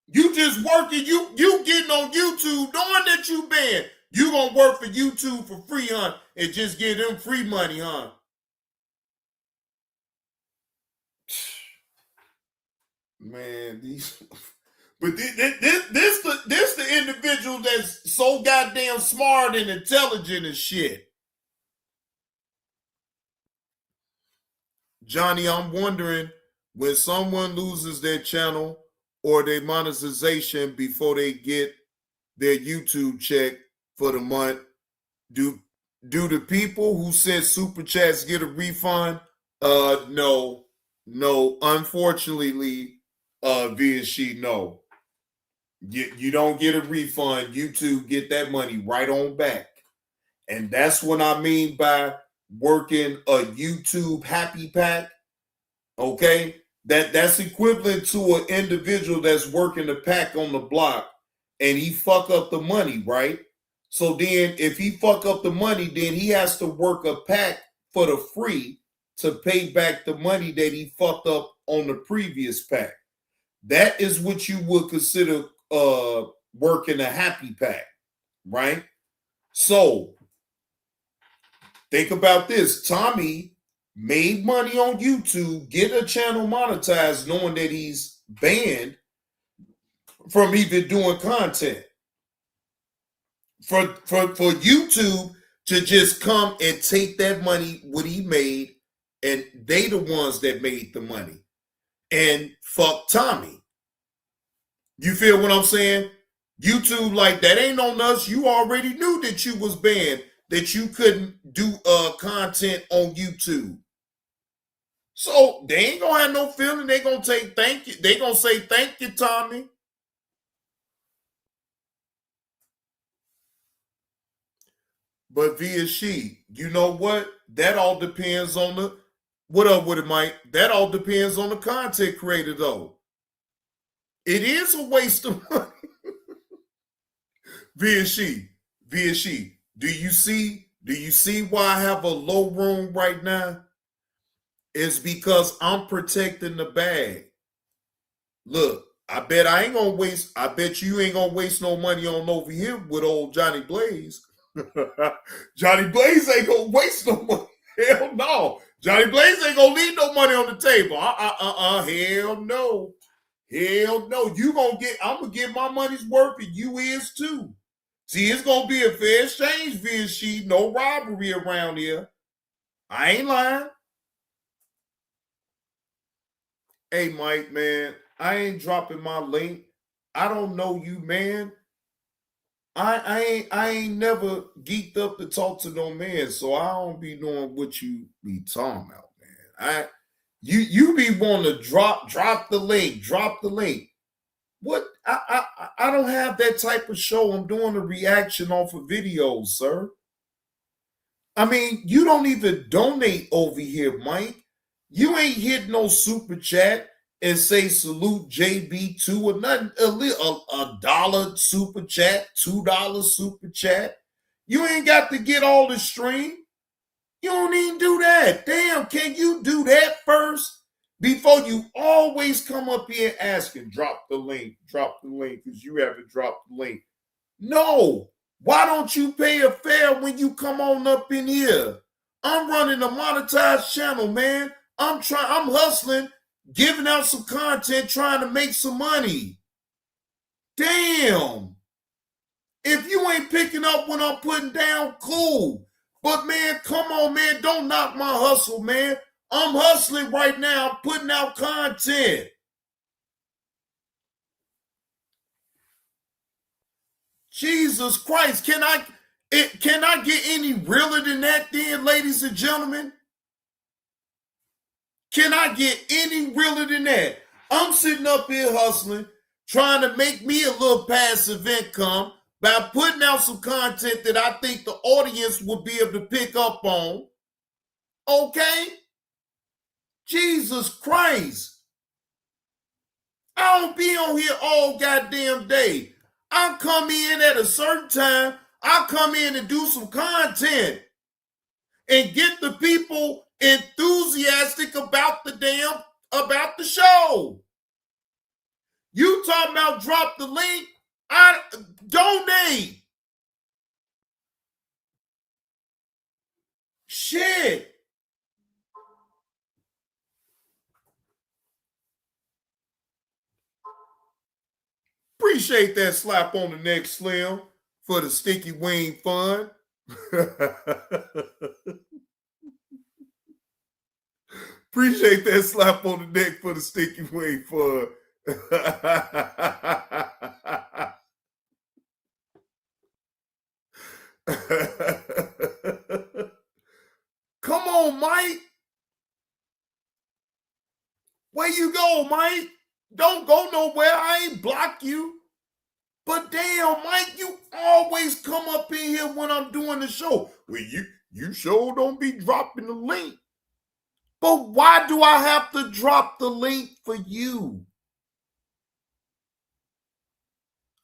You just working, you getting on YouTube knowing that you banned. You gonna work for YouTube for free, huh? And just give them free money, huh? Man, but this the individual that's so goddamn smart and intelligent and shit. Johnny, I'm wondering, when someone loses their channel or their monetization before they get their YouTube check for the month, do the people who send super chats get a refund? No. Unfortunately, via she, no. You don't get a refund. YouTube get that money right on back. And that's what I mean by working a YouTube happy pack. Okay? That's equivalent to an individual that's working the pack on the block and he fuck up the money, right? So then if he fuck up the money, then he has to work a pack for the free to pay back the money that he fucked up on the previous pack. That is what you would consider working a happy pack, right? So think about this. Tommy made money on YouTube, get a channel monetized, knowing that he's banned from even doing content. For YouTube to just come and take that money, what he made, and they the ones that made the money. And fuck Tommy. You feel what I'm saying? YouTube, like, that ain't on us. You already knew that you was banned, that you couldn't do content on YouTube. So they ain't gonna have no feeling. They gonna say thank you. They gonna say thank you, Tommy. But via she, you know what? That all depends on the, what up with it, Mike? That all depends on the content creator, though. It is a waste of money. Via she. Do you see why I have a low room right now? It's because I'm protecting the bag. Look, I bet you ain't gonna waste no money on over here with old Johnny Blaze. Johnny Blaze ain't gonna waste no money. Hell no. Johnny Blaze ain't gonna leave no money on the table. Hell no. I'm gonna get my money's worth, and you is too. See, it's gonna be a fair exchange, via she. No robbery around here. I ain't lying. Hey, Mike, man, I ain't dropping my link. I don't know you, man. I ain't never geeked up to talk to no man, so I don't be knowing what you be talking about, man. You be wanting to drop the link. What? I don't have that type of show. I'm doing a reaction off of videos, sir. I mean, you don't even donate over here, Mike. You ain't hit no super chat. and say salute JB2 or nothing, a dollar super chat, $2 super chat. You ain't got to get all the stream. You don't even do that. Damn, can you do that first before you always come up here asking, drop the link, because you haven't dropped the link. No. Why don't you pay a fare when you come on up in here? I'm running a monetized channel, man. I'm hustling, giving out some content, trying to make some money. Damn. If you ain't picking up when I'm putting down, cool. But man, come on, man. Don't knock my hustle, man. I'm hustling right now. I'm putting out content. Jesus Christ. Can I get any realer than that then, ladies and gentlemen? Can I get any realer than that? I'm sitting up here hustling, trying to make me a little passive income by putting out some content that I think the audience will be able to pick up on. Okay? Jesus Christ. I don't be on here all goddamn day. I come in at a certain time. I come in and do some content and get the people enthusiastic about the show. You talking about drop the link? I donate. Shit. Appreciate that slap on the neck, Slim, for the Sticky Wing Fund. Appreciate that slap on the neck for the Sticky Wing Fund. Come on, Mike. Where you go, Mike? Don't go nowhere. I ain't block you. But damn, Mike, you always come up in here when I'm doing the show. Well, you sure don't be dropping the link. But why do I have to drop the link for you?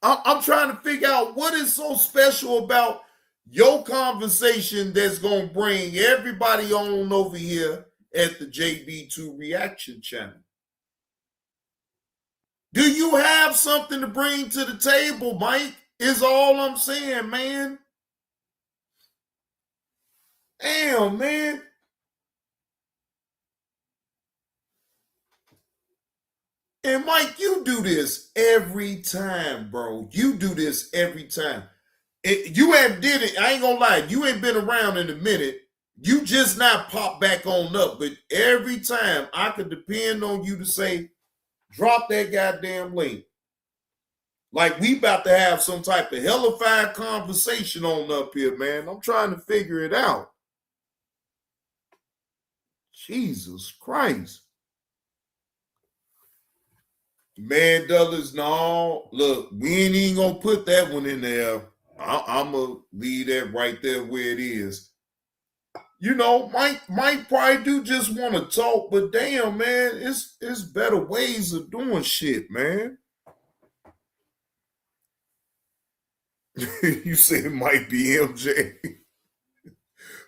I'm trying to figure out what is so special about your conversation that's going to bring everybody on over here at the JB2 Reaction Channel. Do you have something to bring to the table, Mike? Is all I'm saying, man. Damn, man. And Mike, you do this every time, bro. You do this every time. You haven't did it. I ain't gonna lie. You ain't been around in a minute. You just not pop back on up. But every time I could depend on you to say, drop that goddamn link. Like we about to have some type of hellified conversation on up here, man. I'm trying to figure it out. Jesus Christ. Man, Douglas, no. Look, we ain't even gonna put that one in there. I'm gonna leave that right there where it is. You know, Mike probably do just want to talk, but damn, man, it's better ways of doing shit, man. You said it might be MJ.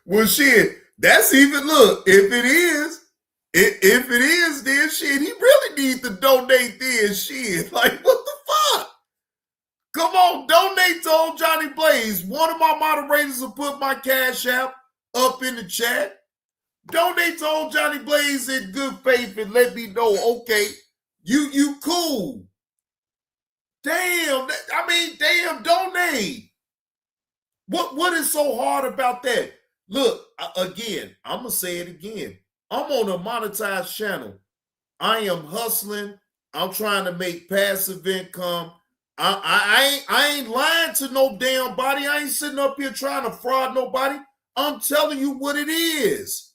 Well, shit, that's even, look, if it is, then shit, he really needs to donate then, shit. Like, what the fuck? Come on, donate to old Johnny Blaze. One of my moderators will put my Cash App up in the chat. Donate to old Johnny Blaze in good faith and let me know, okay, you cool. Damn, damn, donate. What is so hard about that? Look, again, I'm going to say it again. I'm on a monetized channel. I am hustling. I'm trying to make passive income. I ain't lying to no damn body. I ain't sitting up here trying to fraud nobody. I'm telling you what it is.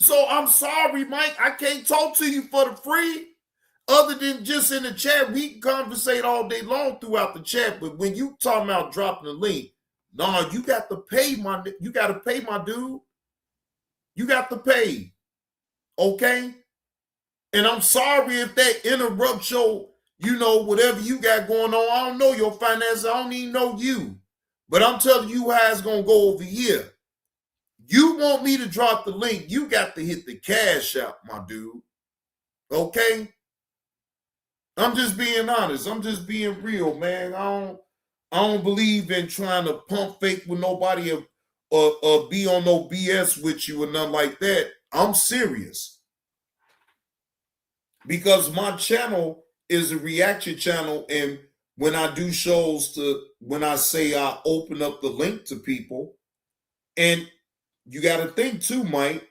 So I'm sorry, Mike. I can't talk to you for the free. Other than just in the chat, we can conversate all day long throughout the chat. But when you talking about dropping the link, no, you got to pay my dude. You got to pay. Okay? And I'm sorry if that interrupts your, whatever you got going on. I don't know your finances. I don't even know you. But I'm telling you how it's going to go over here. You want me to drop the link, you got to hit the cash out, my dude. Okay? I'm just being honest. I'm just being real, man. I don't believe in trying to pump fake with nobody or be on no BS with you or nothing like that. I'm serious. Because my channel is a reaction channel, and when I do shows when I say I open up the link to people, and you got to think too, Mike,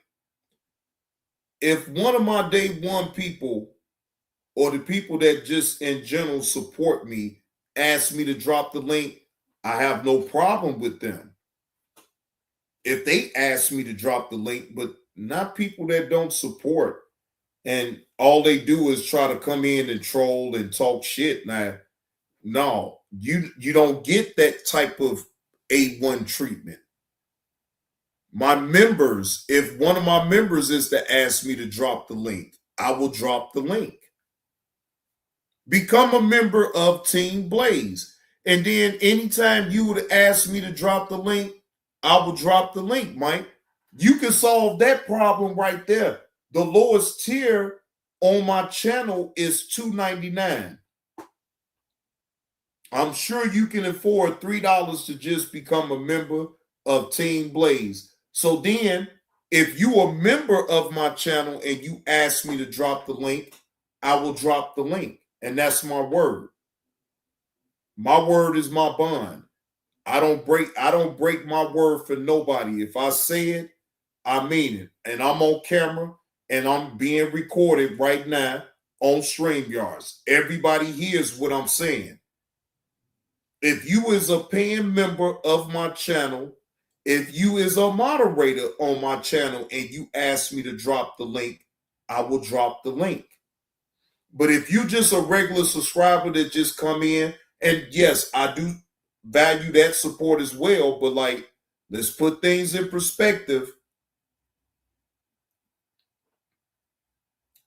if one of my day one people or the people that just in general support me ask me to drop the link, I have no problem with them. If they ask me to drop the link, but not people that don't support and all they do is try to come in and troll and talk shit. Now, no, you don't get that type of A1 treatment. My members, if one of my members is to ask me to drop the link, I will drop the link. Become a member of Team Blaze. And then anytime you would ask me to drop the link, I will drop the link, Mike. You can solve that problem right there. The lowest tier on my channel is $2.99. I'm sure you can afford $3 to just become a member of Team Blaze. So then, if you're a member of my channel and you ask me to drop the link, I will drop the link. And that's my word. My word is my bond. I don't break my word for nobody. If I say it, I mean it. And I'm on camera and I'm being recorded right now on StreamYards. Everybody hears what I'm saying. If you is a paying member of my channel, if you is a moderator on my channel and you ask me to drop the link, I will drop the link. But if you just a regular subscriber that just come in, and yes, I do value that support as well, but like, let's put things in perspective.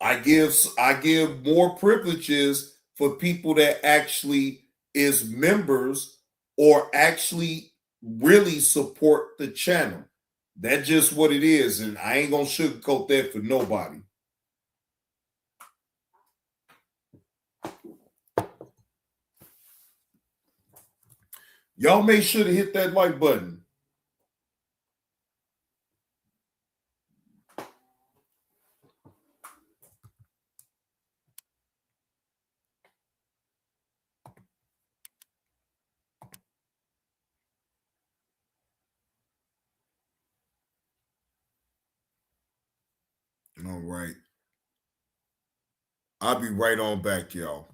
I give more privileges for people that actually is members or actually really support the channel. That's just what it is, and I ain't gonna sugarcoat that for nobody. Y'all make sure to hit that like button. All right. I'll be right on back, y'all.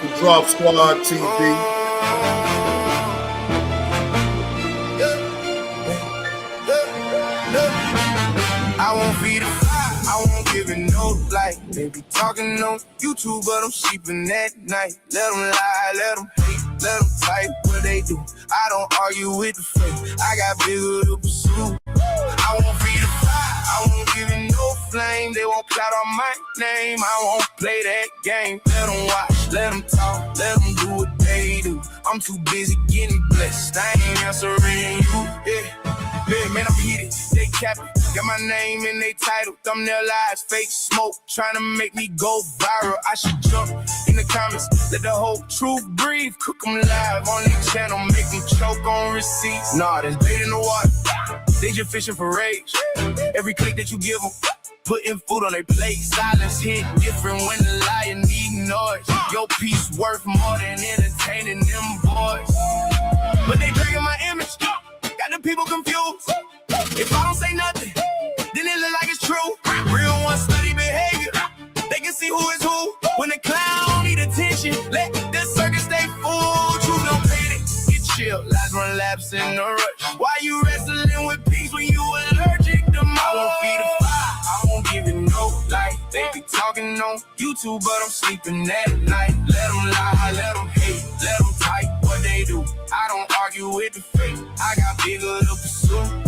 The Drop Squad TV. I won't feed the fire, I won't give it no light. They be talking on YouTube, but I'm sleeping at night. Let them lie, let them hate, let them type what they do. I don't argue with the fake, I got bigger to pursue. I won't feed the fire, I won't give it no flame. They won't clout on my name, I won't play that game. Let them watch, let them talk, let them do what they do. I'm too busy getting blessed, I ain't answering you, yeah. Yeah, man, I'm heated, they capping. Got my name in they title, thumbnail lies, fake smoke, trying to make me go viral. I should jump in the comments, let the whole truth breathe. Cook them live on their channel, make them choke on receipts. Nah, there's bait in the water, they just fishing for rage. Every click that you give them, putting food on their plate. Silence hit different when the lion need noise. Your piece worth more than entertaining them boys. But they dragging my image, got the people confused. If I don't say nothing, then it look like it's true. Real ones study behavior, they can see who is who. When the clown need attention, let the circus stay full. Truth don't pay it, get chill, lies run laps in the rush. Why you wrestling with peace when you allergic to more? I won't feed the fire, I won't give it no light. They be talking on YouTube, but I'm sleeping at night. Let them lie, let them hate, let them type what they do. I don't argue with the fake, I got bigger to pursue.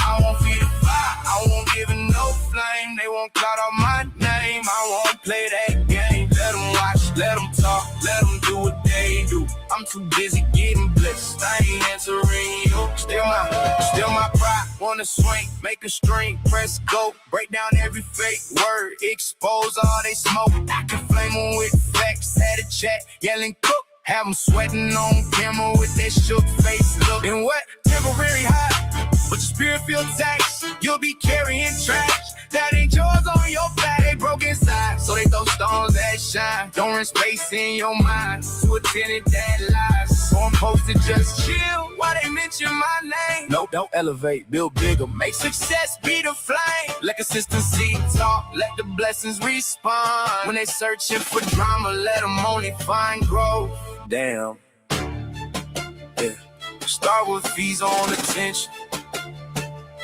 I I won't feed the fire, I won't give it no flame. They won't cloud on my name, I won't play that game. Let them watch, let them talk, let them do what they do. I'm too busy getting blessed, I ain't answering you. Still my pride, wanna swing, make a string, press go, break down every fake word, expose all they smoke. I can flame them with facts, had a chat, yelling cook. Have them sweating on camera with that shook face look. And what? Temporary high, but your spirit feel taxed. You'll be carrying trash that ain't yours on your back. They broke inside, so they throw stones that shine. Don't rent space in your mind to a tenant that lies. So I'm supposed to just chill while they mention my name. No, don't elevate, build bigger, make success be the flame. Let consistency talk, let the blessings respond. When they searching for drama, let them only find growth. Damn. Yeah. Start with fees on attention.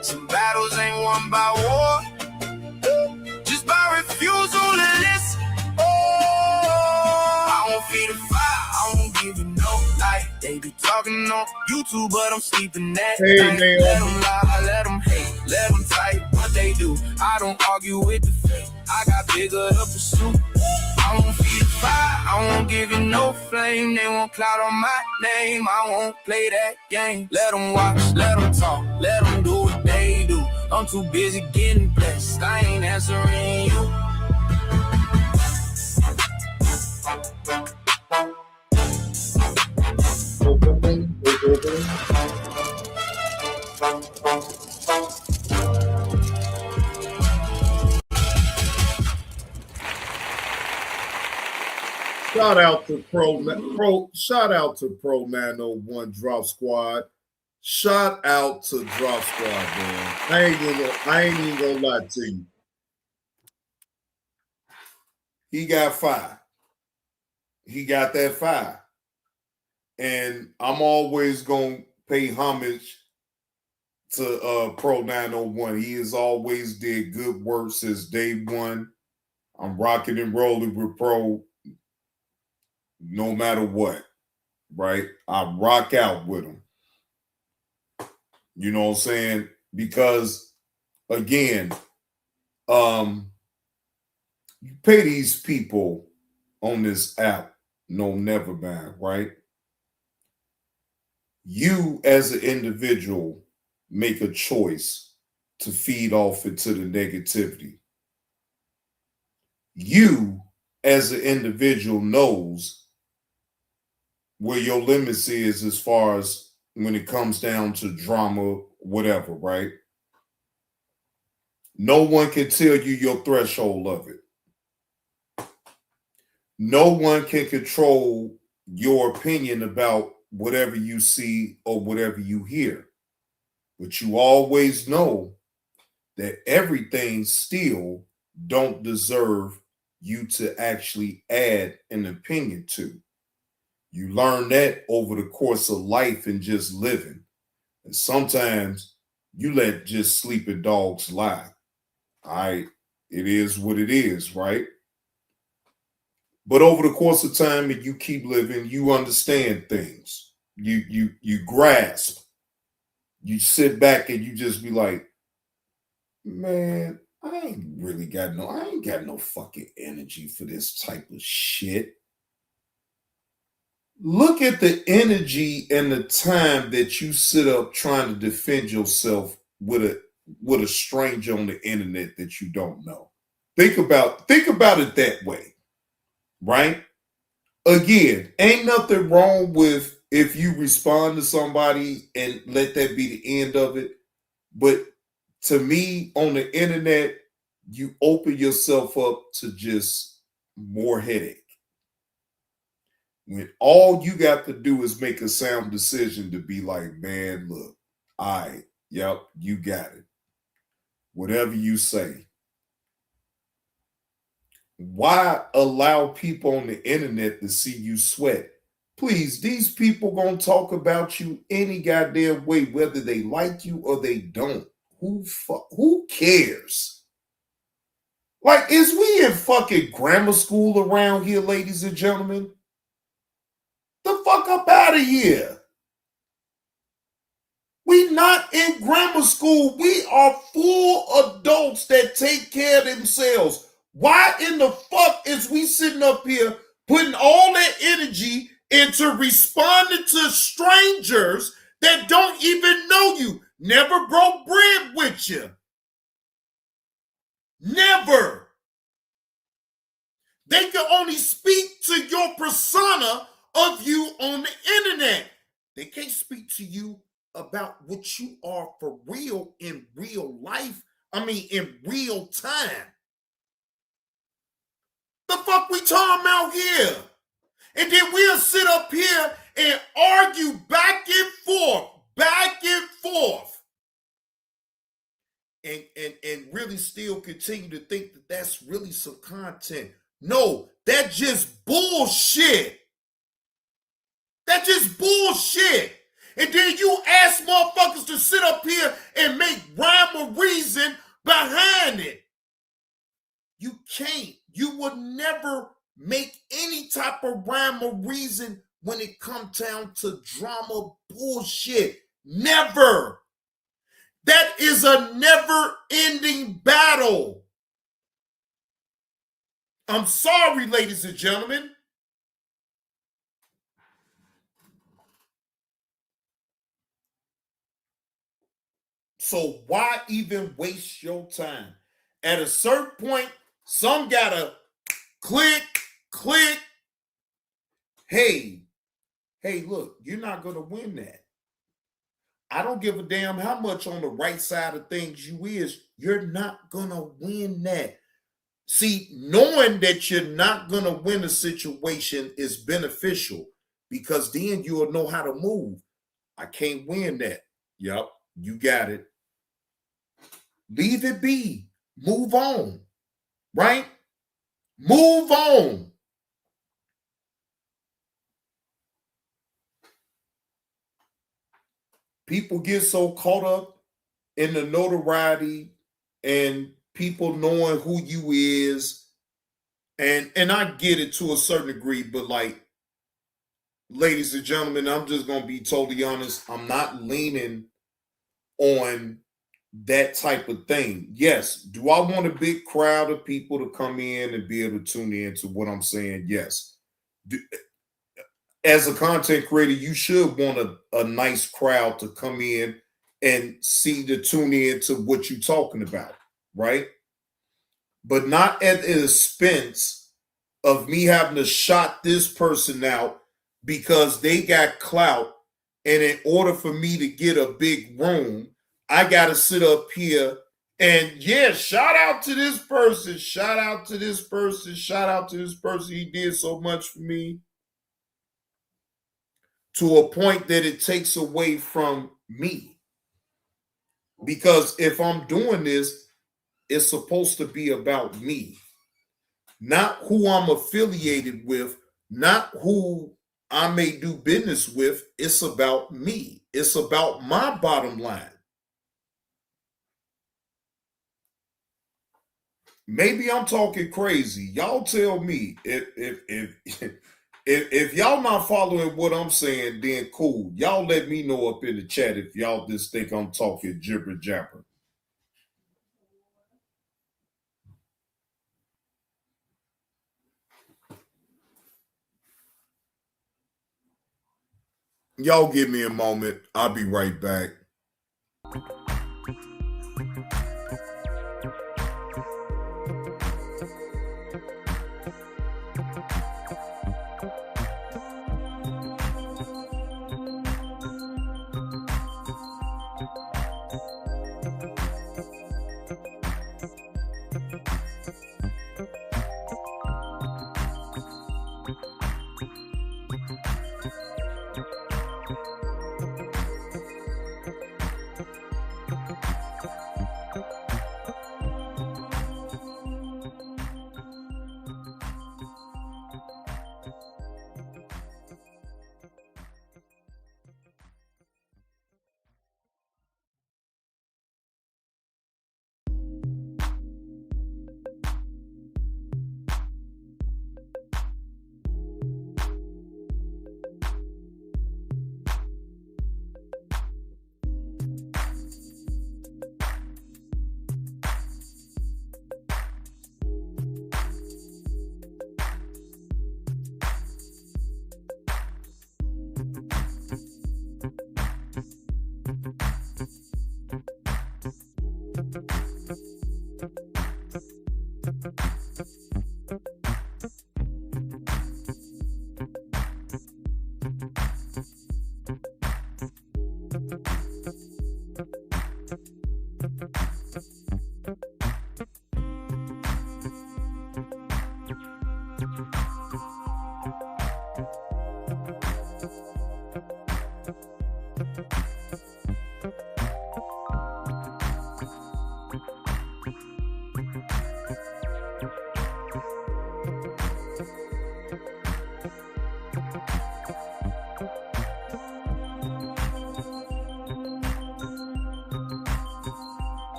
Some battles ain't won by war, just by refusal to listen. Oh, I won't feed the fire, I won't give it no light. They be talking on YouTube, but I'm sleeping that night. Let them lie, let them hate, let them type what they do. I don't argue with the fate, I got bigger to pursue. I won't feed the fire, I won't give it no flame. They won't cloud on my name, I won't play that game. Let them watch, let them talk, let them do what they do. I'm too busy getting blessed, I ain't answering you. Shout out to shout out to Pro 901 Drop Squad. Shout out to Drop Squad, man. I ain't even gonna lie to you. He got fire. He got that fire. And I'm always gonna pay homage to Pro 901. He has always did good work since day one. I'm rocking and rolling with Pro no matter what, right? I rock out with him. You know what I'm saying? Because again, you pay these people on this app no never mind, right? You as an individual make a choice to feed off into the negativity. You as an individual knows where your limits is as far as when it comes down to drama, whatever, right? No one can tell you your threshold of it. No one can control your opinion about whatever you see or whatever you hear. But you always know that everything still don't deserve you to actually add an opinion to. You learn that over the course of life and just living. And sometimes you let just sleeping dogs lie. All right, it is what it is, right? But over the course of time and you keep living, you understand things. You grasp. You sit back and you just be like, man, I ain't got no fucking energy for this type of shit. Look at the energy and the time that you sit up trying to defend yourself with a stranger on the internet that you don't know. Think about it that way, right? Again, ain't nothing wrong with if you respond to somebody and let that be the end of it. But to me, on the internet, you open yourself up to just more headache. When all you got to do is make a sound decision to be like, man, look, all right, yep, you got it. Whatever you say. Why allow people on the internet to see you sweat? Please, these people gonna talk about you any goddamn way, whether they like you or they don't. Who cares? Like, is we in fucking grammar school around here, ladies and gentlemen? The fuck up out of here. We We not in grammar school. We are full adults that take care of themselves. Why in the fuck is we sitting up here putting all that energy into responding to strangers that don't even know you, never broke bread with you? Never. They can only speak to your persona of you on the internet. They can't speak to you about what you are for real in real life. I mean, in real time. The fuck we talking about here? And then we'll sit up here and argue back and forth, and really still continue to think that that's really some content. No, that's just bullshit. That's just bullshit. And then you ask motherfuckers to sit up here and make rhyme or reason behind it. You can't. You will never make any type of rhyme or reason when it comes down to drama bullshit. Never. That is a never-ending battle. I'm sorry, ladies and gentlemen. So why even waste your time? At a certain point, some gotta click. Hey, look, you're not gonna win that. I don't give a damn how much on the right side of things you is. You're not gonna win that. See, knowing that you're not gonna win a situation is beneficial because then you'll know how to move. I can't win that. Yup, you got it. Leave it be. Move on. Right? Move on. People get so caught up in the notoriety and people knowing who you is. And I get it to a certain degree, but like, ladies and gentlemen, I'm just going to be totally honest. I'm not leaning on that type of thing. Yes. Do I want a big crowd of people to come in and be able to tune in to what I'm saying? Yes. As a content creator, you should want a nice crowd to come in and tune in to what you're talking about, right? But not at the expense of me having to shot this person out because they got clout. And in order for me to get a big room, I got to sit up here and shout out to this person, shout out to this person, shout out to this person. He did so much for me. To a point that it takes away from me. Because if I'm doing this, it's supposed to be about me. Not who I'm affiliated with, not who I may do business with. It's about me. It's about my bottom line. Maybe I'm talking crazy. Y'all tell me if y'all not following what I'm saying, then cool. Y'all let me know up in the chat if y'all just think I'm talking jibber jabber. Y'all give me a moment. I'll be right back.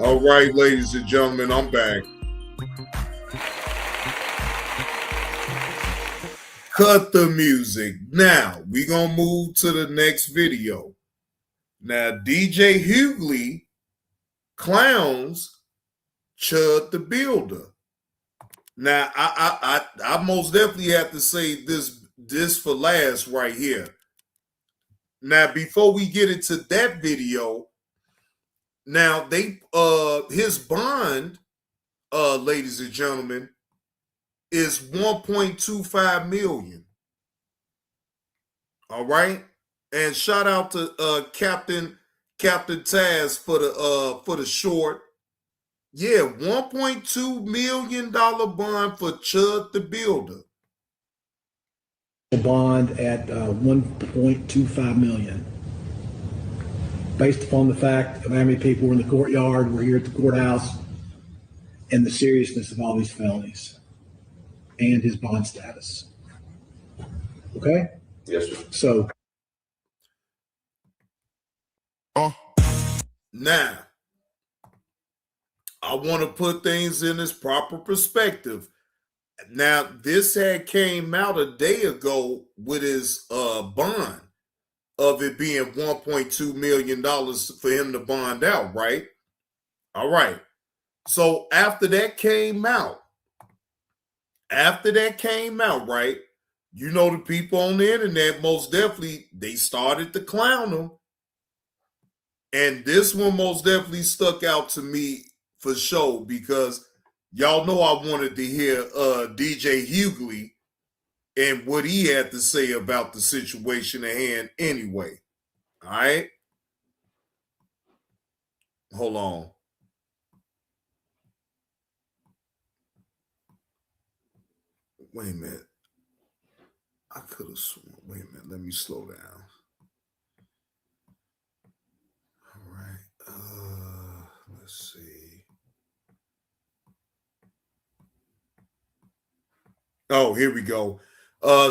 All right, ladies and gentlemen, I'm back. Cut the music. Now, we're going to move to the next video. Now, DJ Hughley clowns ChudTheBuilder. Now, I most definitely have to say this for last right here. Now, before we get into that video, now his bond, ladies and gentlemen, is $1.25 million. All right, and shout out to Captain Taz for the short. Yeah, $1.2 million bond for ChudTheBuilder. Bond at $1.25 million, based upon the fact of how many people were in the courtyard, were here at the courthouse, and the seriousness of all these felonies, and his bond status. Okay? Yes, sir. So. Now, I want to put things in its proper perspective. Now, this had came out a day ago with his bond of it being $1.2 million for him to bond out, right? All right. So after that came out, right, you know, the people on the internet, most definitely, they started to clown him. And this one most definitely stuck out to me for sure, because y'all know I wanted to hear DJ Hughley and what he had to say about the situation at hand anyway. All right? Hold on. Wait a minute. I could have sworn. Wait a minute. Let me slow down. All right. Let's see. Oh, here we go.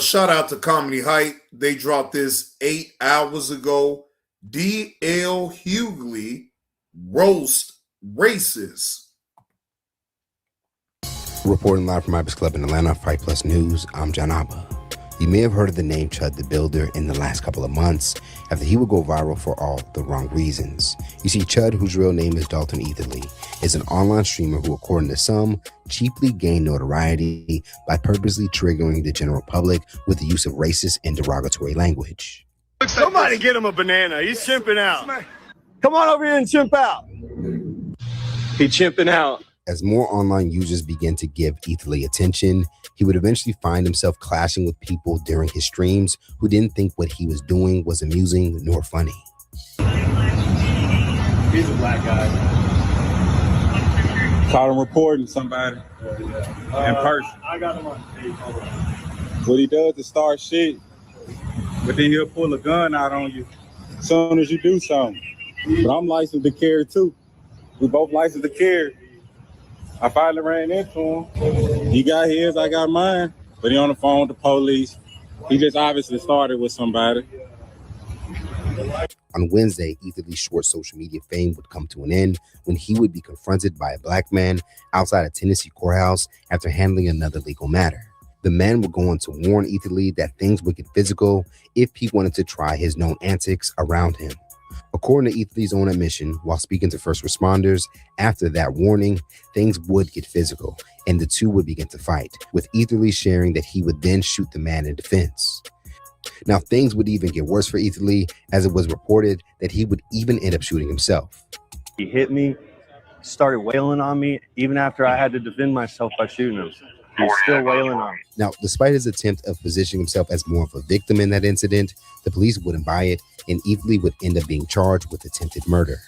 Shout out to Comedy Hype. They dropped this 8 hours ago. D.L. Hughley roast racist. Reporting live from Ibis Club in Atlanta, Fight Plus News, I'm John Abba. You may have heard of the name ChudTheBuilder in the last couple of months after he would go viral for all the wrong reasons. You see, Chud, whose real name is Dalton Etherly, is an online streamer who, according to some, cheaply gained notoriety by purposely triggering the general public with the use of racist and derogatory language. Somebody get him a banana. He's chimping out. Come on over here and chimp out. He's chimping out. As more online users began to give Etherly attention, he would eventually find himself clashing with people during his streams who didn't think what he was doing was amusing nor funny. He's a black guy. Caught him reporting somebody in person. I got him on tape. What he does is start shit, but then he'll pull a gun out on you as soon as you do something. But I'm licensed to carry too. We both licensed to carry. I finally ran into him. He got his, I got mine. But he on the phone with the police. He just obviously started with somebody. On Wednesday, Etherly's short social media fame would come to an end when he would be confronted by a black man outside a Tennessee courthouse after handling another legal matter. The man would go on to warn Etherly that things would get physical if he wanted to try his known antics around him. According to Etherly's own admission, while speaking to first responders, after that warning, things would get physical, and the two would begin to fight, with Etherly sharing that he would then shoot the man in defense. Now, things would even get worse for Etherly, as it was reported that he would even end up shooting himself. He hit me, started wailing on me, even after I had to defend myself by shooting him. He was still wailing on me. Now, despite his attempt of positioning himself as more of a victim in that incident, the police wouldn't buy it, and Etherly would end up being charged with attempted murder.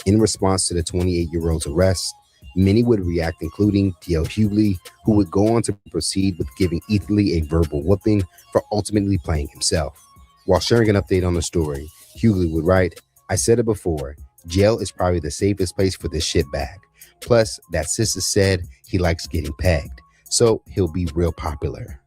In response to the 28-year-old's arrest, many would react, including D.L. Hughley, who would go on to proceed with giving Etherly a verbal whooping for ultimately playing himself. While sharing an update on the story, Hughley would write, "I said it before, jail is probably the safest place for this shitbag. Plus, that sister said he likes getting pegged, so he'll be real popular."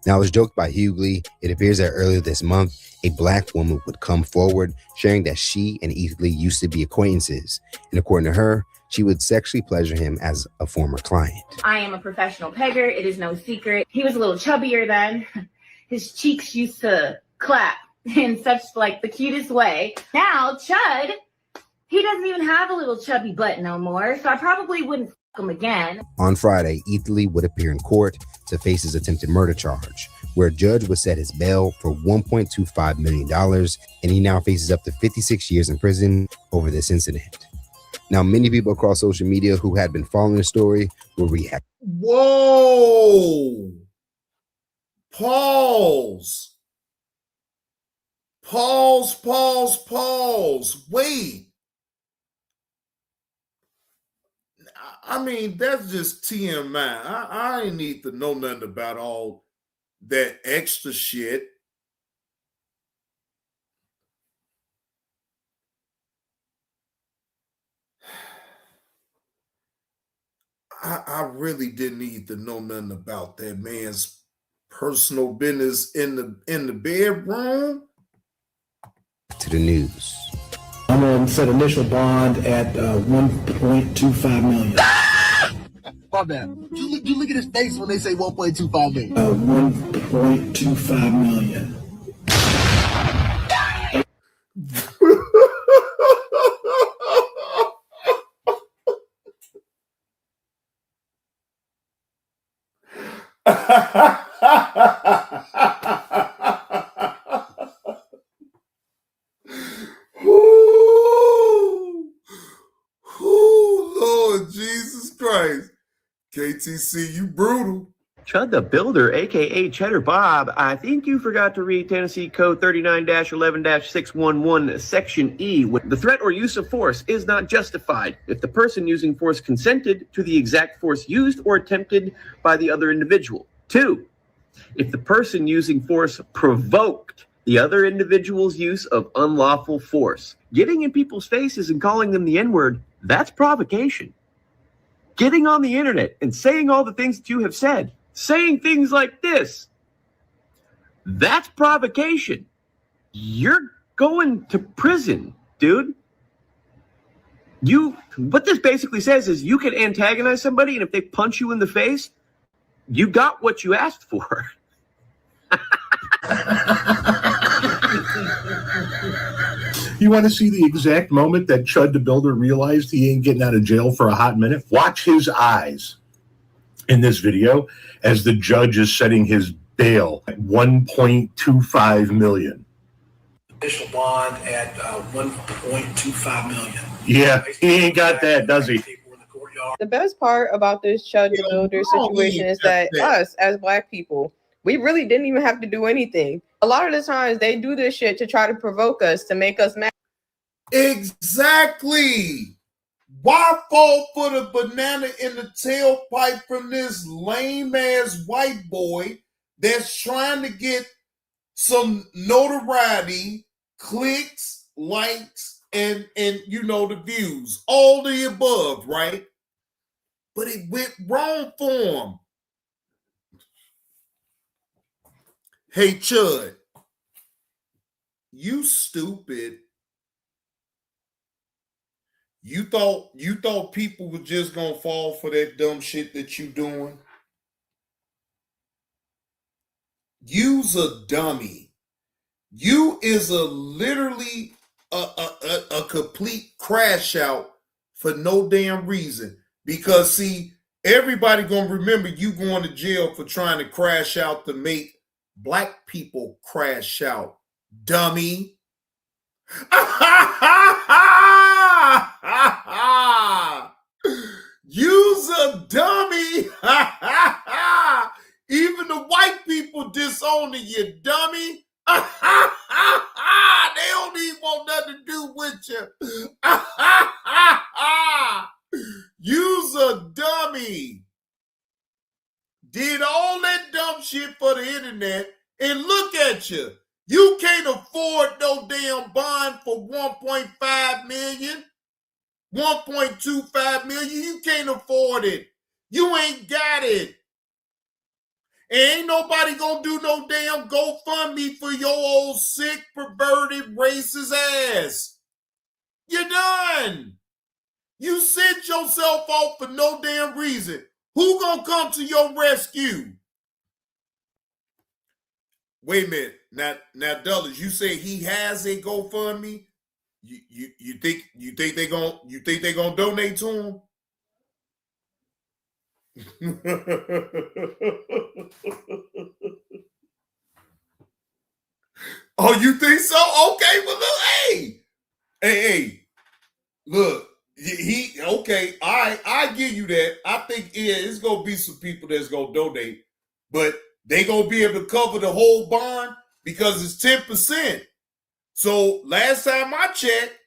Now, as joked by Hughley, it appears that earlier this month, a black woman would come forward sharing that she and Etherly used to be acquaintances. And according to her, she would sexually pleasure him as a former client. "I am a professional pegger. It is no secret. He was a little chubbier then. His cheeks used to clap in such like the cutest way. Now, Chud, he doesn't even have a little chubby butt no more, so I probably wouldn't fuck him again." On Friday, Etherly would appear in court to face his attempted murder charge, where a judge would set his bail for $1.25 million, and he now faces up to 56 years in prison over this incident. Now, many people across social media who had been following the story will react. Whoa! Pause. Wait. I mean, that's just TMI. I ain't need to know nothing about all that extra shit. I really didn't need to know nothing about that man's personal business in the bedroom. To the news. I'm going to set initial bond at $1.25 million. My man, you look at his face when they say 1.25 million. $1.25 million. Lord Jesus Christ. KTC, you brutal. ChudTheBuilder, aka Cheddar Bob, I think you forgot to read Tennessee Code 39-11-611, Section E. The threat or use of force is not justified if the person using force consented to the exact force used or attempted by the other individual. 2, if the person using force provoked the other individual's use of unlawful force. Getting in people's faces and calling them the N-word, that's provocation. Getting on the internet and saying all the things that you have said, saying things like this, that's provocation. You're going to prison, dude. What this basically says is you can antagonize somebody, and if they punch you in the face, you got what you asked for. You want to see the exact moment that ChudTheBuilder realized he ain't getting out of jail for a hot minute? Watch his eyes in this video as the judge is setting his bail at $1.25 million. Official bond at $1.25 million. Yeah, he ain't got that, does he? The best part about this ChudTheBuilder situation is that us, as Black people, we really didn't even have to do anything. A lot of the times they do this shit to try to provoke us, to make us mad. Exactly. Why fall for the banana in the tailpipe from this lame ass white boy that's trying to get some notoriety, clicks, likes, and you know, the views, all the above, right? But it went wrong for him. Hey, Chud, you stupid. You thought people were just gonna fall for that dumb shit that you doing? You's a dummy. You is literally a complete crash out for no damn reason. Because see, everybody gonna remember you going to jail for trying to crash out to make Black people crash out, dummy. You's a dummy. Even the white people disowning you, dummy. They don't even want nothing to do with you. You's a dummy. Did all that dumb shit for the internet, and look at you. You can't afford no damn bond for 1.5 million, 1.25 million. You can't afford it. You ain't got it. And ain't nobody gonna do no damn GoFundMe for your old sick, perverted, racist ass. You're done. You sent yourself off for no damn reason. Who gonna come to your rescue? Wait a minute. Now, Dulles, you say he has a GoFundMe? You think they gonna donate to him? Oh, you think so? Okay, well look, hey, look, he okay. I give you that. I think it's gonna be some people that's gonna donate, but they gonna be able to cover the whole bond because it's 10%. So last time I checked,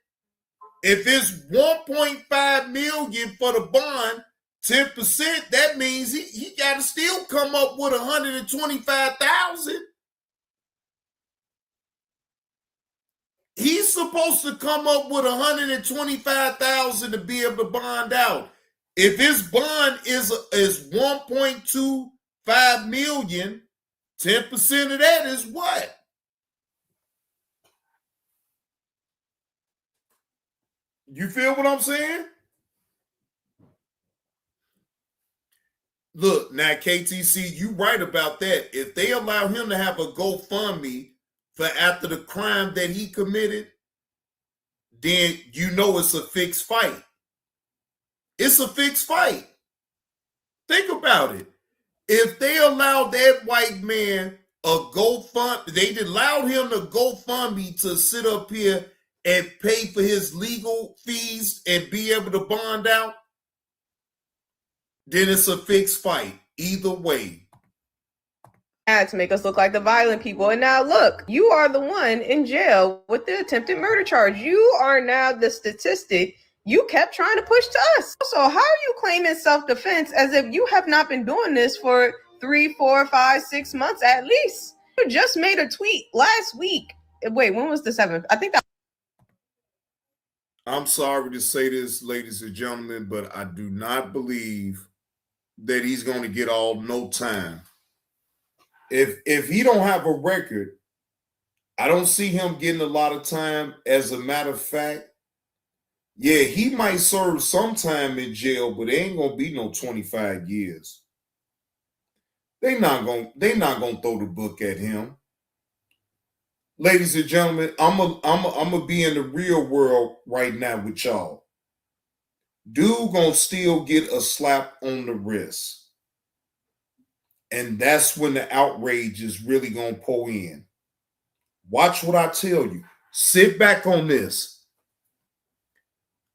if it's 1.5 million for the bond, 10%, that means he got to still come up with 125,000. He's supposed to come up with 125,000 to be able to bond out. If his bond is 1.25 million, 10% of that is what? You feel what I'm saying? Look, now KTC, you right about that. If they allow him to have a GoFundMe for after the crime that he committed, then you know it's a fixed fight. It's a fixed fight. Think about it. If they allowed that white man a GoFundMe, they allowed him to GoFundMe to sit up here and pay for his legal fees and be able to bond out, then it's a fixed fight. Either way. To make us look like the violent people. And now look, you are the one in jail with the attempted murder charge. You are now the statistic you kept trying to push to us. So how are you claiming self-defense as if you have not been doing this for 3, 4, 5, 6 months at least? You just made a tweet last week. Wait, when was the 7th? I think that. I'm sorry to say this, ladies and gentlemen, but I do not believe that he's going to get all no time. If he don't have a record, I don't see him getting a lot of time. As a matter of fact, yeah, he might serve some time in jail, but it ain't gonna be no 25 years. They not gonna throw the book at him. ladies and gentlemen, I'm a be in the real world right now with y'all. Dude gonna still get a slap on the wrist. And that's when the outrage is really gonna pour in. Watch what I tell you. Sit back on this.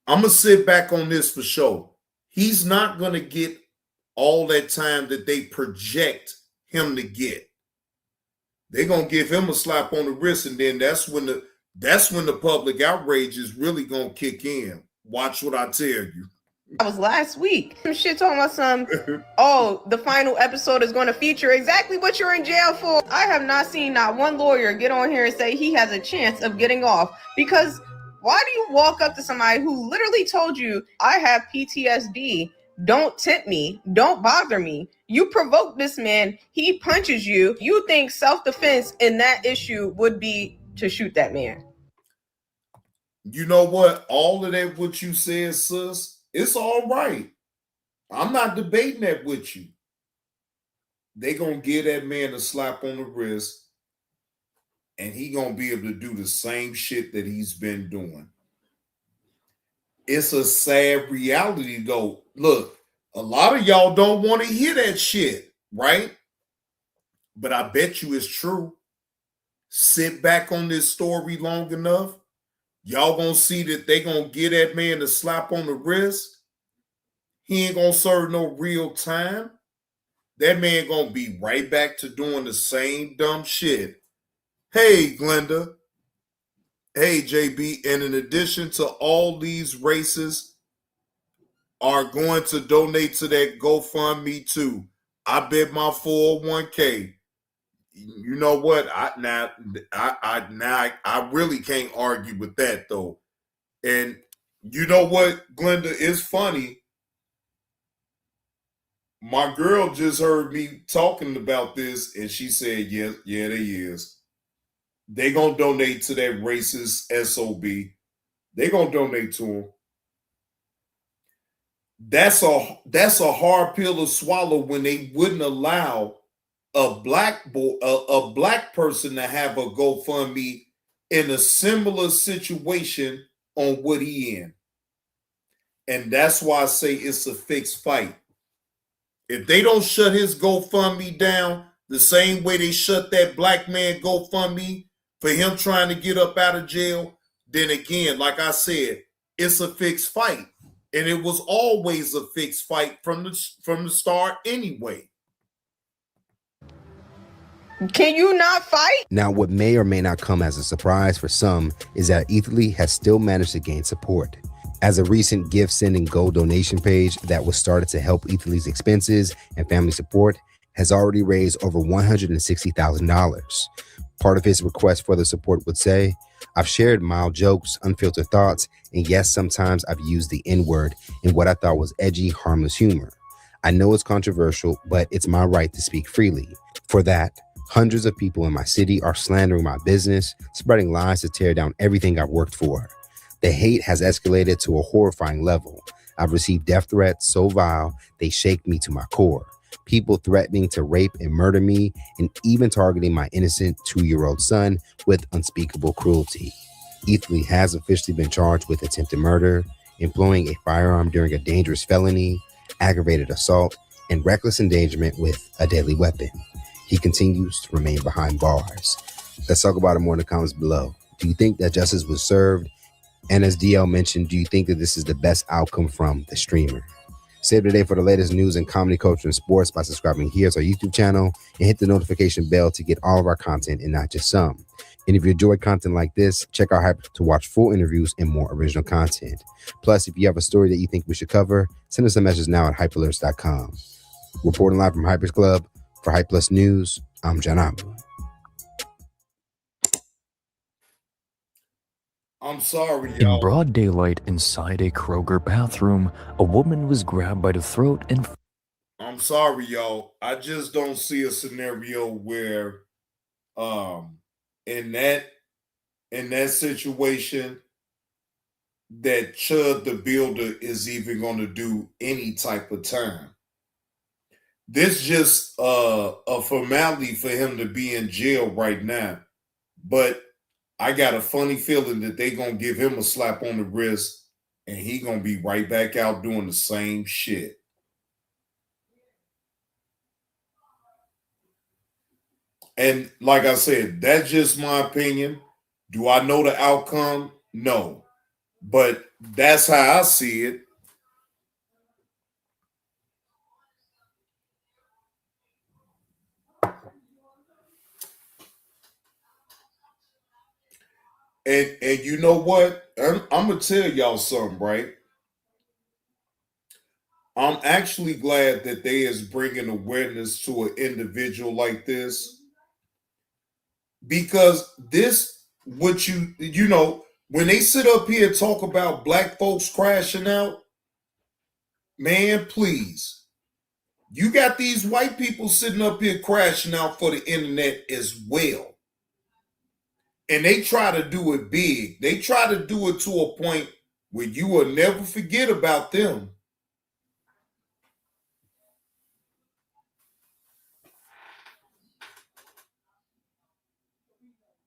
I'm gonna sit back on this for sure. He's not gonna get all that time that they project him to get. They're gonna give him a slap on the wrist, and then that's when the public outrage is really gonna kick in. Watch what I tell you. That was last week. Some shit talking about the final episode is going to feature exactly what you're in jail for. I have not seen not one lawyer get on here and say he has a chance of getting off, because why do you walk up to somebody who literally told you, I have PTSD, don't tempt me, don't bother me. You provoke this man, he punches you. You think self-defense in that issue would be to shoot that man. You know what? All of that what you said, sis, it's all right. I'm not debating that with you. They gonna give that man a slap on the wrist, and he gonna be able to do the same shit that he's been doing. It's a sad reality, though. Look, a lot of y'all don't want to hear that shit, right? But I bet you it's true. Sit back on this story long enough, y'all gonna see that they gonna give that man a slap on the wrist. He ain't gonna serve no real time. That man gonna be right back to doing the same dumb shit. Hey, Glenda. Hey, JB. And in addition to all these races are going to donate to that GoFundMe too. I bet my 401k. You know what? I really can't argue with that though. And you know what, Glenda, it's funny. My girl just heard me talking about this, and she said, yeah, they is. They gonna donate to that racist SOB. They gonna donate to him. That's a hard pill to swallow when they wouldn't allow a black person to have a GoFundMe in a similar situation on what he in. And that's why I say it's a fixed fight. If they don't shut his GoFundMe down the same way they shut that black man GoFundMe for him trying to get up out of jail, then again, like I said, it's a fixed fight. And it was always a fixed fight from the start anyway. Can you not fight? Now, what may or may not come as a surprise for some is that Etherly has still managed to gain support. As a recent gift sending gold donation page that was started to help Etherly's expenses and family support has already raised over $160,000. Part of his request for the support would say, I've shared mild jokes, unfiltered thoughts, and yes, sometimes I've used the N-word in what I thought was edgy, harmless humor. I know it's controversial, but it's my right to speak freely. For that, hundreds of people in my city are slandering my business, spreading lies to tear down everything I've worked for. The hate has escalated to a horrifying level. I've received death threats so vile, they shake me to my core. People threatening to rape and murder me, and even targeting my innocent 2-year-old son with unspeakable cruelty. Etherly has officially been charged with attempted murder, employing a firearm during a dangerous felony, aggravated assault, and reckless endangerment with a deadly weapon. He continues to remain behind bars. Let's talk about it more in the comments below. Do you think that justice was served? And as DL mentioned, do you think that this is the best outcome from the streamer? Save the day for the latest news in comedy, culture, and sports by subscribing here to our YouTube channel and hit the notification bell to get all of our content and not just some. And if you enjoy content like this, check out Hyper to watch full interviews and more original content. Plus, if you have a story that you think we should cover, send us a message now at hyperalerts.com. Reporting live from Hyper's Club for Hype Plus News, I'm John Abu. I'm sorry, y'all. In broad daylight inside a Kroger bathroom, a woman was grabbed by the throat and... I'm sorry, y'all. I just don't see a scenario where in that situation that ChudTheBuilder is even going to do any type of time. This just a formality for him to be in jail right now. But I got a funny feeling that they gonna give him a slap on the wrist and he gonna be right back out doing the same shit. And like I said, that's just my opinion. Do I know the outcome? No. But that's how I see it. And you know what? I'm gonna tell y'all something, right? I'm actually glad that they is bringing awareness to an individual like this, because this, what you know, when they sit up here and talk about black folks crashing out, man, please, you got these white people sitting up here crashing out for the internet as well. And they try to do it big. They try to do it to a point where you will never forget about them.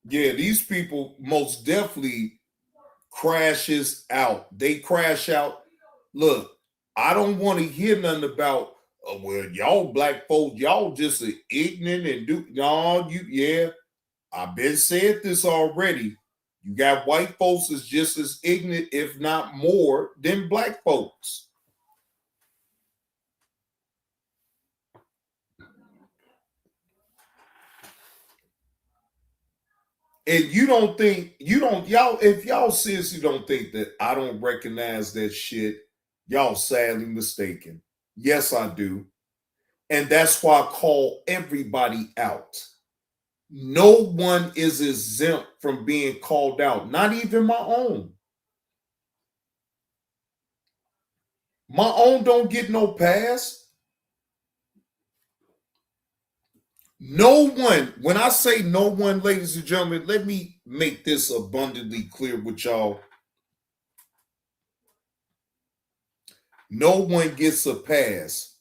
Yeah, these people most definitely crashes out. They crash out. Look, I don't want to hear nothing about, well, y'all black folks, y'all just are ignorant and do y'all, I've been said this already. You got white folks that's just as ignorant, if not more, than black folks. And you don't think, y'all, if y'all seriously don't think that I don't recognize that shit, y'all sadly mistaken. Yes, I do. And that's why I call everybody out. No one is exempt from being called out, not even my own. My own don't get no pass. No one, when I say no one, ladies and gentlemen, let me make this abundantly clear with y'all. No one gets a pass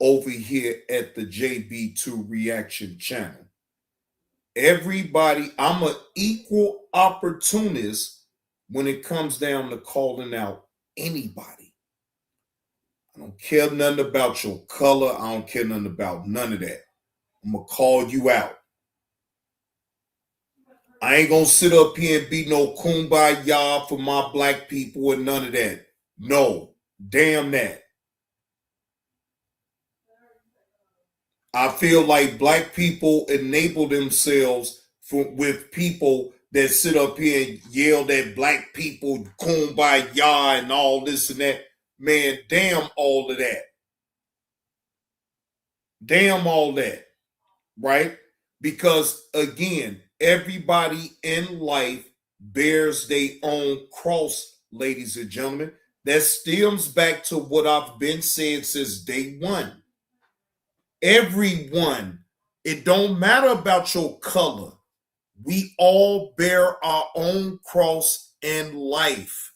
over here at the JB2 Reaction channel. Everybody, I'm an equal opportunist when it comes down to calling out anybody. I don't care nothing about your color. I don't care nothing about none of that. I'm going to call you out. I ain't going to sit up here and be no kumbaya for my black people and none of that. No, damn that. I feel like black people enable themselves with people that sit up here and yell that black people kumbaya and all this and that. Man, damn all of that. Damn all that. Right? Because again, everybody in life bears their own cross, ladies and gentlemen. That stems back to what I've been saying since day one. Everyone, it don't matter about your color. We all bear our own cross in life.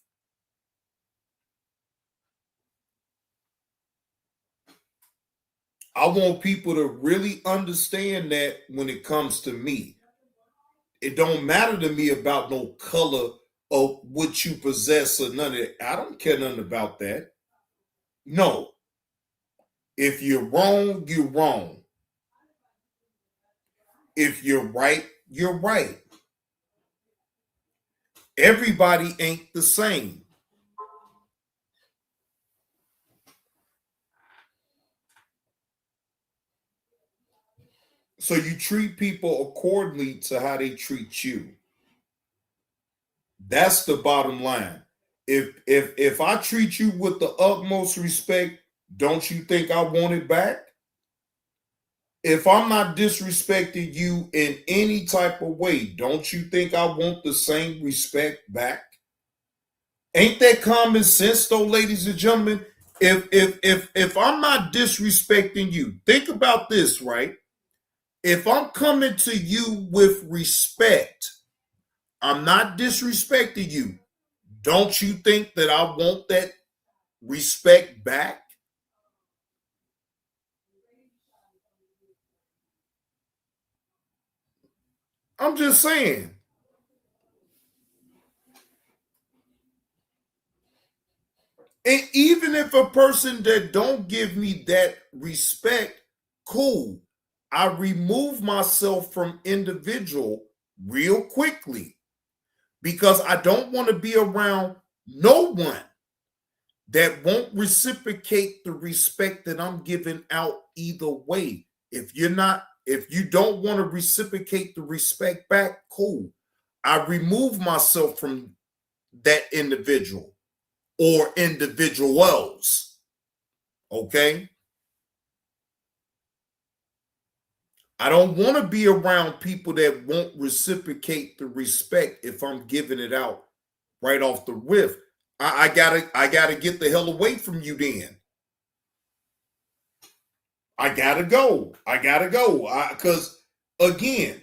I want people to really understand that when it comes to me. It don't matter to me about no color or what you possess or none of that. I don't care nothing about that. No. If you're wrong, you're wrong. If you're right, you're right. Everybody ain't the same. So you treat people accordingly to how they treat you. That's the bottom line. If I treat you with the utmost respect, don't you think I want it back? If I'm not disrespecting you in any type of way, don't you think I want the same respect back? Ain't that common sense though, ladies and gentlemen? If I'm not disrespecting you, think about this, right? If I'm coming to you with respect, I'm not disrespecting you. Don't you think that I want that respect back? I'm just saying. And even if a person that don't give me that respect, cool. I remove myself from individual real quickly because I don't want to be around no one that won't reciprocate the respect that I'm giving out either way. If you don't want to reciprocate the respect back, cool. I remove myself from that individual or individuals. Okay? I don't want to be around people that won't reciprocate the respect if I'm giving it out right off the riff. I gotta get the hell away from you then. I gotta go. Because again,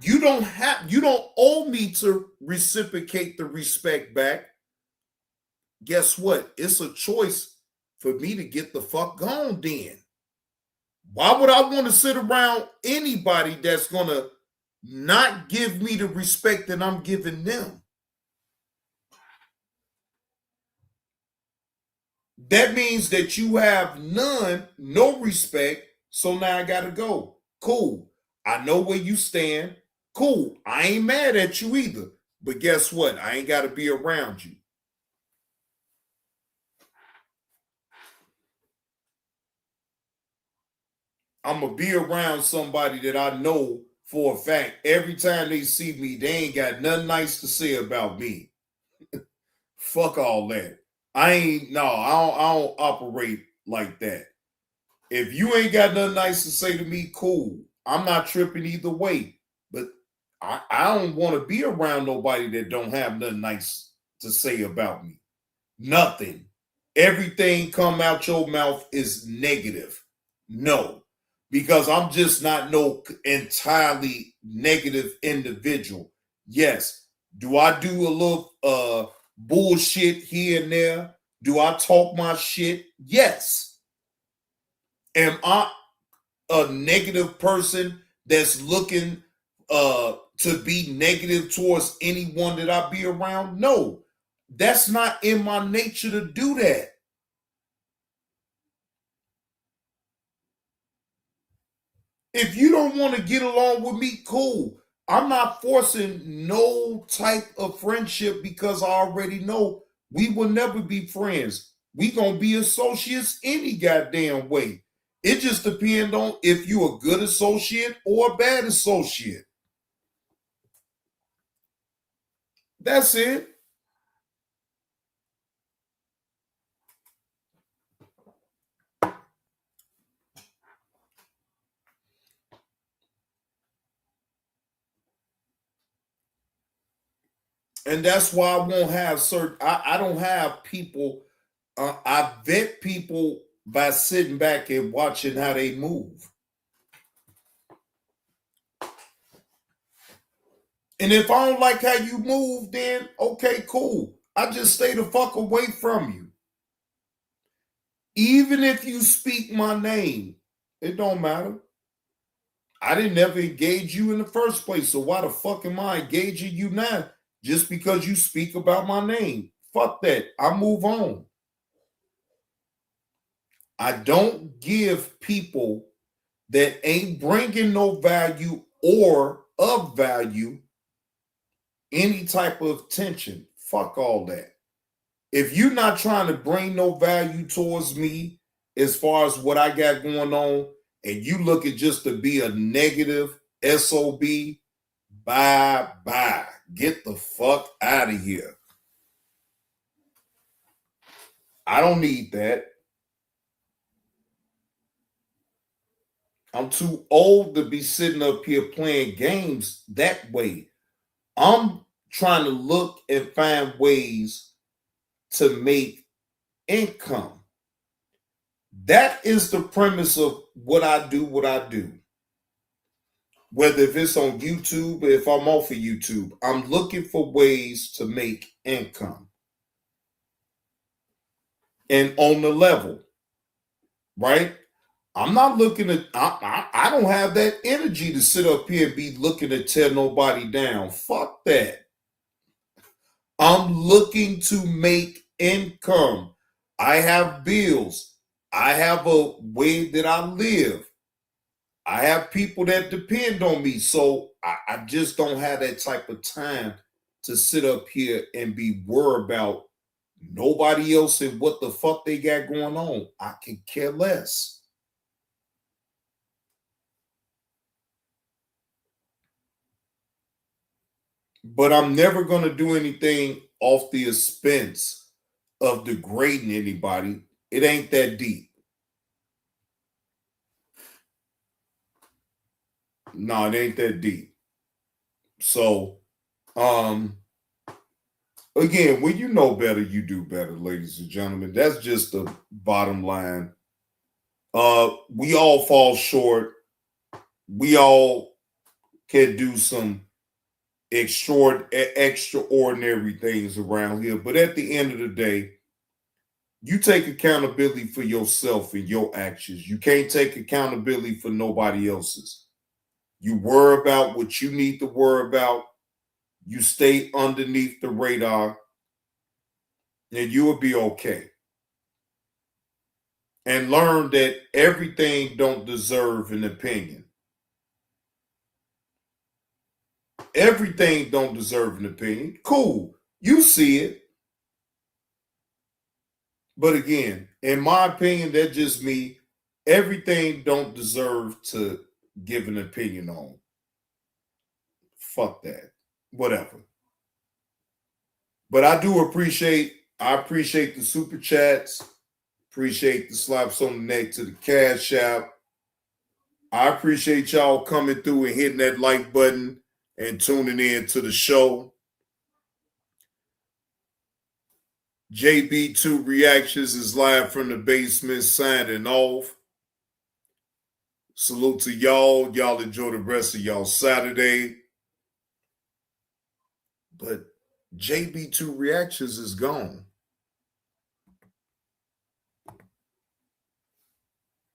you don't owe me to reciprocate the respect back. Guess what? It's a choice for me to get the fuck gone then. Why would I want to sit around anybody that's gonna not give me the respect that I'm giving them? That means that you have no respect, so now I gotta go. Cool. I know where you stand. Cool. I ain't mad at you either. But guess what? I ain't gotta be around you. I'm gonna be around somebody that I know for a fact every time they see me, they ain't got nothing nice to say about me. Fuck all that. I don't operate like that. If you ain't got nothing nice to say to me, cool. I'm not tripping either way. But I don't want to be around nobody that don't have nothing nice to say about me. Nothing. Everything come out your mouth is negative. No. Because I'm just not no entirely negative individual. Yes. Do I do a little bullshit here and there? Do I talk my shit? Yes. Am I a negative person that's looking to be negative towards anyone that I be around? No. That's not in my nature to do that. If you don't want to get along with me, cool. I'm not forcing no type of friendship because I already know we will never be friends. We gonna be associates any goddamn way. It just depends on if you're a good associate or a bad associate. That's it. And that's why I won't have I don't have people, I vet people by sitting back and watching how they move. And if I don't like how you move, then okay, cool. I just stay the fuck away from you. Even if you speak my name, it don't matter. I didn't ever engage you in the first place, so why the fuck am I engaging you now? Just because you speak about my name. Fuck that. I move on. I don't give people that ain't bringing no value or of value any type of attention. Fuck all that. If you're not trying to bring no value towards me as far as what I got going on, and you looking just to be a negative SOB, bye. Get the fuck out of here. I don't need that. I'm too old to be sitting up here playing games that way. I'm trying to look and find ways to make income. That is the premise of what I do. Whether if it's on YouTube or if I'm off of YouTube, I'm looking for ways to make income. And on the level, right? I'm not looking at, I don't have that energy to sit up here and be looking to tear nobody down. Fuck that. I'm looking to make income. I have bills. I have a way that I live. I have people that depend on me. So I just don't have that type of time to sit up here and be worried about nobody else and what the fuck they got going on. I can care less. But I'm never going to do anything off the expense of degrading anybody. It ain't that deep. No, it ain't that deep. So, again, when you know better, you do better, ladies and gentlemen. That's just the bottom line. We all fall short. We all can do some extraordinary things around here. But at the end of the day, you take accountability for yourself and your actions. You can't take accountability for nobody else's. You worry about what you need to worry about. You stay underneath the radar, and you will be okay. And learn that everything don't deserve an opinion. Everything don't deserve an opinion. Cool. You see it. But again, in my opinion, that's just me. Everything don't deserve to give an opinion on. Fuck that. Whatever. But I appreciate the super chats. Appreciate the slaps on the neck to the Cash App. I appreciate y'all coming through and hitting that like button and tuning in to the show. JB2 Reactions is live from the basement, signing off. Salute to y'all. Y'all enjoy the rest of y'all Saturday. But JB2 Reactions is gone.